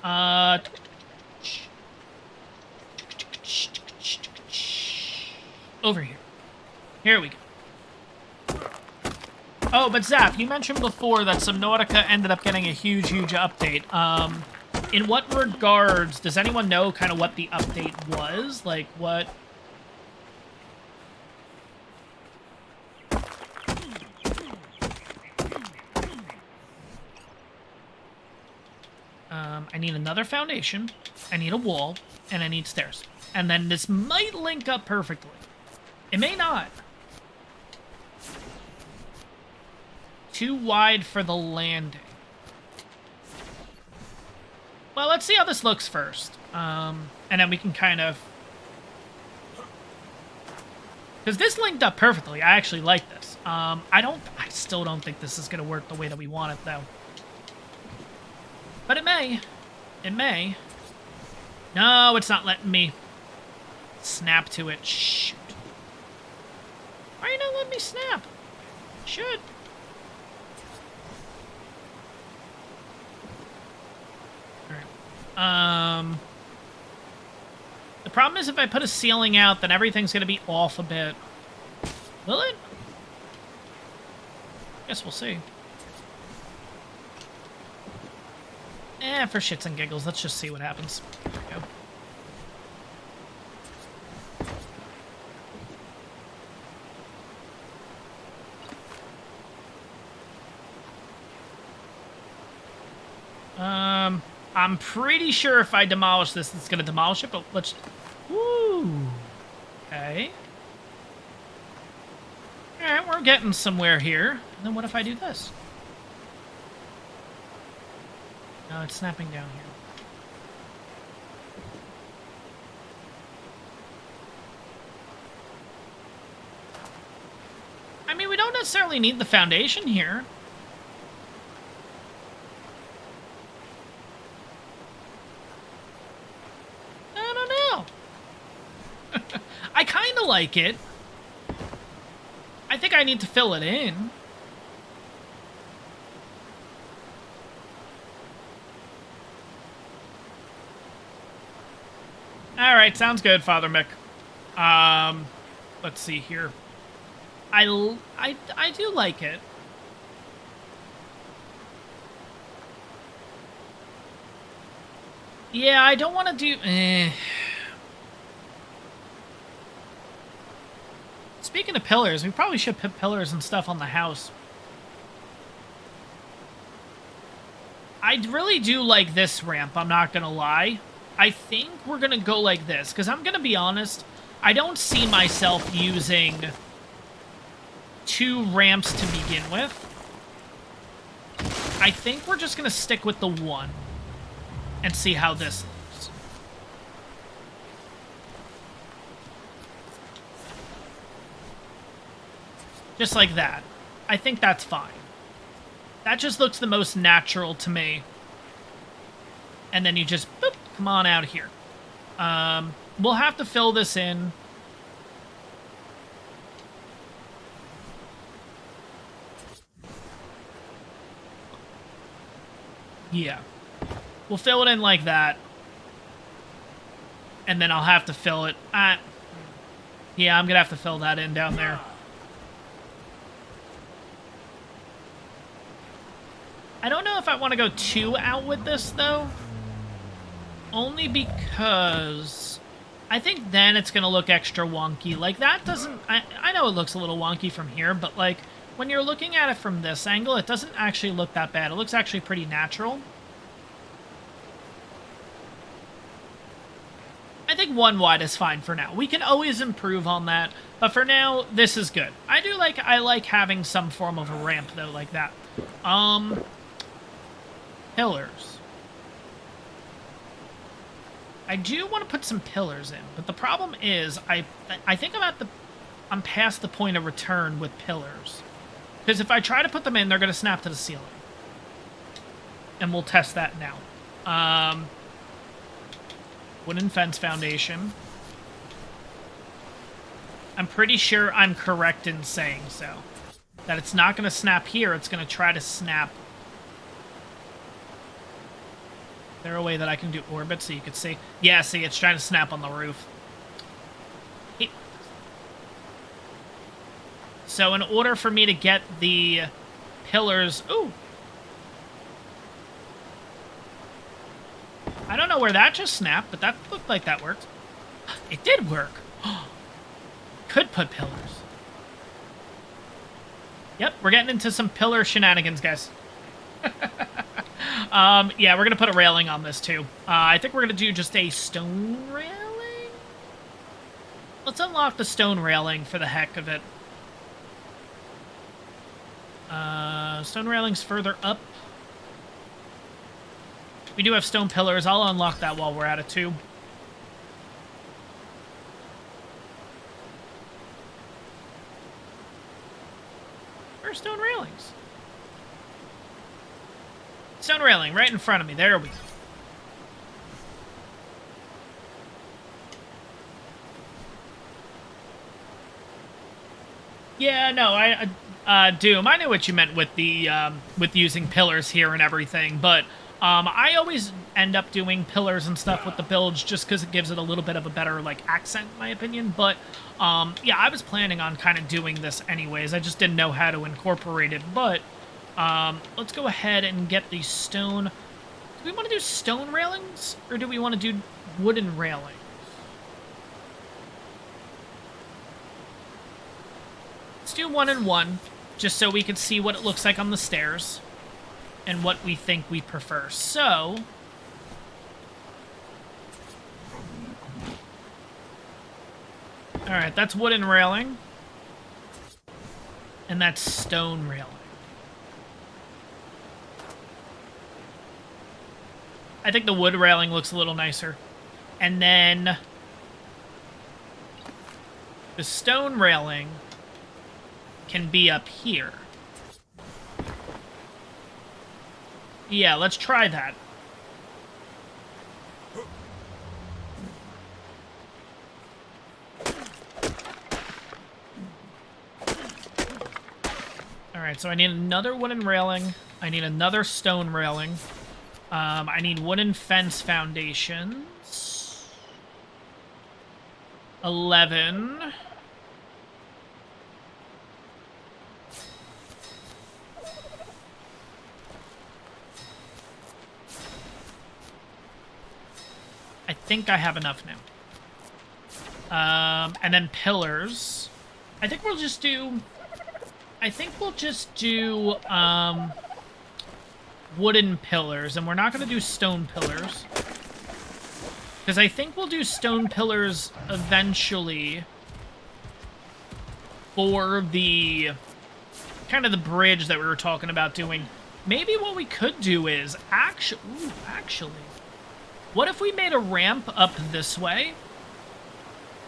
Over here. Here we go. Oh, but Zap, you mentioned before that Subnautica ended up getting a huge update. In what regards, does anyone know kind of what the update was? Like, what... I need another foundation, I need a wall, and I need stairs. And then this might link up perfectly. It may not. Too wide for the landing. Well, let's see how this looks first. And then we can kind of... Because this linked up perfectly. I actually like this. I still don't think this is going to work the way that we want it, though. But it may. It may. No, it's not letting me snap to it. Shoot. Why are you not letting me snap? Should. Alright. The problem is if I put a ceiling out, then everything's going to be off a bit. Will it? Guess we'll see. For shits and giggles, let's just see what happens. There we go. I'm pretty sure if I demolish this, it's going to demolish it, but let's... Woo! Okay. Alright, we're getting somewhere here. And then what if I do this? No, it's snapping down here. I mean, we don't necessarily need the foundation here. I don't know. I kind of like it. I think I need to fill it in. Alright, sounds good, Father Mick. Let's see here. I do like it. Yeah, I don't want to do... Speaking of pillars, we probably should put pillars and stuff on the house. I really do like this ramp, I'm not gonna lie. I think we're gonna go like this, because I'm gonna be honest, I don't see myself using 2 ramps to begin with. I think we're just gonna stick with the 1 and see how this looks. Just like that. I think that's fine. That just looks the most natural to me. And then you just, boop, come on out here. We'll have to fill this in. Yeah. We'll fill it in like that. And then I'll have to fill it. Yeah, I'm going to have to fill that in down there. I don't know if I want to go too out with this, though. Only because I think then it's going to look extra wonky. Like, that doesn't... I know it looks a little wonky from here, but, like, when you're looking at it from this angle, it doesn't actually look that bad. It looks actually pretty natural. I think 1 wide is fine for now. We can always improve on that, but for now, this is good. I like having some form of a ramp, though, like that. Pillars. I do want to put some pillars in, but the problem is I think I'm past the point of return with pillars. Because if I try to put them in, they're going to snap to the ceiling. And we'll test that now. Wooden fence foundation. I'm pretty sure I'm correct in saying so. That it's not going to snap here, it's going to try to snap. Is there a way that I can do orbit so you could see? Yeah, see, it's trying to snap on the roof. So in order for me to get the pillars... Ooh! I don't know where that just snapped, but that looked like that worked. It did work! Could put pillars. Yep, we're getting into some pillar shenanigans, guys. Yeah, we're going to put a railing on this, too. I think we're going to do just a stone railing? Let's unlock the stone railing for the heck of it. Stone railing's further up. We do have stone pillars. I'll unlock that while we're at it, too. Where are stone railings? Stone railing right in front of me. There we go. Yeah, no, Doom, I knew what you meant with the, with using pillars here and everything, but, I always end up doing pillars and stuff with the builds just because it gives it a little bit of a better, like, accent, in my opinion, but, yeah, I was planning on kind of doing this anyways, I just didn't know how to incorporate it, but, let's go ahead and get the stone. Do we want to do stone railings, or do we want to do wooden railings? Let's do 1 and 1, just so we can see what it looks like on the stairs and what we think we prefer. So, all right, that's wooden railing, and that's stone railing. I think the wood railing looks a little nicer. And then the stone railing can be up here. Yeah, let's try that. Alright, so I need another wooden railing. I need another stone railing. I need wooden fence foundations. 11. I think I have enough now. And then pillars. I think we'll just do... wooden pillars, and we're not going to do stone pillars. Because I think we'll do stone pillars eventually for the... kind of the bridge that we were talking about doing. Maybe what we could do is... actually... what if we made a ramp up this way?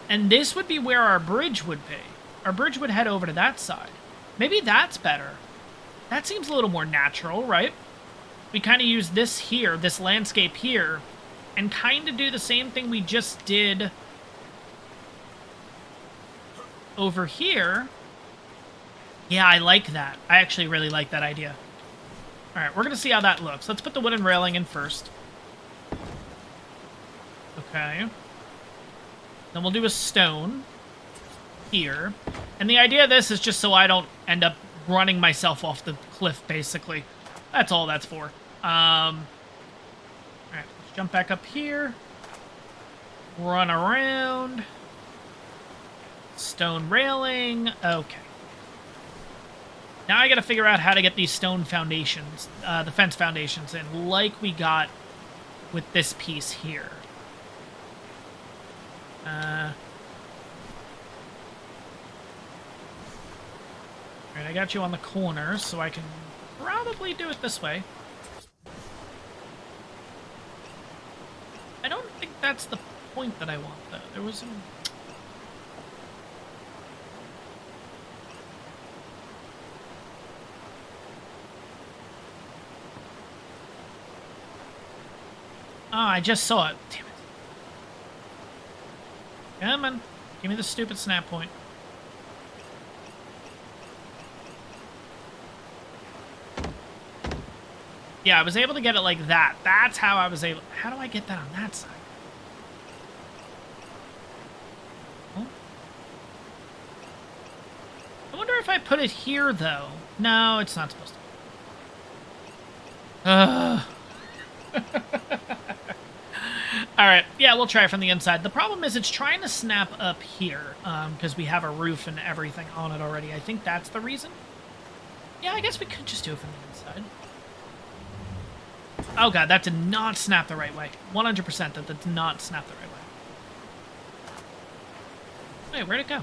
And this would be where our bridge would be. Our bridge would head over to that side. Maybe that's better. That seems a little more natural, right? We kind of use this here, this landscape here, and kind of do the same thing we just did over here. Yeah, I like that. I actually really like that idea. All right, we're going to see how that looks. Let's put the wooden railing in first. Okay. Then we'll do a stone here. And the idea of this is just so I don't end up running myself off the cliff, basically. That's all that's for. Alright, let's jump back up here. Run around. Stone railing. Okay. Now I gotta figure out how to get these stone foundations, the fence foundations in, like we got with this piece here. Alright, I got you on the corner, so I can probably do it this way. I don't think that's the point that I want, though. There was some... Oh, I just saw it. Damn it. Come on. Give me the stupid snap point. Yeah, I was able to get it like that. That's how I was able... How do I get that on that side? Oh. I wonder if I put it here, though. No, it's not supposed to. All right. Yeah, we'll try from the inside. The problem is it's trying to snap up here because we have a roof and everything on it already. I think that's the reason. Yeah, I guess we could just do it from the inside. Oh, God, that did not snap the right way. 100% that did not snap the right way. Wait, where'd it go?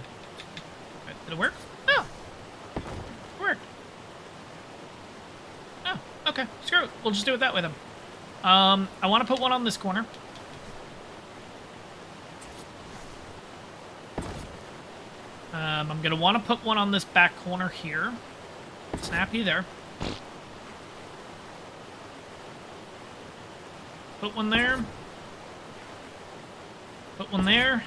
Wait, did it work? Oh. It worked. Oh, okay. Screw it. We'll just do it that way, then. I want to put one on this corner. I'm going to want to put one on this back corner here. Snappy there. Put one there. Put one there.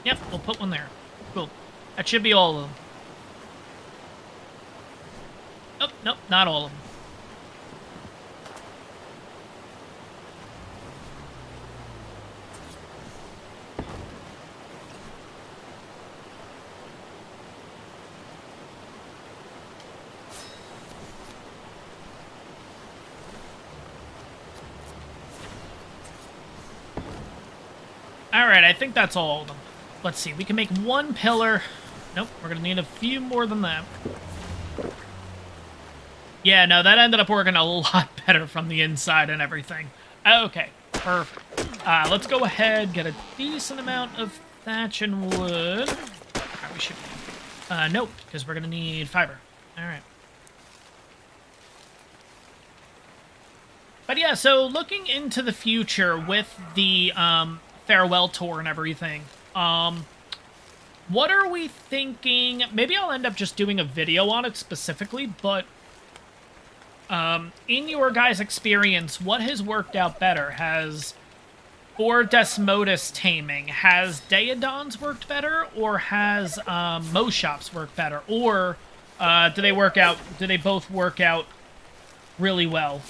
Yep, we'll put one there. Cool. That should be all of them. Oh, nope, not all of them. Alright, I think that's all of them. Let's see, we can make one pillar. Nope, we're going to need a few more than that. Yeah, no, that ended up working a lot better from the inside and everything. Okay, perfect. Let's go ahead, get a decent amount of thatch and wood. We should... nope, because we're going to need fiber. Alright. But yeah, so looking into the future with the farewell tour and everything, what are we thinking? Maybe I'll end up just doing a video on it specifically, but in your guys' experience, what has worked out better? Has for Desmodus taming, has Daedons worked better, or has Moshops worked better? Or do they both work out really well?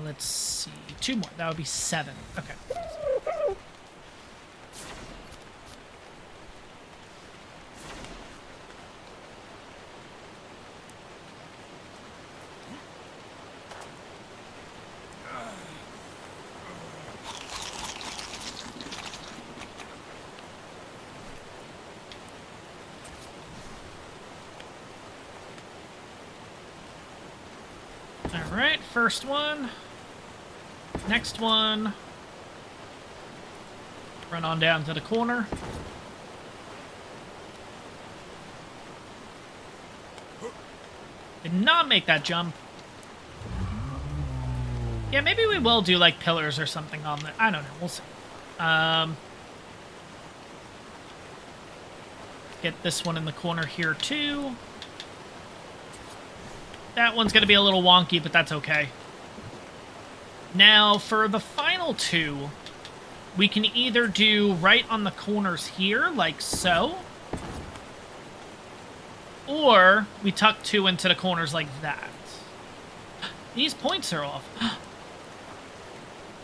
Let's see. 2 more. That would be 7. Okay. All right, first one. Next one. Run on down to the corner. Did not make that jump. Yeah, maybe we will do like pillars or something on the... I don't know, we'll see. Get this one in the corner here too. That one's going to be a little wonky, but that's okay. Now, for the final 2, we can either do right on the corners here, like so, or we tuck 2 into the corners like that. These points are off.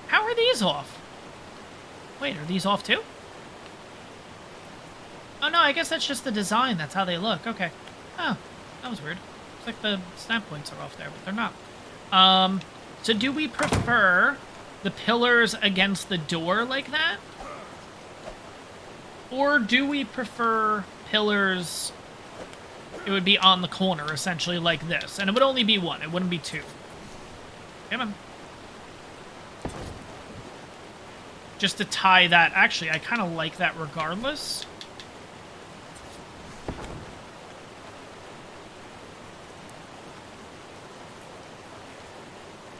How are these off? Wait, are these off too? Oh no, I guess that's just the design. That's how they look. Okay. Oh, that was weird. Looks like the snap points are off there, but they're not. So do we prefer the pillars against the door like that? Or do we prefer pillars... It would be on the corner, essentially, like this. And it would only be 1. It wouldn't be 2. Come on. Just to tie that... Actually, I kind of like that regardless.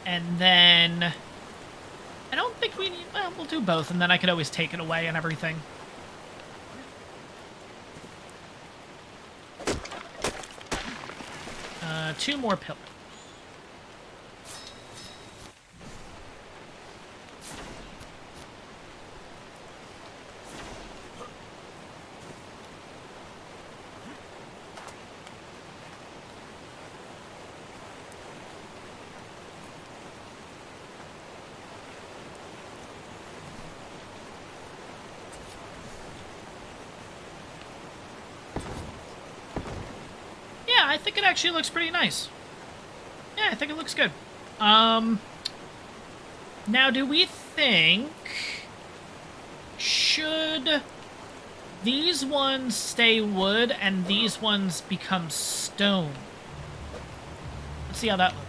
And then... I don't think we need... Well, we'll do both, and then I could always take it away and everything. Two more pillars. think it actually looks pretty nice. Yeah, I think it looks good. Now, do we think... should these ones stay wood and these ones become stone? Let's see how that looks.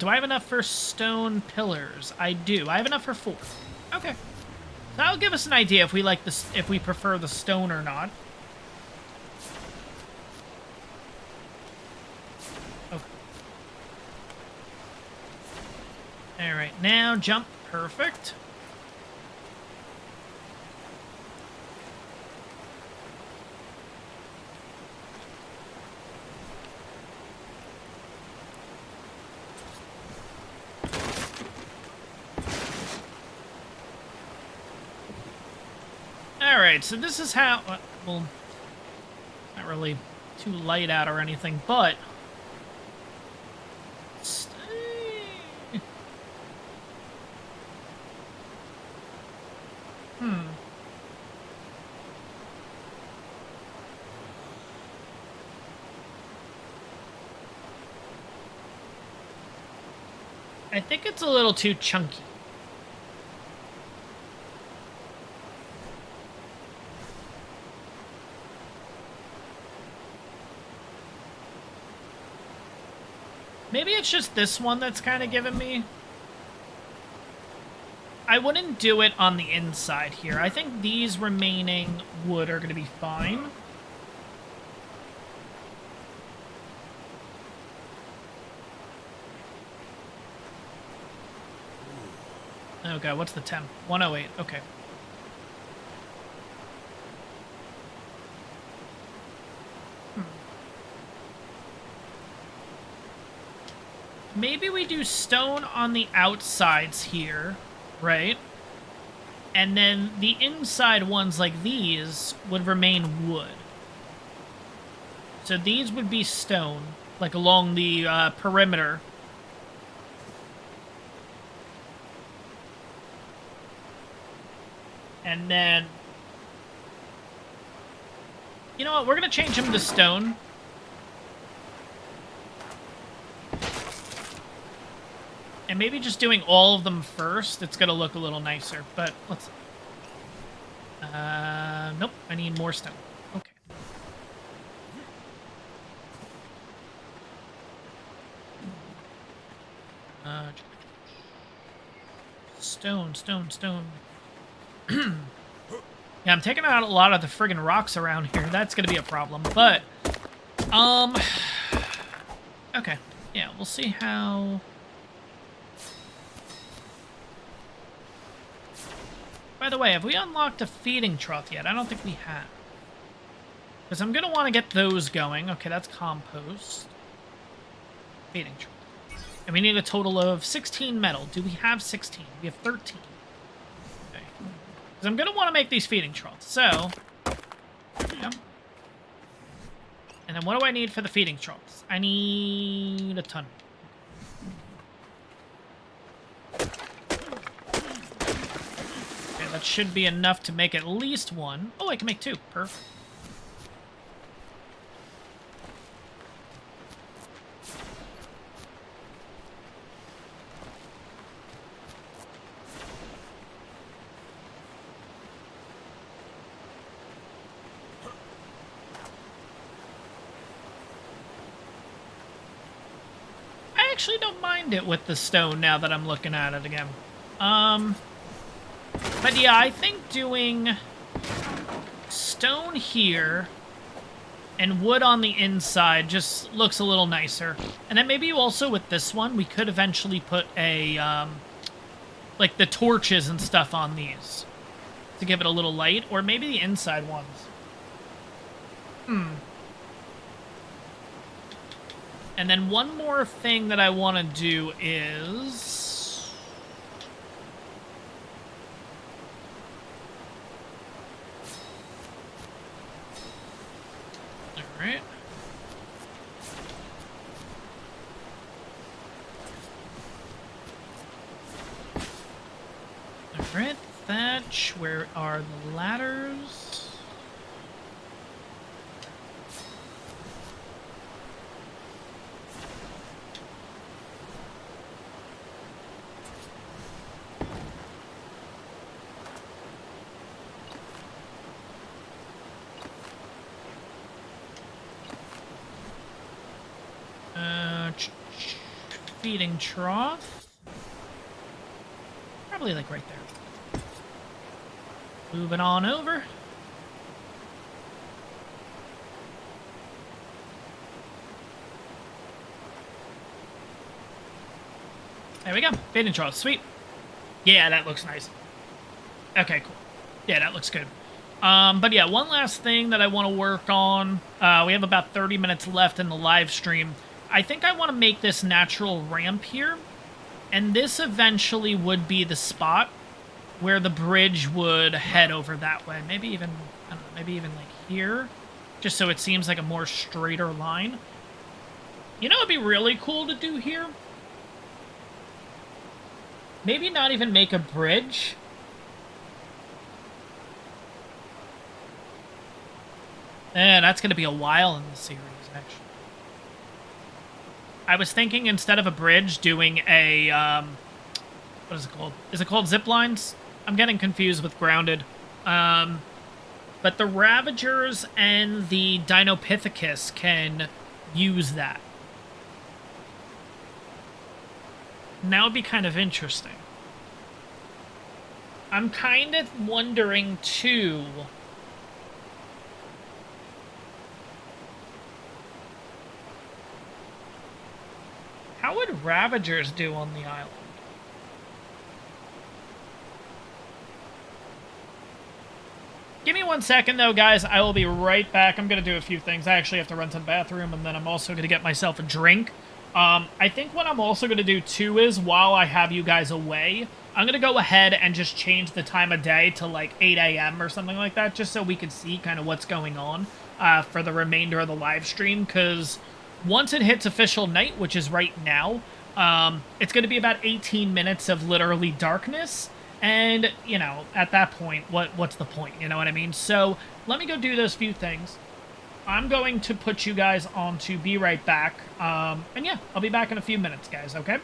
Do I have enough for stone pillars? I do. I have enough for 4. Okay. That'll give us an idea if we like this, if we prefer the stone or not. Okay. All right, now jump. Perfect. Alright, so this is how... well, not really too light out or anything, but... I think it's a little too chunky. Maybe it's just this one that's kind of giving me... I wouldn't do it on the inside here. I think these remaining wood are going to be fine. Okay, what's the temp? 108, okay. Maybe we do stone on the outsides here, right? And then the inside ones like these would remain wood. So these would be stone, like along the perimeter. And then... you know what? We're going to change them to stone. And maybe just doing all of them first, it's going to look a little nicer. But let's... nope, I need more stone. Okay. Stone, stone, stone. Yeah, I'm taking out a lot of the friggin' rocks around here. That's going to be a problem. But, okay. Yeah, we'll see how... By the way, have we unlocked a feeding trough yet? I don't think we have. Because I'm going to want to get those going. Okay, that's compost. Feeding trough. And we need a total of 16 metal. Do we have 16? We have 13. Okay. Because I'm going to want to make these feeding troughs. So, yeah. And then what do I need for the feeding troughs? I need a ton. That should be enough to make at least one. Oh, I can make 2. Perfect. I actually don't mind it with the stone now that I'm looking at it again. But yeah, I think doing stone here and wood on the inside just looks a little nicer. And then maybe also with this one, we could eventually put a, like the torches and stuff on these to give it a little light, or maybe the inside ones. And then one more thing that I want to do is... Alright. Alright, thatch. Where are the ladders? feeding trough. Probably like right there. Moving on over. There we go. Feeding trough. Sweet. Yeah, that looks nice. Okay, cool. Yeah, that looks good. But yeah, one last thing that I want to work on. We have about 30 minutes left in the live stream. I think I want to make this natural ramp here. And this eventually would be the spot where the bridge would head over that way. Maybe even, I don't know, maybe even like here. Just so it seems like a more straighter line. You know what would be really cool to do here? Maybe not even make a bridge. That's going to be a while in the series, actually. I was thinking instead of a bridge, doing a, what is it called? Is it called zip lines? I'm getting confused with Grounded. But the Ravagers and the Dinopithecus can use that. And that would be kind of interesting. I'm kind of wondering, too... how would Ravagers do on the island? Give me 1 second, though, guys. I will be right back. I'm going to do a few things. I actually have to run to the bathroom, and then I'm also going to get myself a drink. I think what I'm also going to do, too, is while I have you guys away, I'm going to go ahead and just change the time of day to, like, 8 a.m. or something like that, just so we can see kind of what's going on for the remainder of the live stream, because... once it hits official night, which is right now, it's going to be about 18 minutes of literally darkness. And, you know, at that point, what's the point? You know what I mean? So let me go do those few things. I'm going to put you guys on to be right back. And yeah, I'll be back in a few minutes, guys, okay?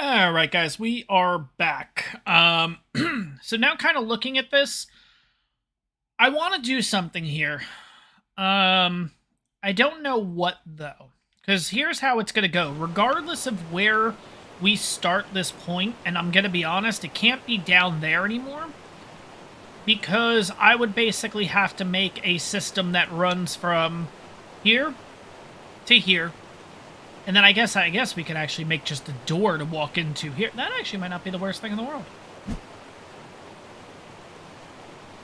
All right, guys, we are back. So now kind of looking at this, I want to do something here. I don't know what, though. Because here's how it's going to go. Regardless of where we start this point, and I'm going to be honest, it can't be down there anymore. Because I would basically have to make a system that runs from here to here. And then I guess we could actually make just a door to walk into here. That actually might not be the worst thing in the world.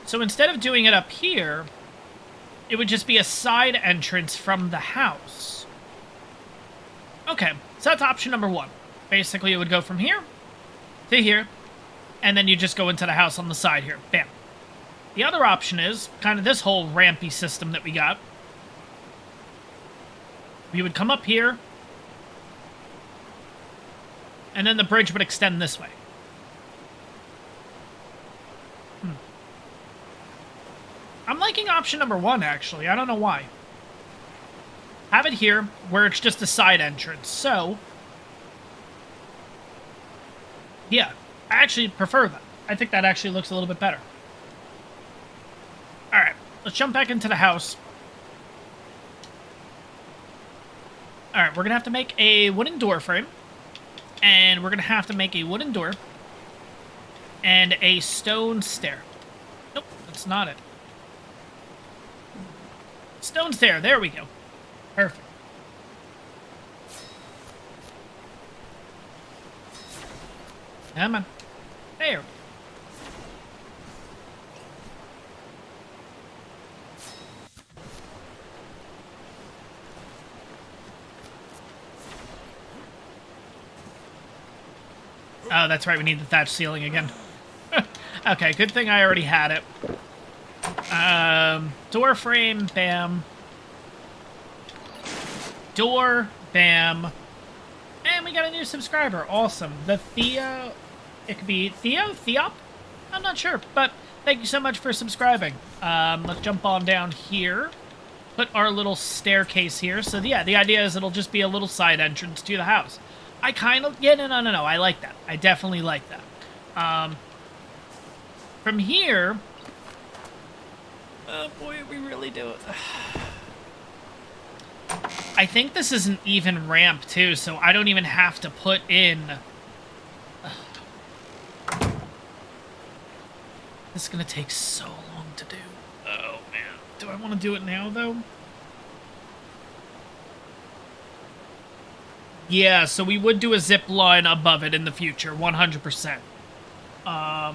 So instead of doing it up here, it would just be a side entrance from the house. Okay, so that's option number one. Basically, it would go from here to here, and then you just go into the house on the side here. Bam. The other option is kind of this whole rampy system that we got. We would come up here, and then the bridge would extend this way. I'm liking option number one, actually. I don't know why. Have it here, where it's just a side entrance. So, yeah, I actually prefer that. I think that actually looks a little bit better. Alright, let's jump back into the house. Alright, we're going to have to make a wooden door frame. And we're going to have to make a wooden door. And a stone stair. Nope, that's not it. Stone stair, there we go. Perfect. Come on. There. Oh, that's right, we need the thatch ceiling again. Okay, good thing I already had it. Door frame, bam. Door, bam. And we got a new subscriber, awesome. The Theo, it could be Theop? I'm not sure, but thank you so much for subscribing. Let's jump on down here. Put our little staircase here. So yeah, the idea is it'll just be a little side entrance to the house. I kind of, yeah, no, I like that. I definitely like that. From here, oh boy, we really do it. I think this is an even ramp too, so I don't even have to put in. This is gonna take so long to do. Oh man, do I want to do it now though? Yeah, so we would do a zip line above it in the future, 100%. All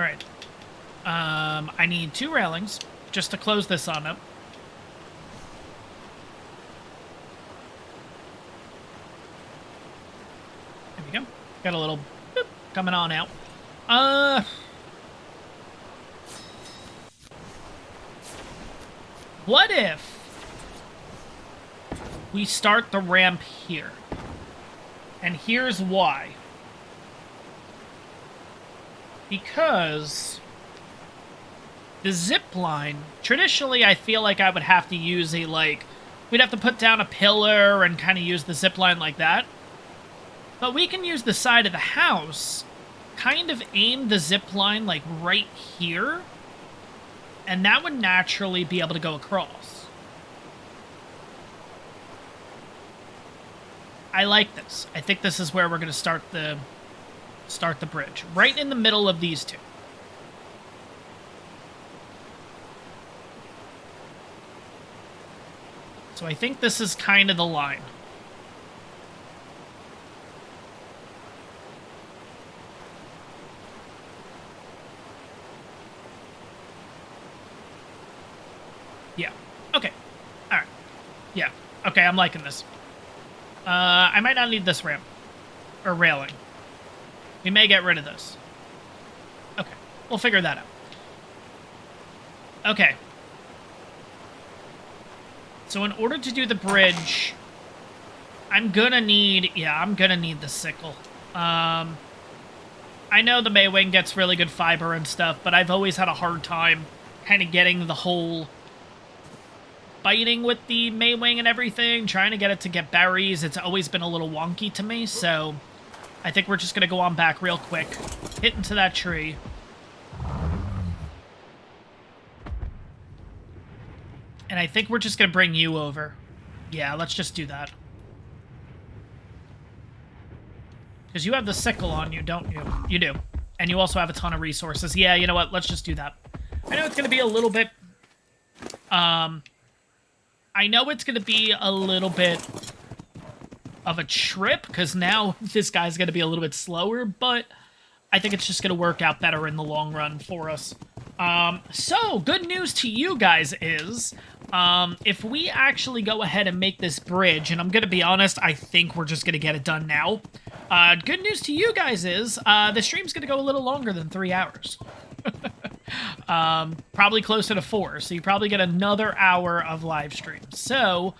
right. I need 2 railings just to close this on up. There we go. Got a little boop coming on out. What if we start the ramp here? And here's why. Because the zip line, traditionally I feel like I would have to use a, we'd have to put down a pillar and kind of use the zip line like that. But we can use the side of the house, kind of aim the zip line like right here, and that would naturally be able to go across. I like this. I think this is where we're going to start the bridge. Right in the middle of these two. So I think this is kind of the line. Yeah. Okay. Alright. Yeah. Okay, I'm liking this. I might not need this ramp. Or railing. We may get rid of this. Okay. We'll figure that out. Okay. So in order to do the bridge, I'm gonna need the sickle. I know the Maywing gets really good fiber and stuff, but I've always had a hard time kind of getting the whole fighting with the Maywing and everything, trying to get it to get berries. It's always been a little wonky to me, so I think we're just going to go on back real quick, hit into that tree. And I think we're just going to bring you over. Yeah, let's just do that. Because you have the sickle on you, don't you? You do. And you also have a ton of resources. Yeah, you know what? Let's just do that. I know it's going to be a little bit... I know it's going to be a little bit of a trip, because now this guy's going to be a little bit slower, but I think it's just going to work out better in the long run for us. So, good news to you guys is, if we actually go ahead and make this bridge, and I'm going to be honest, I think we're just going to get it done now. Good news to you guys is, the stream's going to go a little longer than 3 hours. Probably closer to 4, so you probably get another hour of live stream. So,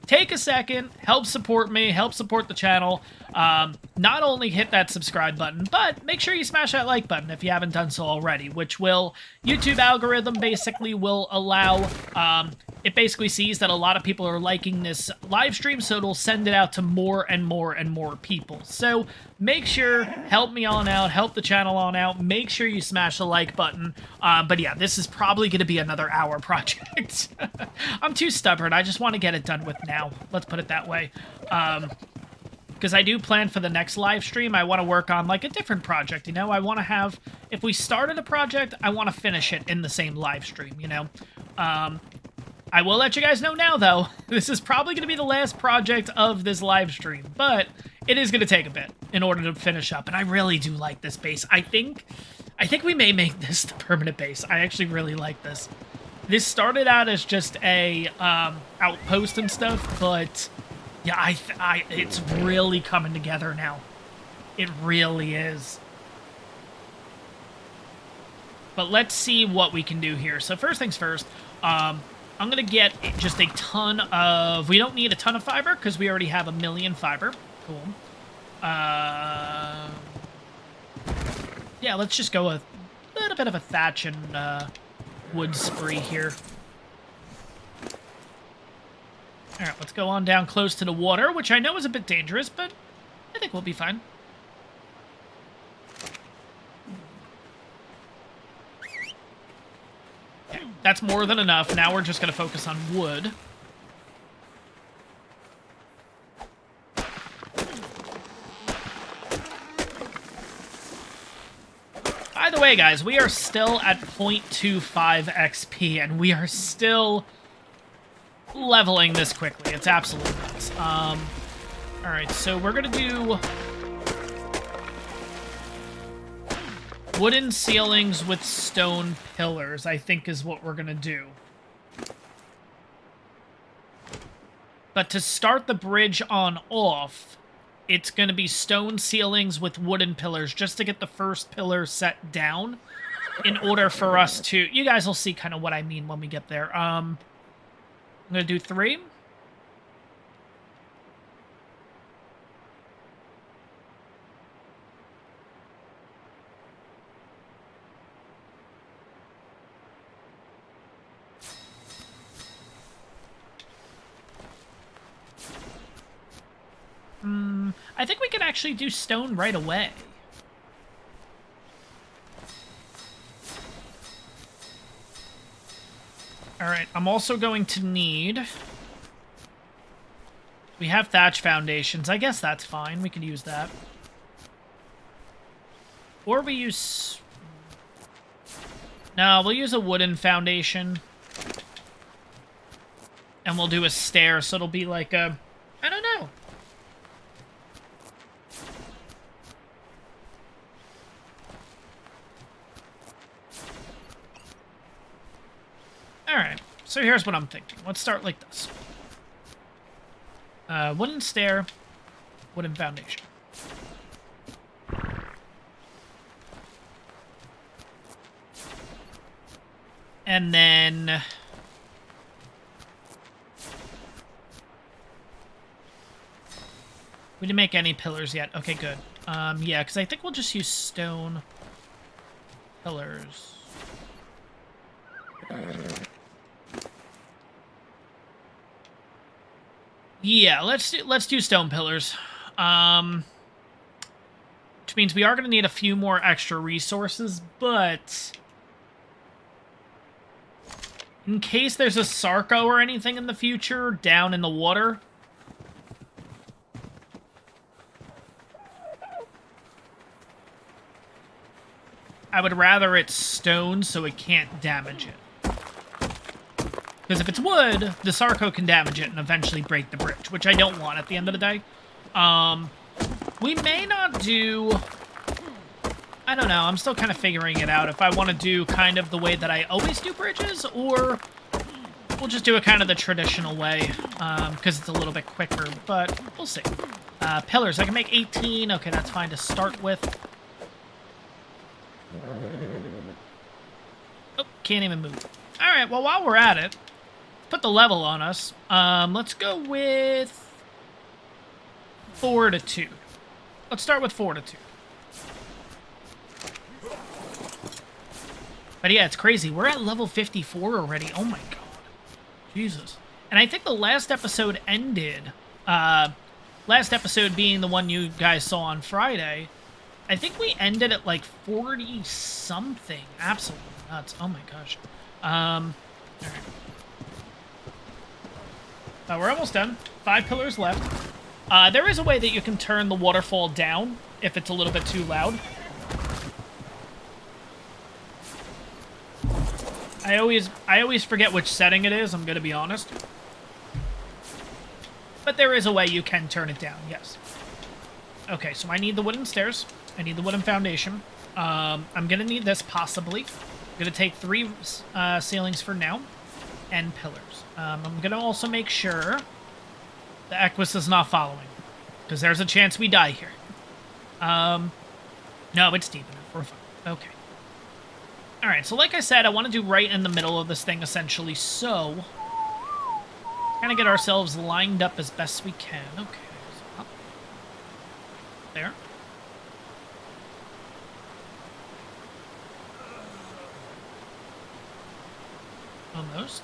take a second, help support me, help support the channel. Not only hit that subscribe button, but make sure you smash that like button if you haven't done so already, which will, YouTube algorithm basically will allow, it basically sees that a lot of people are liking this live stream, so it'll send it out to more and more and more people. So make sure, help me on out, help the channel on out, make sure you smash the like button. But yeah, this is probably going to be another hour project. I'm too stubborn, I just want to get it done with now. Let's put it that way. Because I do plan for the next live stream, I want to work on, like, a different project, you know? I want to have, if we started a project, I want to finish it in the same live stream, you know? I will let you guys know now, though, this is probably going to be the last project of this live stream, but it is going to take a bit in order to finish up, and I really do like this base. I think we may make this the permanent base. I actually really like this. This started out as just a outpost and stuff, but... yeah, it's really coming together now. It really is. But let's see what we can do here. So first things first, I'm going to get just a ton of... we don't need a ton of fiber, because we already have 1,000,000 fiber. Cool. Yeah, let's just go a little bit of a thatch and wood spree here. Alright, let's go on down close to the water, which I know is a bit dangerous, but I think we'll be fine. Okay, that's more than enough. Now we're just going to focus on wood. By the way, guys, we are still at 0.25 XP, and we are still... leveling this quickly. It's absolutely nuts. Alright, so we're gonna do wooden ceilings with stone pillars, I think is what we're gonna do. But to start the bridge on off, it's gonna be stone ceilings with wooden pillars, just to get the first pillar set down, in order for us to... you guys will see kind of what I mean when we get there. I'm going to do 3. I think we can actually do stone right away. Alright, I'm also going to need... we have thatch foundations. I guess that's fine. We could use that. Or we use... no, we'll use a wooden foundation. And we'll do a stair, so it'll be like a... I don't know. Alright, so here's what I'm thinking. Let's start like this. Wooden stair, wooden foundation. And then... we didn't make any pillars yet. Okay, good. Yeah, because I think we'll just use stone pillars. Yeah, let's do stone pillars. Which means we are going to need a few more extra resources, but in case there's a Sarco or anything in the future down in the water, I would rather it's stone so it can't damage it. Because if it's wood, the Sarco can damage it and eventually break the bridge, which I don't want at the end of the day. We may not do... I don't know, I'm still kind of figuring it out if I want to do kind of the way that I always do bridges, or we'll just do it kind of the traditional way, because it's a little bit quicker, but we'll see. Pillars, I can make 18. Okay, that's fine to start with. Oh, can't even move. Alright, well, while we're at it, put the level on us. Let's go with Fortitude. Let's start with Fortitude. But yeah, it's crazy. We're at level 54 already. Oh my god. Jesus. And I think the last episode ended, last episode being the one you guys saw on Friday, I think we ended at like 40-something. Absolutely nuts. Oh my gosh. Alright. We're almost done. 5 pillars left. There is a way that you can turn the waterfall down if it's a little bit too loud. I always forget which setting it is, I'm gonna be honest. But there is a way you can turn it down, yes. Okay, so I need the wooden stairs. I need the wooden foundation. I'm gonna need this, possibly. I'm gonna take 3 ceilings for now, and pillars. I'm gonna also make sure the Equus is not following, because there's a chance we die here. No, it's deep enough. We're fine. Okay. Alright, so like I said, I want to do right in the middle of this thing, essentially, so... kind of get ourselves lined up as best we can. Okay, so up. There. Almost.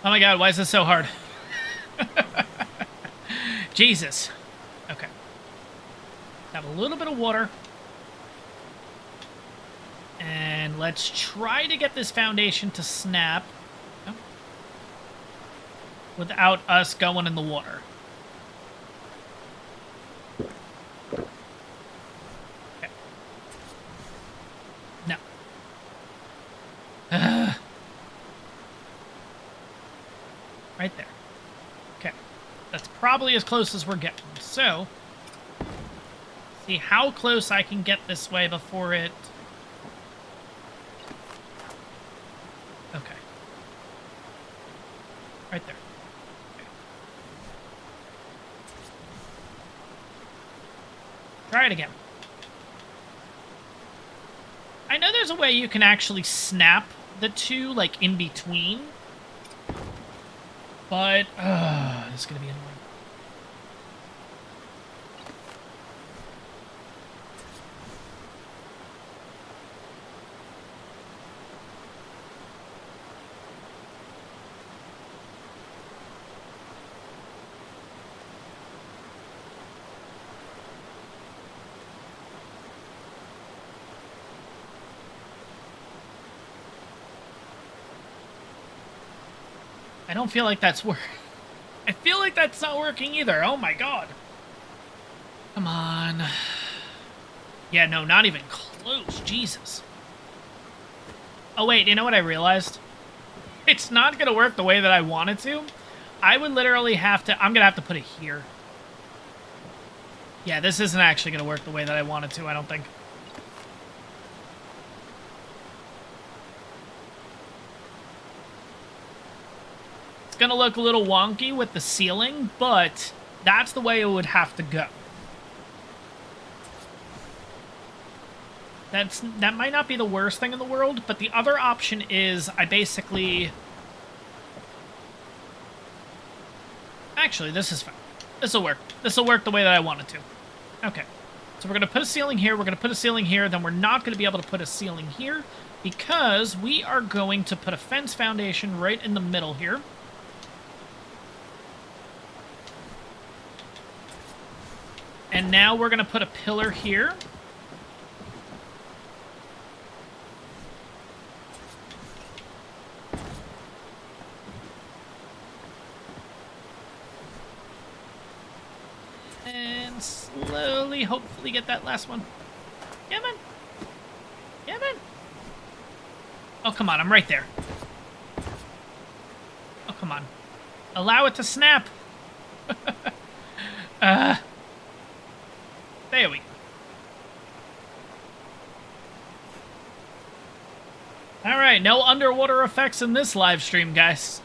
Oh my god, why is this so hard? Jesus. Okay. Have a little bit of water. And let's try to get this foundation to snap without us going in the water. Okay. No. Right there. Okay. That's probably as close as we're getting. So, see how close I can get this way before it... Okay. Right there. Okay. Try it again. I know there's a way you can actually snap the two, like, in between. But, this is going to be annoying. I don't feel like that's working. I feel like that's not working either. Oh my god. Come on. Yeah, no, not even close. Jesus. Oh wait, you know what I realized? It's not going to work the way that I want it to. I would literally have to... I'm going to have to put it here. Yeah, this isn't actually going to work the way that I want it to, I don't think. Gonna look a little wonky with the ceiling, but that's the way it would have to go. That might not be the worst thing in the world, but the other option is I basically... Actually, this is fine. This'll work. This'll work the way that I want it to. Okay. So we're going to put a ceiling here, we're going to put a ceiling here, then we're not going to be able to put a ceiling here because we are going to put a fence foundation right in the middle here. And now we're going to put a pillar here. And slowly, hopefully get that last one. Yeah, man. Yeah, man. Oh, come on, I'm right there. Oh, come on. Allow it to snap. There we go. Alright, no underwater effects in this live stream, guys.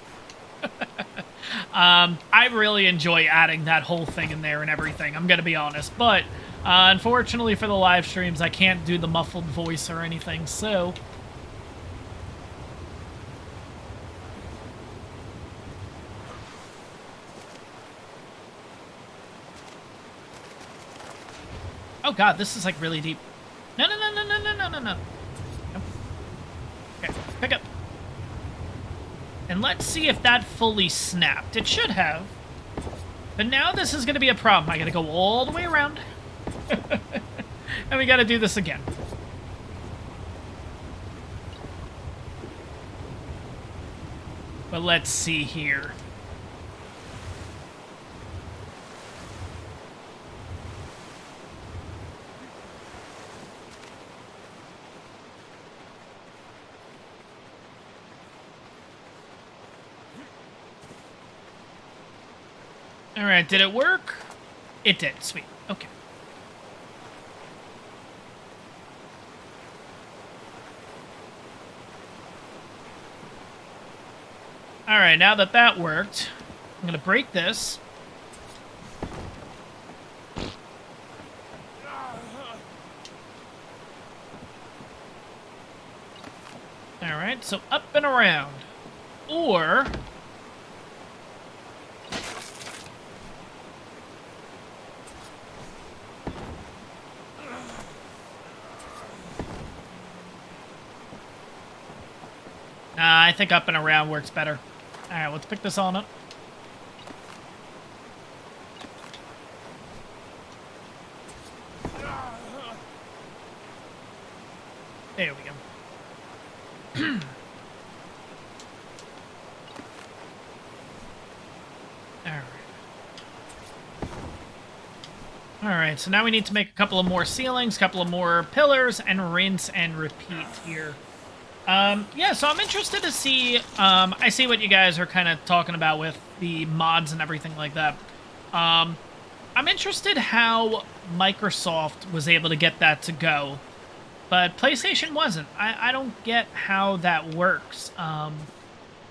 I really enjoy adding that whole thing in there and everything, I'm gonna be honest. But, unfortunately for the live streams, I can't do the muffled voice or anything, so... Oh god, this is like really deep. No, no, no, no, no, no, no, no, no. Nope. Okay, pick up. And let's see if that fully snapped. It should have. But now this is going to be a problem. I got to go all the way around. And we got to do this again. But let's see here. Alright, did it work? It did. Sweet. Okay. Alright, now that that worked, I'm going to break this. Alright, so up and around. Or... I think up and around works better. Alright, let's pick this on up. There we go. Alright. Alright, so now we need to make a couple of more ceilings, a couple of more pillars, and rinse and repeat here. Yeah, so I'm interested to see, I see what you guys are kind of talking about with the mods and everything like that. I'm interested how Microsoft was able to get that to go, but PlayStation wasn't. I don't get how that works.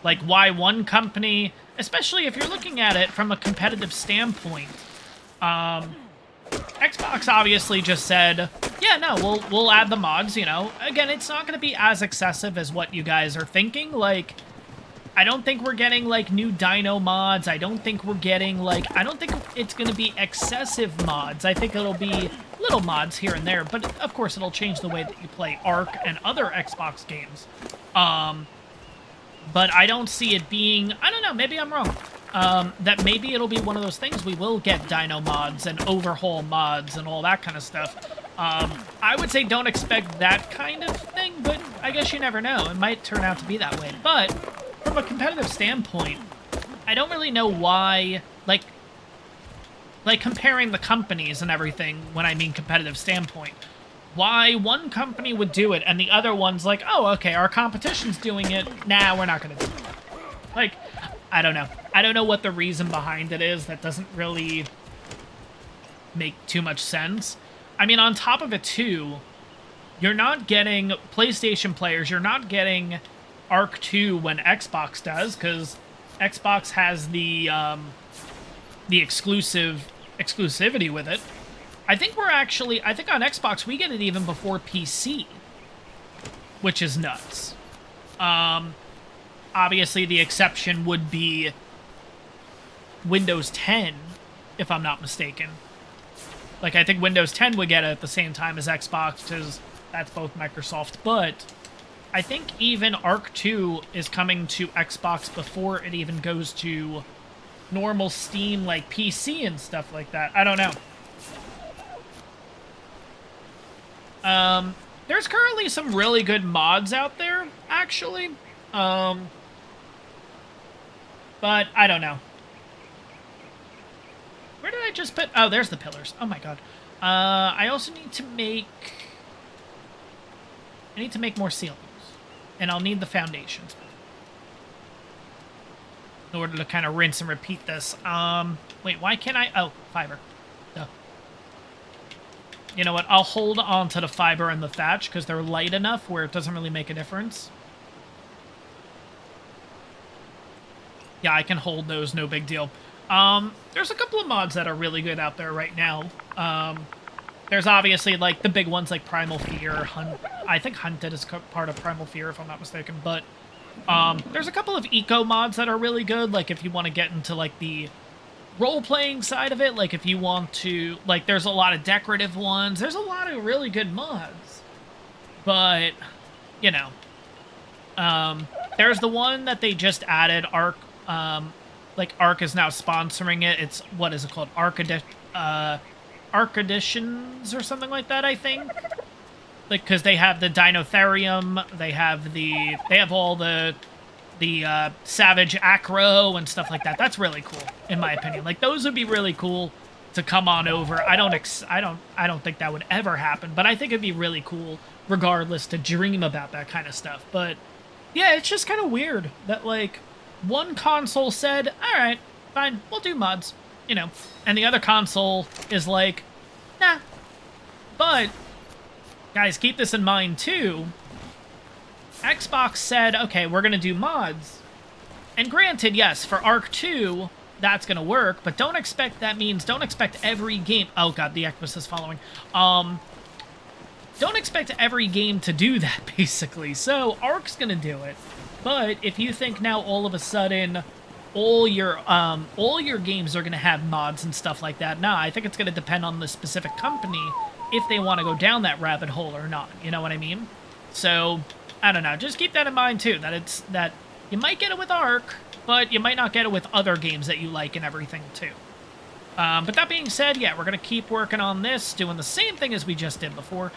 Like, why one company, especially if you're looking at it from a competitive standpoint, Xbox obviously just said, yeah, no, we'll add the mods, you know. Again, it's not going to be as excessive as what you guys are thinking. Like, I don't think we're getting, like, new dino mods. I don't think we're getting, like, I don't think it's going to be excessive mods. I think it'll be little mods here and there. But, of course, it'll change the way that you play ARK and other Xbox games. But I don't see it being, I don't know, maybe I'm wrong. That maybe it'll be one of those things we will get dino mods and overhaul mods and all that kind of stuff. I would say don't expect that kind of thing, but I guess you never know. It might turn out to be that way. But from a competitive standpoint, I don't really know why, like comparing the companies and everything when I mean competitive standpoint, why one company would do it and the other one's like, oh, okay, our competition's doing it, nah, we're not gonna do it. Like, I don't know. I don't know what the reason behind it is. That doesn't really make too much sense. I mean, on top of it, too, you're not getting PlayStation players. You're not getting ARK 2 when Xbox does, because Xbox has the exclusivity with it. I think we're actually... I think on Xbox, we get it even before PC, which is nuts. Obviously, the exception would be Windows 10, if I'm not mistaken. Like, I think Windows 10 would get it at the same time as Xbox, because that's both Microsoft. But I think even ARK 2 is coming to Xbox before it even goes to normal Steam, like PC and stuff like that. I don't know. There's currently some really good mods out there, actually. But I don't know. Where did I just put... Oh, there's the pillars. Oh my god. I also need to make... I need to make more ceilings. And I'll need the foundations. In order to kind of rinse and repeat this. Wait, why can't I... Oh, fiber. Duh. You know what? I'll hold on to the fiber and the thatch because they're light enough where it doesn't really make a difference. Yeah, I can hold those, no big deal. There's a couple of mods that are really good out there right now. There's obviously, like, the big ones like Primal Fear. I think Hunted is part of Primal Fear, if I'm not mistaken. But there's a couple of eco mods that are really good. Like, if you want to get into, like, the role-playing side of it. Like, if you want to... Like, there's a lot of decorative ones. There's a lot of really good mods. But, you know. There's the one that they just added, ARK. Like, ARK is now sponsoring it. It's... What is it called? ARK Editions or something like that, I think. Like, because they have the Dinotherium, they have all the Savage Acro and stuff like that. That's really cool, in my opinion. Like, those would be really cool to come on over. I don't think that would ever happen, but I think it'd be really cool, regardless, to dream about that kind of stuff. But yeah, it's just kind of weird that, like, one console said, all right, fine, we'll do mods, you know, and the other console is like, nah. But guys, keep this in mind too. Xbox said, okay, we're going to do mods. And granted, yes, for ARK 2, that's going to work, but don't expect every game... Oh, God, the Equus is following. Don't expect every game to do that, basically. So, ARK's going to do it. But if you think now all of a sudden all your games are going to have mods and stuff like that, nah, I think it's going to depend on the specific company if they want to go down that rabbit hole or not. You know what I mean? So... I don't know, just keep that in mind too, that you might get it with ARK, but you might not get it with other games that you like and everything too. But that being said, yeah, we're going to keep working on this, doing the same thing as we just did before.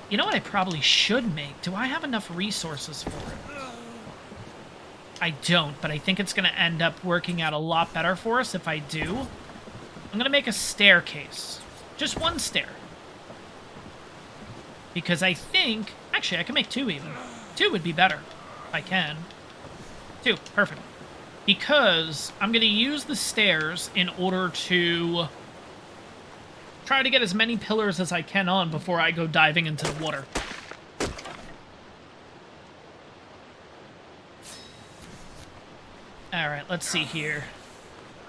You know what I probably should make? Do I have enough resources for it? I don't, but I think it's going to end up working out a lot better for us if I do. I'm going to make a staircase. Just one stair. Because I think... Actually, I can make two even. Two would be better, if I can. Two, perfect. Because I'm going to use the stairs in order to try to get as many pillars as I can on before I go diving into the water. Alright, let's see here.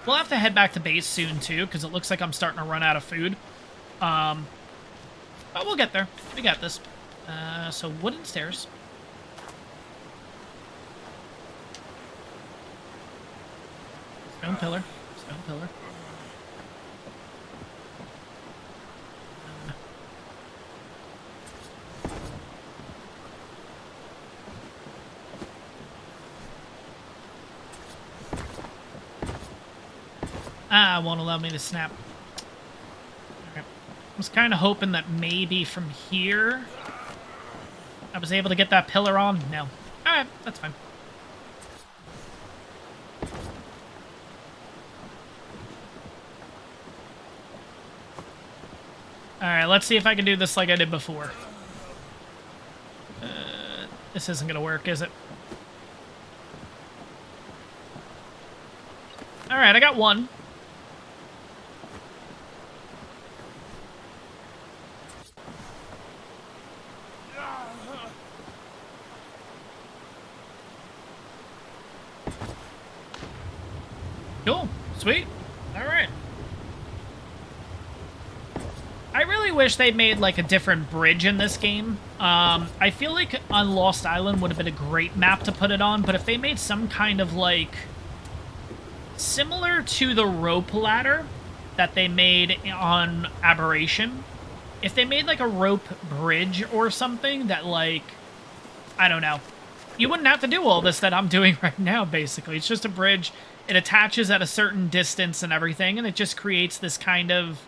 We'll have to head back to base soon, too, because it looks like I'm starting to run out of food. But we'll get there. We got this. So wooden stairs. Stone pillar. Stone pillar. Won't allow me to snap. Okay. I was kind of hoping that maybe from here I was able to get that pillar on. No. Alright, that's fine. Alright, let's see if I can do this like I did before. This isn't gonna work, is it? Alright, I got one. Cool. Sweet. Alright. I really wish they made, like, a different bridge in this game. I feel like on Lost Island would have been a great map to put it on, but if they made some kind of, like, similar to the rope ladder that they made on Aberration, if they made like a rope bridge or something that, like, I don't know, you wouldn't have to do all this that I'm doing right now, basically. It's just a bridge. It attaches at a certain distance and everything, and it just creates this kind of,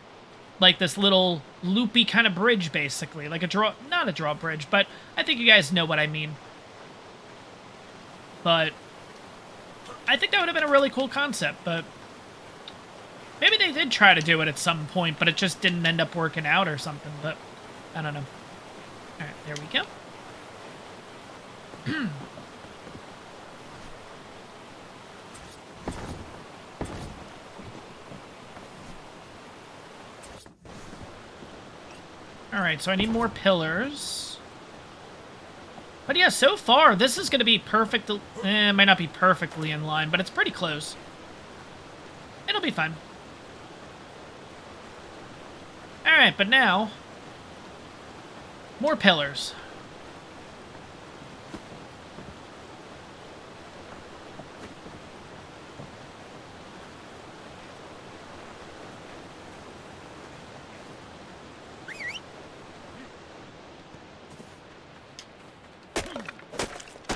like, this little loopy kind of bridge, basically. Like a not a drawbridge, but I think you guys know what I mean. But I think that would have been a really cool concept, but maybe they did try to do it at some point, but it just didn't end up working out or something, but I don't know. All right, there we go. All right, so I need more pillars. But yeah, so far, this is going to be perfect. It might not be perfectly in line, but it's pretty close. It'll be fine. All right, but now, more pillars.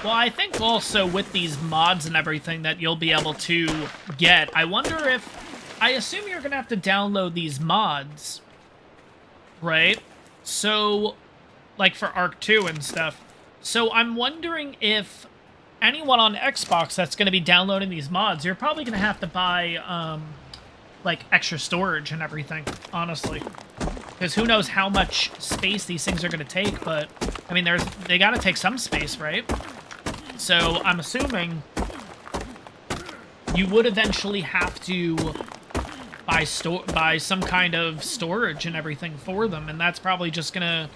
Well, I think also with these mods and everything that you'll be able to get, I wonder if... I assume you're going to have to download these mods, right? So, like for ARK 2 and stuff. So I'm wondering if anyone on Xbox that's going to be downloading these mods, you're probably going to have to buy, like, extra storage and everything, honestly. Because who knows how much space these things are going to take, but, I mean, they got to take some space, right? So I'm assuming you would eventually have to buy some kind of storage and everything for them, and that's probably just gonna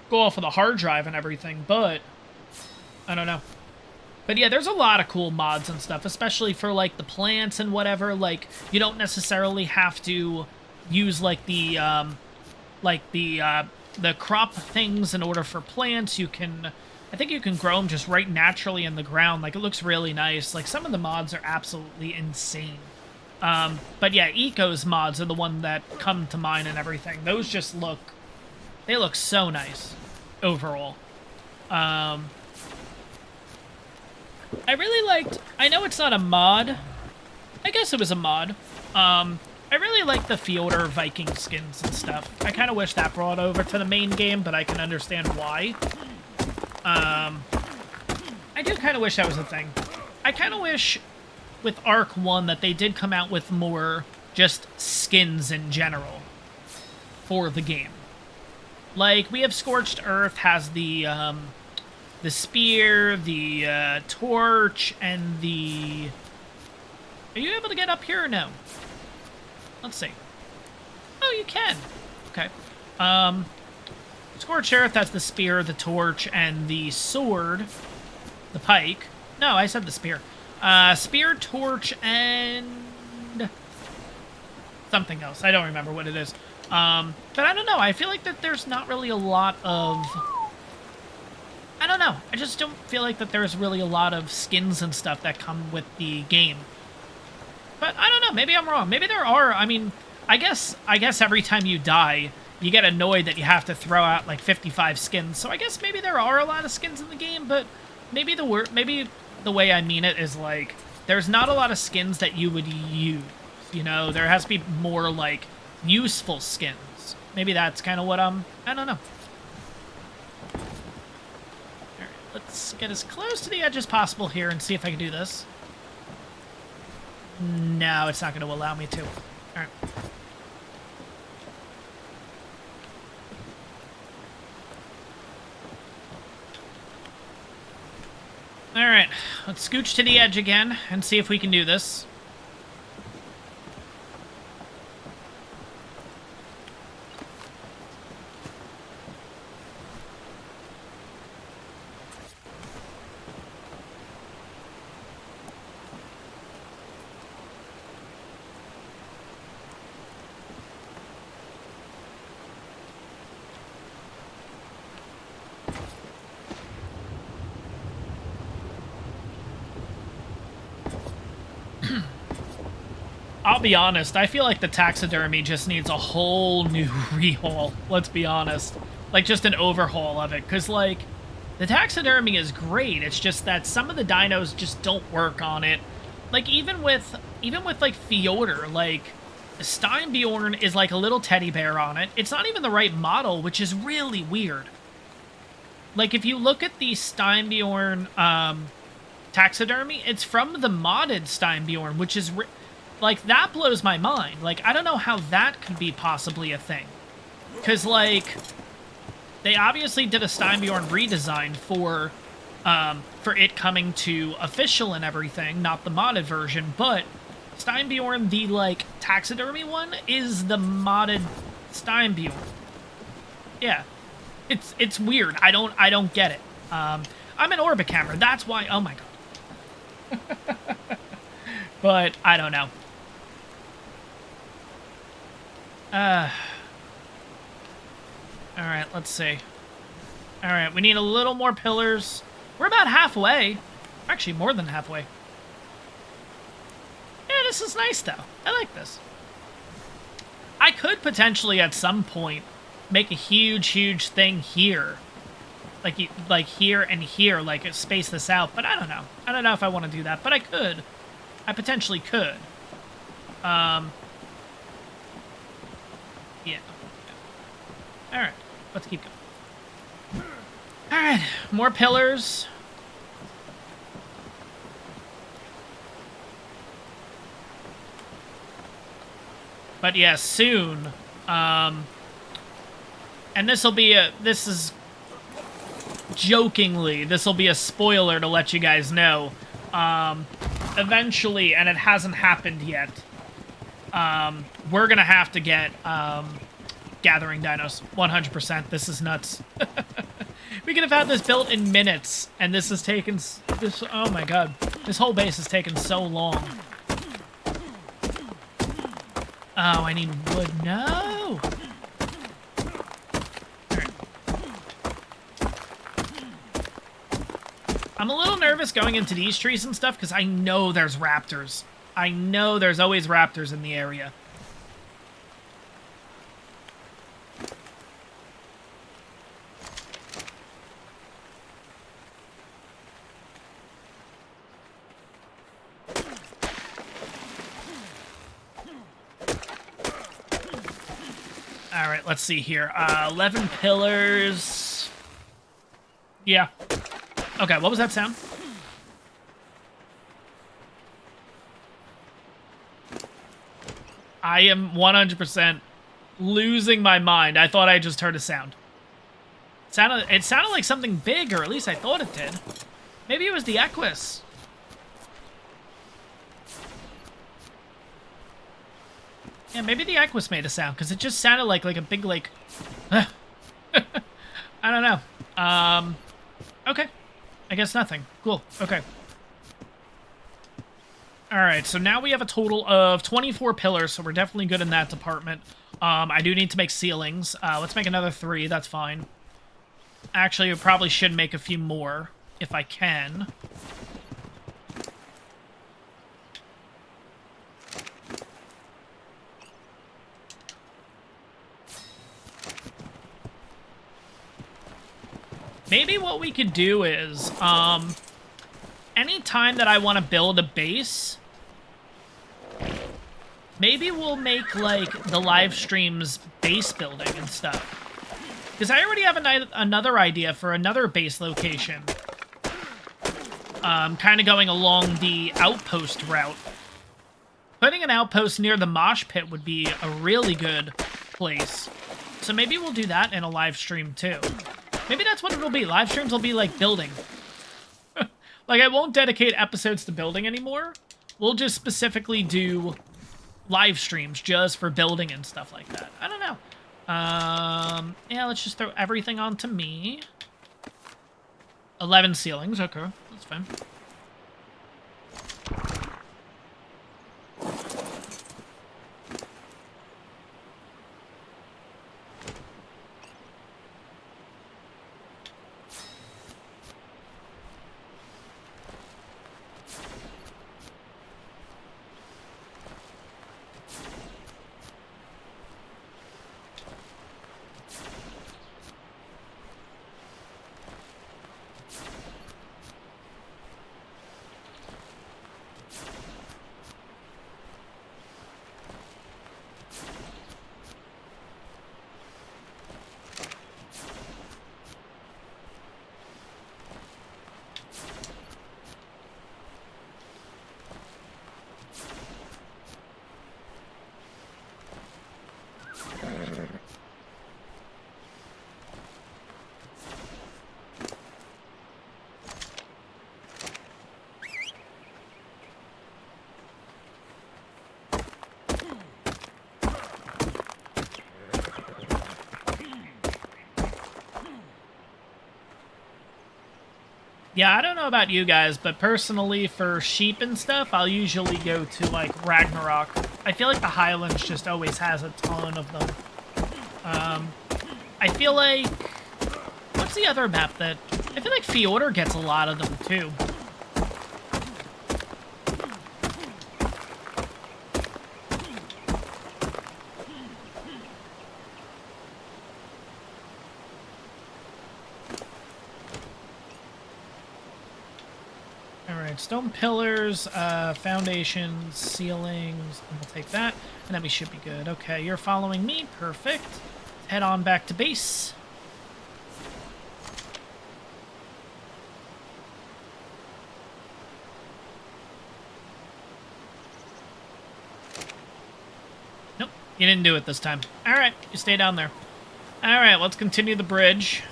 go off of the hard drive and everything, but I don't know. But yeah, there's a lot of cool mods and stuff, especially for like the plants and whatever. Like, you don't necessarily have to use like the crop things in order for plants. You can, I think you can grow them just right naturally in the ground. Like, it looks really nice. Like, some of the mods are absolutely insane. But yeah, Eco's mods are the one that come to mind and everything. Those just look, they look so nice overall. I really liked, I know it's not a mod. I guess it was a mod. I really like the Fjordur Viking skins and stuff. I kind of wish that brought over to the main game, but I can understand why. I do kind of wish that was a thing. I kind of wish with ARK 1 that they did come out with more just skins in general for the game. Like, we have Scorched Earth has the spear, the torch, and the... Are you able to get up here or no? Let's see. Oh, you can. Okay. Scorched Earth has the spear, the torch, and the sword. The pike. No, I said the spear. Spear, torch, and... something else. I don't remember what it is. But I don't know. I feel like that there's not really a lot of... I don't know. I just don't feel like that there's really a lot of skins and stuff that come with the game. But I don't know. Maybe I'm wrong. Maybe there are. I mean, I guess every time you die, you get annoyed that you have to throw out like 55 skins. So I guess maybe there are a lot of skins in the game, but maybe the way I mean it is like there's not a lot of skins that you would use. You know, there has to be more like useful skins. Maybe that's kind of what I don't know. All right, let's get as close to the edge as possible here and see if I can do this. No, it's not going to allow me to. All right. All right, let's scooch to the edge again and see if we can do this. I'll be honest, I feel like the taxidermy just needs a whole new rehaul, let's be honest. Like, just an overhaul of it, because, like, the taxidermy is great, it's just that some of the dinos just don't work on it. Like, even with like, Fjordur, like, Steinbjorn is like a little teddy bear on it. It's not even the right model, which is really weird. Like, if you look at the Steinbjorn, taxidermy, it's from the modded Steinbjorn, which is, like, that blows my mind. Like, I don't know how that could be possibly a thing. Because, like, they obviously did a Steinbjorn redesign for it coming to official and everything, not the modded version, but Steinbjorn, the, like, taxidermy one, is the modded Steinbjorn. Yeah. It's weird. I don't get it. I'm an orbit camera. That's why. Oh my god. But I don't know. All right, let's see. All right, we need a little more pillars. We're about halfway. Actually, more than halfway. Yeah, this is nice though. I like this. I could potentially at some point make a huge thing here, like here and here, like space this out. But I don't know. I don't know if I want to do that. But I could. I potentially could. Yeah. All right. Let's keep going. All right. More pillars. But yeah, soon. And this is jokingly, this will be a spoiler to let you guys know. Eventually, and it hasn't happened yet, we're gonna have to get gathering dinos. 100%. This is nuts. We could have had this built in minutes, and this has taken oh my god, this whole base has taken so long. Oh, I need wood. No. I'm a little nervous going into these trees and stuff because I know there's raptors. I know there's always raptors in the area. All right, let's see here. 11 pillars. Yeah. Okay, what was that sound? I am 100% losing my mind. I thought I just heard a sound. It sounded like something big, or at least I thought it did. Maybe it was the Equus. Yeah, maybe the Equus made a sound, because it just sounded like a big, like... I don't know. Okay. I guess nothing. Cool. Okay. Alright, so now we have a total of 24 pillars, so we're definitely good in that department. I do need to make ceilings. Let's make another 3, that's fine. Actually, I probably should make a few more, if I can. Maybe what we could do is, anytime that I want to build a base, maybe we'll make, like, the live streams base building and stuff. Because I already have another idea for another base location. Kind of going along the outpost route. Putting an outpost near the mosh pit would be a really good place. So maybe we'll do that in a live stream, too. Maybe that's what it'll be. Live streams will be like building. Like, I won't dedicate episodes to building anymore. We'll just specifically do live streams just for building and stuff like that. I don't know. Yeah, let's just throw everything onto me. 11 ceilings. Okay, that's fine. Yeah, I don't know about you guys, but personally, for sheep and stuff, I'll usually go to, like, Ragnarok. I feel like the Highlands just always has a ton of them. I feel like... What's the other map that... I feel like Fjordur gets a lot of them, too. Alright, stone pillars, foundations, ceilings, and we'll take that, and then we should be good. Okay, you're following me, perfect. Head on back to base. Nope, you didn't do it this time. Alright, you stay down there. Alright, let's continue the bridge.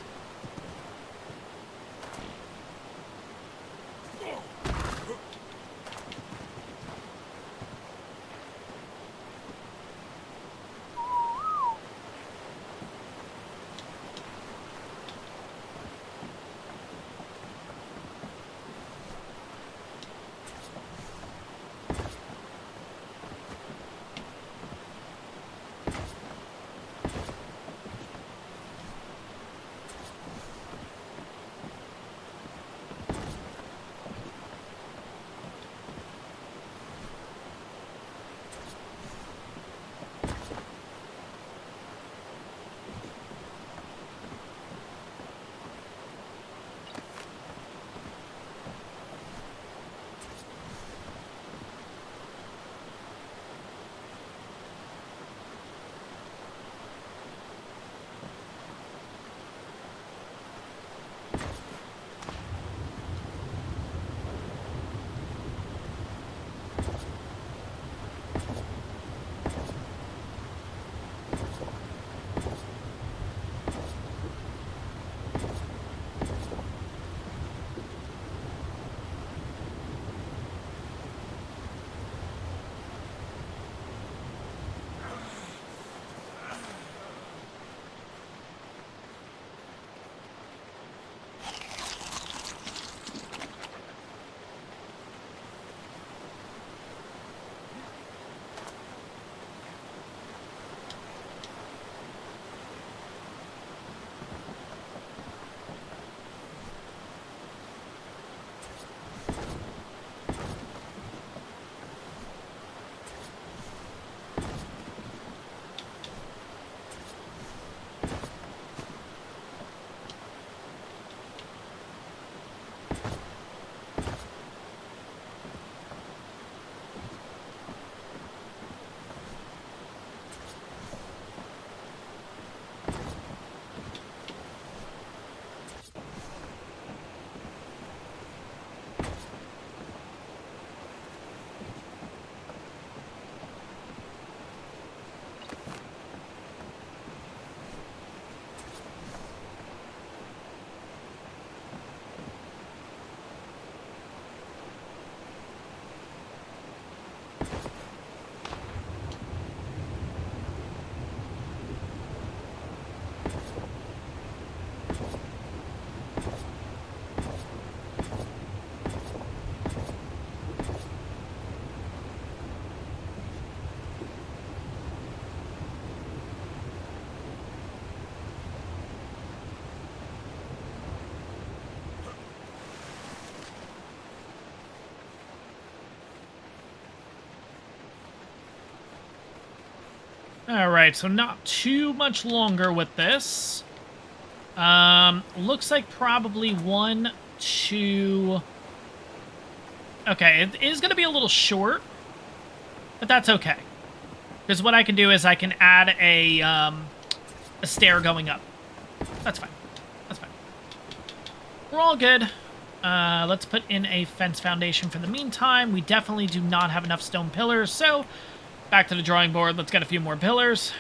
Alright, so not too much longer with this. Looks like probably 1, 2... Okay, it is going to be a little short, but that's okay. Because what I can do is I can add a stair going up. That's fine. That's fine. We're all good. Let's put in a fence foundation for the meantime. We definitely do not have enough stone pillars, so back to the drawing board. Let's get a few more pillars.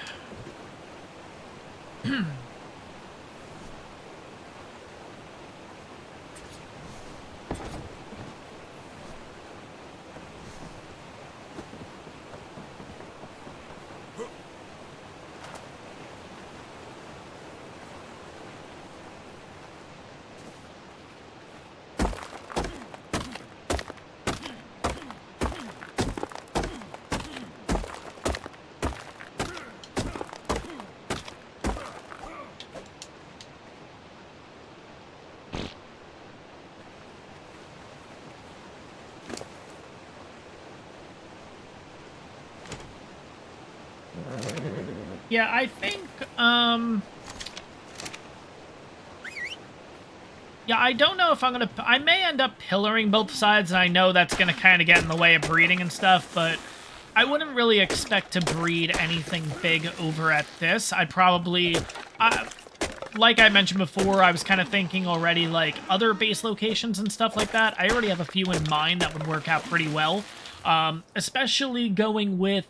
Yeah, I think, yeah, I don't know if I'm gonna... I may end up pillaring both sides, and I know that's gonna kind of get in the way of breeding and stuff, but I wouldn't really expect to breed anything big over at this. I'd probably... like I mentioned before, I was kind of thinking already, like, other base locations and stuff like that. I already have a few in mind that would work out pretty well. Especially going with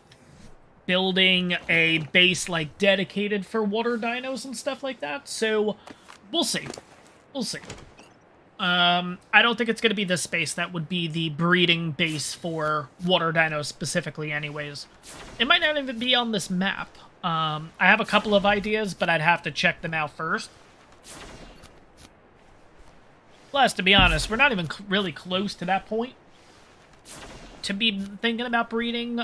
building a base, like, dedicated for water dinos and stuff like that. So, we'll see. We'll see. I don't think it's going to be this space that would be the breeding base for water dinos specifically anyways. It might not even be on this map. I have a couple of ideas, but I'd have to check them out first. Plus, to be honest, we're not even really close to that point to be thinking about breeding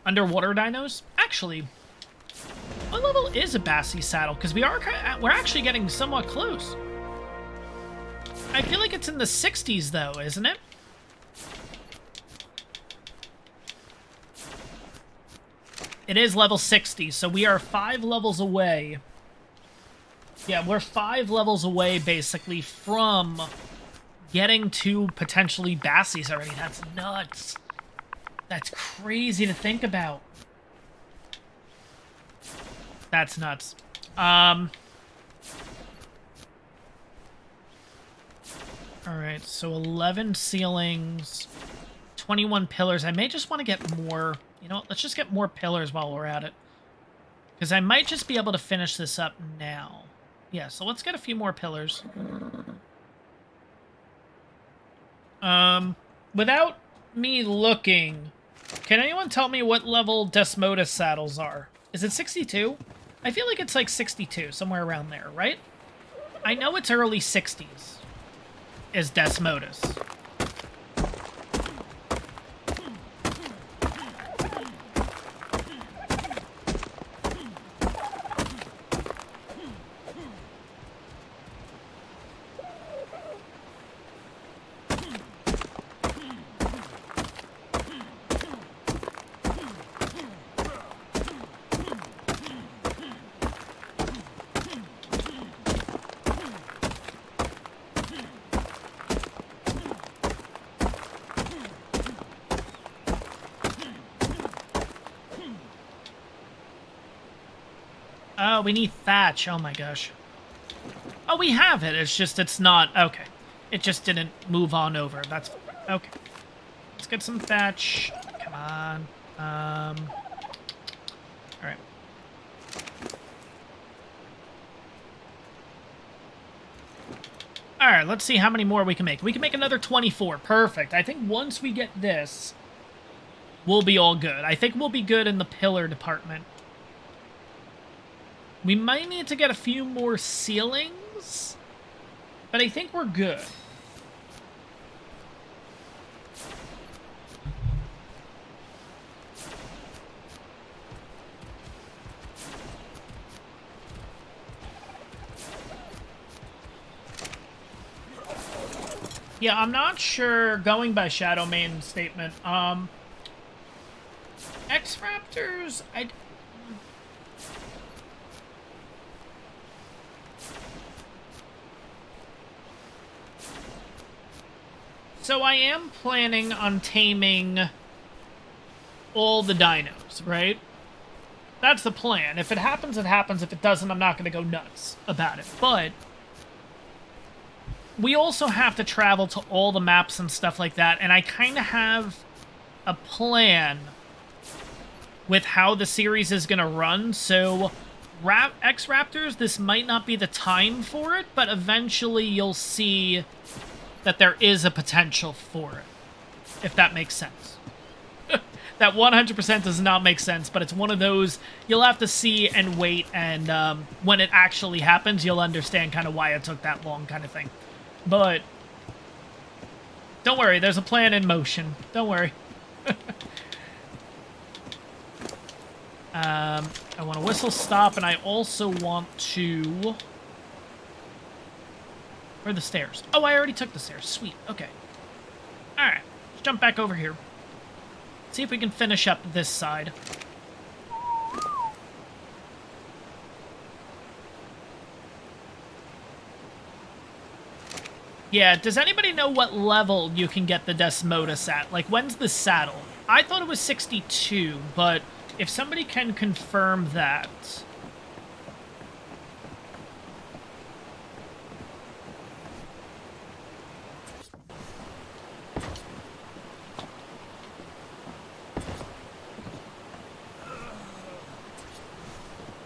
underwater dinos. Actually, what level is a Bassie saddle? Because we're actually getting somewhat close. I feel like it's in the 60s, though, isn't it? It is level 60, so we are 5 levels away. Yeah, we're 5 levels away, basically, from getting to potentially Bassies already. That's nuts. That's crazy to think about. That's nuts. Alright, so 11 ceilings, 21 pillars. I may just want to get more... You know, let's just get more pillars while we're at it. Because I might just be able to finish this up now. Yeah, so let's get a few more pillars. Without me looking, can anyone tell me what level Desmodus saddles are? Is it 62? I feel like it's like 62, somewhere around there, right? I know it's early 60s. Is Desmodus. Oh, we need thatch. Oh my gosh. Oh, we have it. It's just, it's not... Okay. It just didn't move on over. That's... Okay. Let's get some thatch. Come on. Alright. Alright, let's see how many more we can make. We can make another 24. Perfect. I think once we get this, we'll be all good. I think we'll be good in the pillar department. We might need to get a few more ceilings, but I think we're good. Yeah, I'm not sure, going by Shadow Main's statement, X-Raptors, So I am planning on taming all the dinos, right? That's the plan. If it happens, it happens. If it doesn't, I'm not going to go nuts about it. But we also have to travel to all the maps and stuff like that, and I kind of have a plan with how the series is going to run, so X-Raptors, this might not be the time for it, but eventually you'll see that there is a potential for it, if that makes sense. That 100% does not make sense, but it's one of those you'll have to see and wait, and when it actually happens, you'll understand kind of why it took that long kind of thing. But don't worry, there's a plan in motion. Don't worry. I want to whistle stop, and I also want to... Where are the stairs? Oh, I already took the stairs. Sweet. Okay. Alright. Let's jump back over here. See if we can finish up this side. Yeah, does anybody know what level you can get the Desmodus at? Like, when's the saddle? I thought it was 62, but if somebody can confirm that...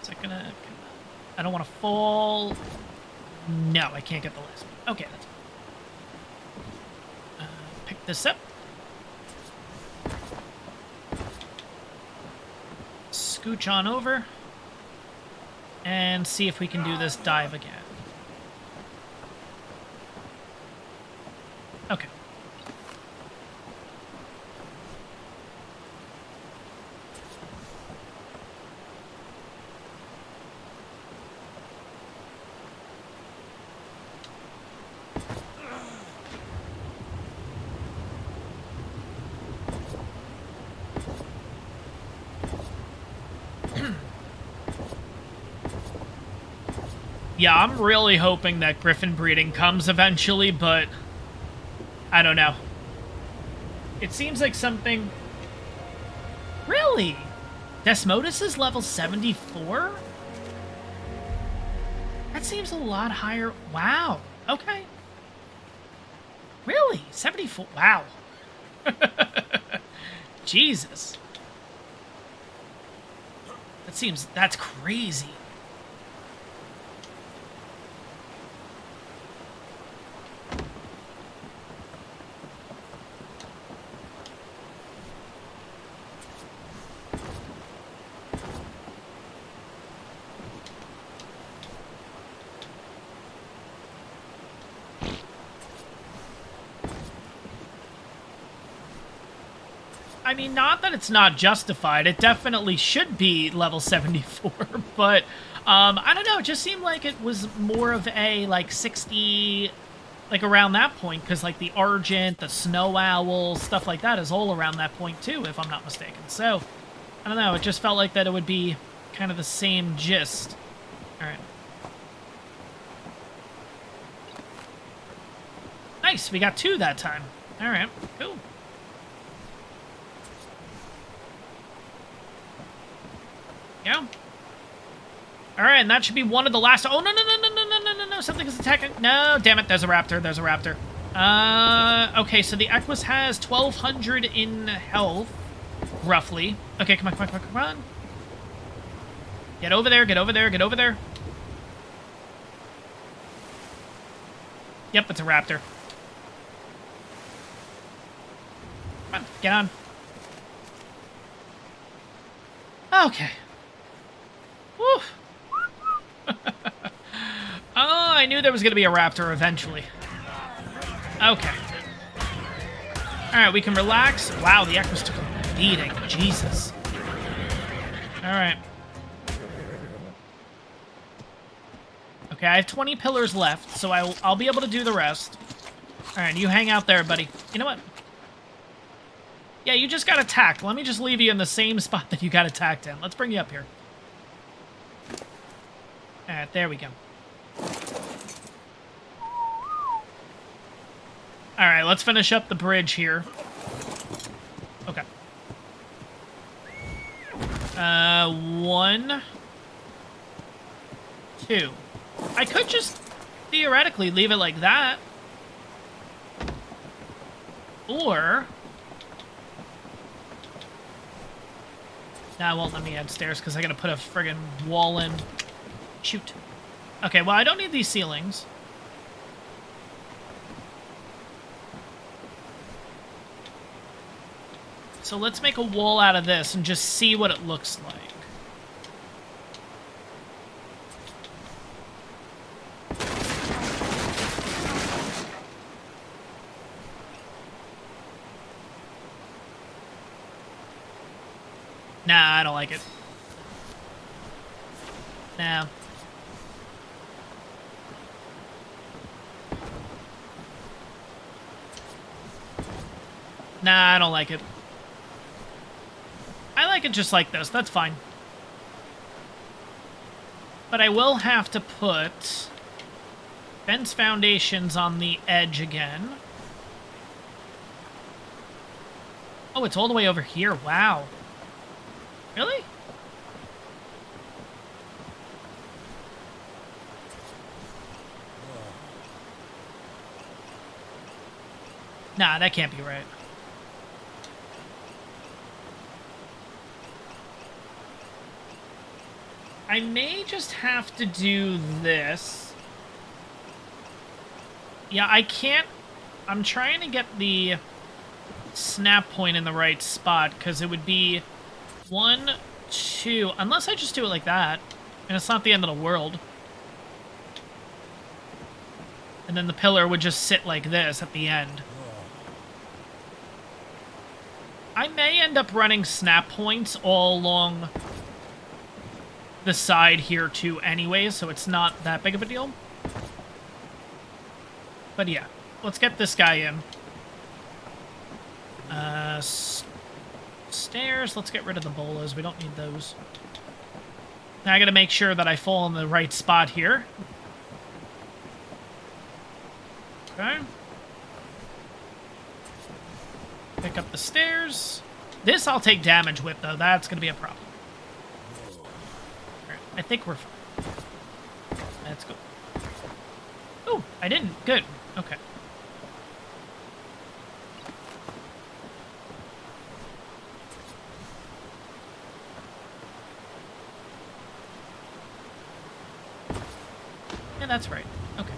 Is it gonna... I don't want to fall... No, I can't get the last one. Okay, that's fine. Pick this up. Scooch on over. And see if we can do this dive again. Okay. Yeah, I'm really hoping that Griffin breeding comes eventually, but I don't know. It seems like something... Really? Desmodus is level 74? That seems a lot higher. Wow. Okay. Really? 74? Wow. Jesus. That's crazy. I mean, not that it's not justified. It definitely should be level 74, but I don't know. It just seemed like it was more of a, like, 60, like, around that point, because, like, the Argent, the Snow Owl, stuff like that is all around that point, too, if I'm not mistaken. So, I don't know. It just felt like that it would be kind of the same gist. All right. Nice. We got 2 that time. All right. Cool. Yeah. All right, and that should be one of the last... Oh, no. Something is attacking. No, damn it. There's a raptor. Okay, so the Equus has 1,200 in health, roughly. Okay, come on. Get over there. Yep, it's a raptor. Come on, get on. Okay. Whew. Oh, I knew there was going to be a raptor eventually. Okay. Alright, we can relax. Wow, the Equus took a beating. Jesus. Alright. Okay, I have 20 pillars left, so I'll be able to do the rest. Alright, you hang out there, buddy. You know what? Yeah, you just got attacked. Let me just leave you in the same spot that you got attacked in. Let's bring you up here. Alright, there we go. Alright, let's finish up the bridge here. Okay. 1, 2. I could just theoretically leave it like that. Or... Nah, it won't let me add stairs because I gotta put a friggin' wall in. Shoot. Okay, well, I don't need these ceilings. So let's make a wall out of this and just see what it looks like. Nah, I don't like it. Nah. Nah, I don't like it. I like it just like this. That's fine. But I will have to put Fence foundations on the edge again. Oh, it's all the way over here. Wow. Really? Nah, that can't be right. I may just have to do this. Yeah, I can't... I'm trying to get the snap point in the right spot, because it would be 1, 2... Unless I just do it like that, and it's not the end of the world. And then the pillar would just sit like this at the end. I may end up running snap points all along the side here too anyway, so it's not that big of a deal. But yeah, let's get this guy in. Stairs, let's get rid of the bolas, we don't need those. Now I gotta make sure that I fall in the right spot here. Okay. Pick up the stairs. This I'll take damage with, though. That's gonna be a problem. Alright, I think we're fine. Let's go. Oh, I didn't. Good. Okay. Yeah, that's right. Okay.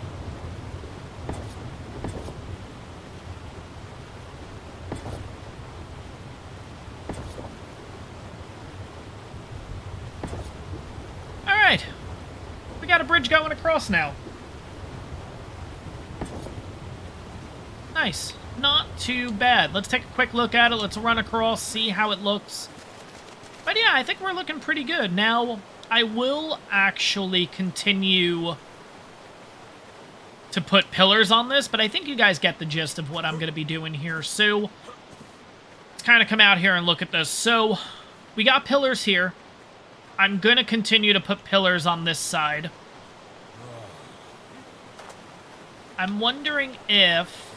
Alright. We got a bridge going across now. Nice. Not too bad. Let's take a quick look at it. Let's run across, see how it looks. But yeah, I think we're looking pretty good. Now, I will actually continue to put pillars on this, but I think you guys get the gist of what I'm going to be doing here. So, let's kind of come out here and look at this. So, we got pillars here. I'm going to continue to put pillars on this side. I'm wondering if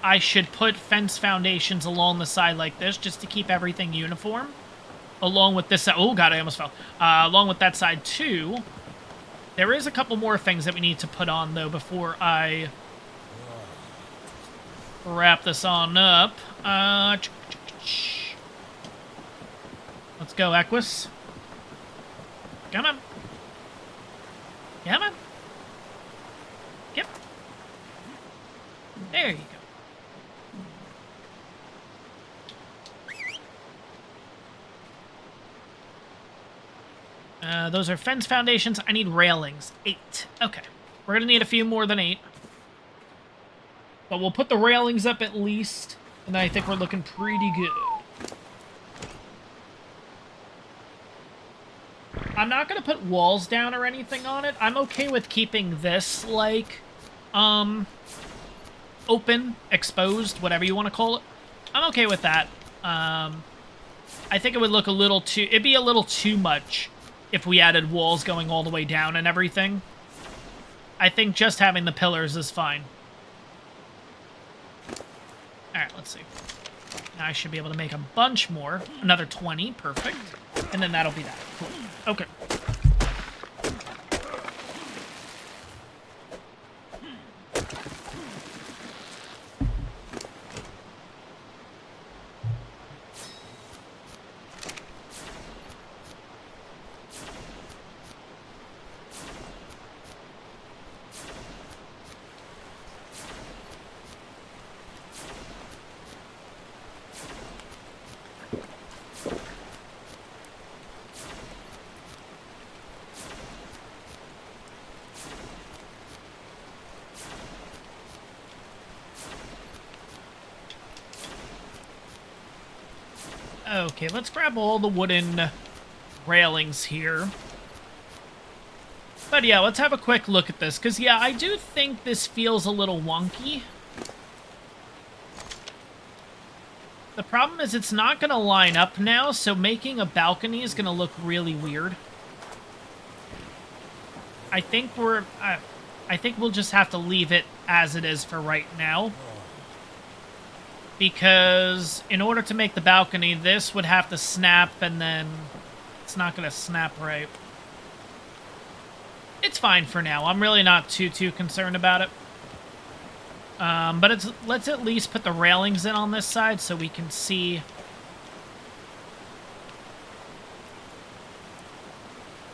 I should put fence foundations along the side like this, just to keep everything uniform. Along with this side. Oh, God, I almost fell. Along with that side, too. There is a couple more things that we need to put on, though, before I wrap this on up. Let's go, Equus. Come on. Come on. Yep. There you go. Those are fence foundations. I need railings. 8. Okay. We're going to need a few more than 8. But we'll put the railings up at least. And I think we're looking pretty good. I'm not going to put walls down or anything on it. I'm okay with keeping this, like, open, exposed, whatever you want to call it. I'm okay with that. I think it would look a little too... It'd be a little too much if we added walls going all the way down and everything. I think just having the pillars is fine. Alright, let's see. Now I should be able to make a bunch more. Another 20, perfect. And then that'll be that. Cool. Okay. Okay, let's grab all the wooden railings here. But yeah, let's have a quick look at this, because yeah, I do think this feels a little wonky. The problem is it's not going to line up now, so making a balcony is going to look really weird. I think we're... I think we'll just have to leave it as it is for right now. Because in order to make the balcony, this would have to snap, and then it's not going to snap right. It's fine for now. I'm really not too concerned about it. But let's at least put the railings in on this side so we can see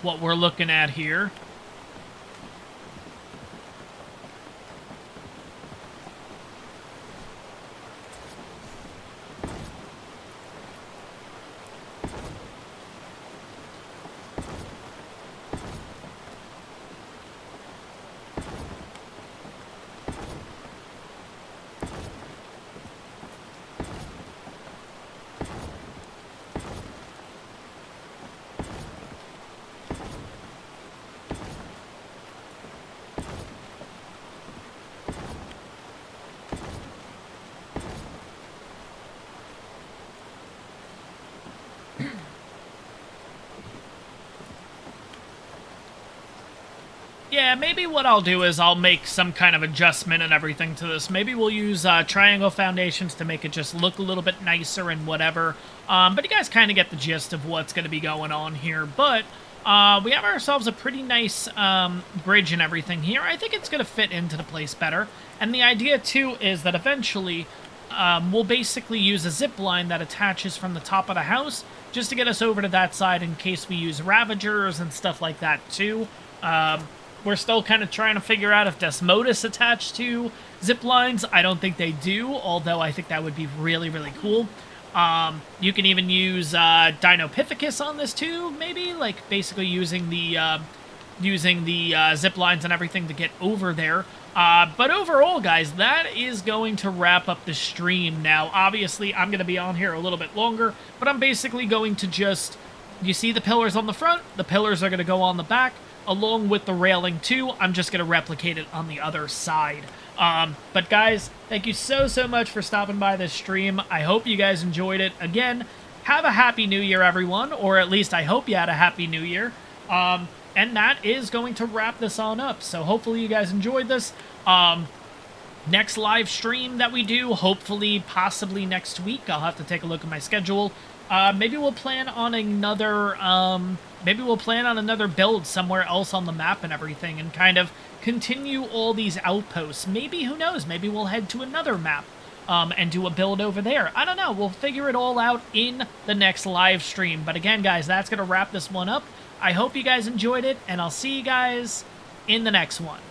what we're looking at here. Yeah, maybe what I'll do is I'll make some kind of adjustment and everything to this. Maybe we'll use triangle foundations to make it just look a little bit nicer and whatever. But you guys kind of get the gist of what's going to be going on here. But we have ourselves a pretty nice bridge and everything here. I think it's going to fit into the place better. And the idea, too, is that eventually we'll basically use a zip line that attaches from the top of the house just to get us over to that side in case we use Ravagers and stuff like that, too. We're still kind of trying to figure out if Desmodus attached to zip lines. I don't think they do, although I think that would be really, really cool. You can even use Dinopithecus on this too, maybe, like basically using the zip lines and everything to get over there. But overall, guys, that is going to wrap up the stream. Now, obviously, I'm going to be on here a little bit longer, but I'm basically going to just, you see the pillars on the front? The pillars are going to go on the back. Along with the railing too, I'm just going to replicate it on the other side. But guys, thank you so much for stopping by this stream. I hope you guys enjoyed it. Again, have a Happy New Year, everyone, or at least I hope you had a Happy New Year. And that is going to wrap this on up. So hopefully you guys enjoyed this. Next live stream that we do, hopefully, possibly next week. I'll have to take a look at my schedule. Maybe we'll plan on another, build somewhere else on the map and everything and kind of continue all these outposts. Maybe, who knows, maybe we'll head to another map and do a build over there. I don't know. We'll figure it all out in the next live stream. But again, guys, that's going to wrap this one up. I hope you guys enjoyed it, and I'll see you guys in the next one.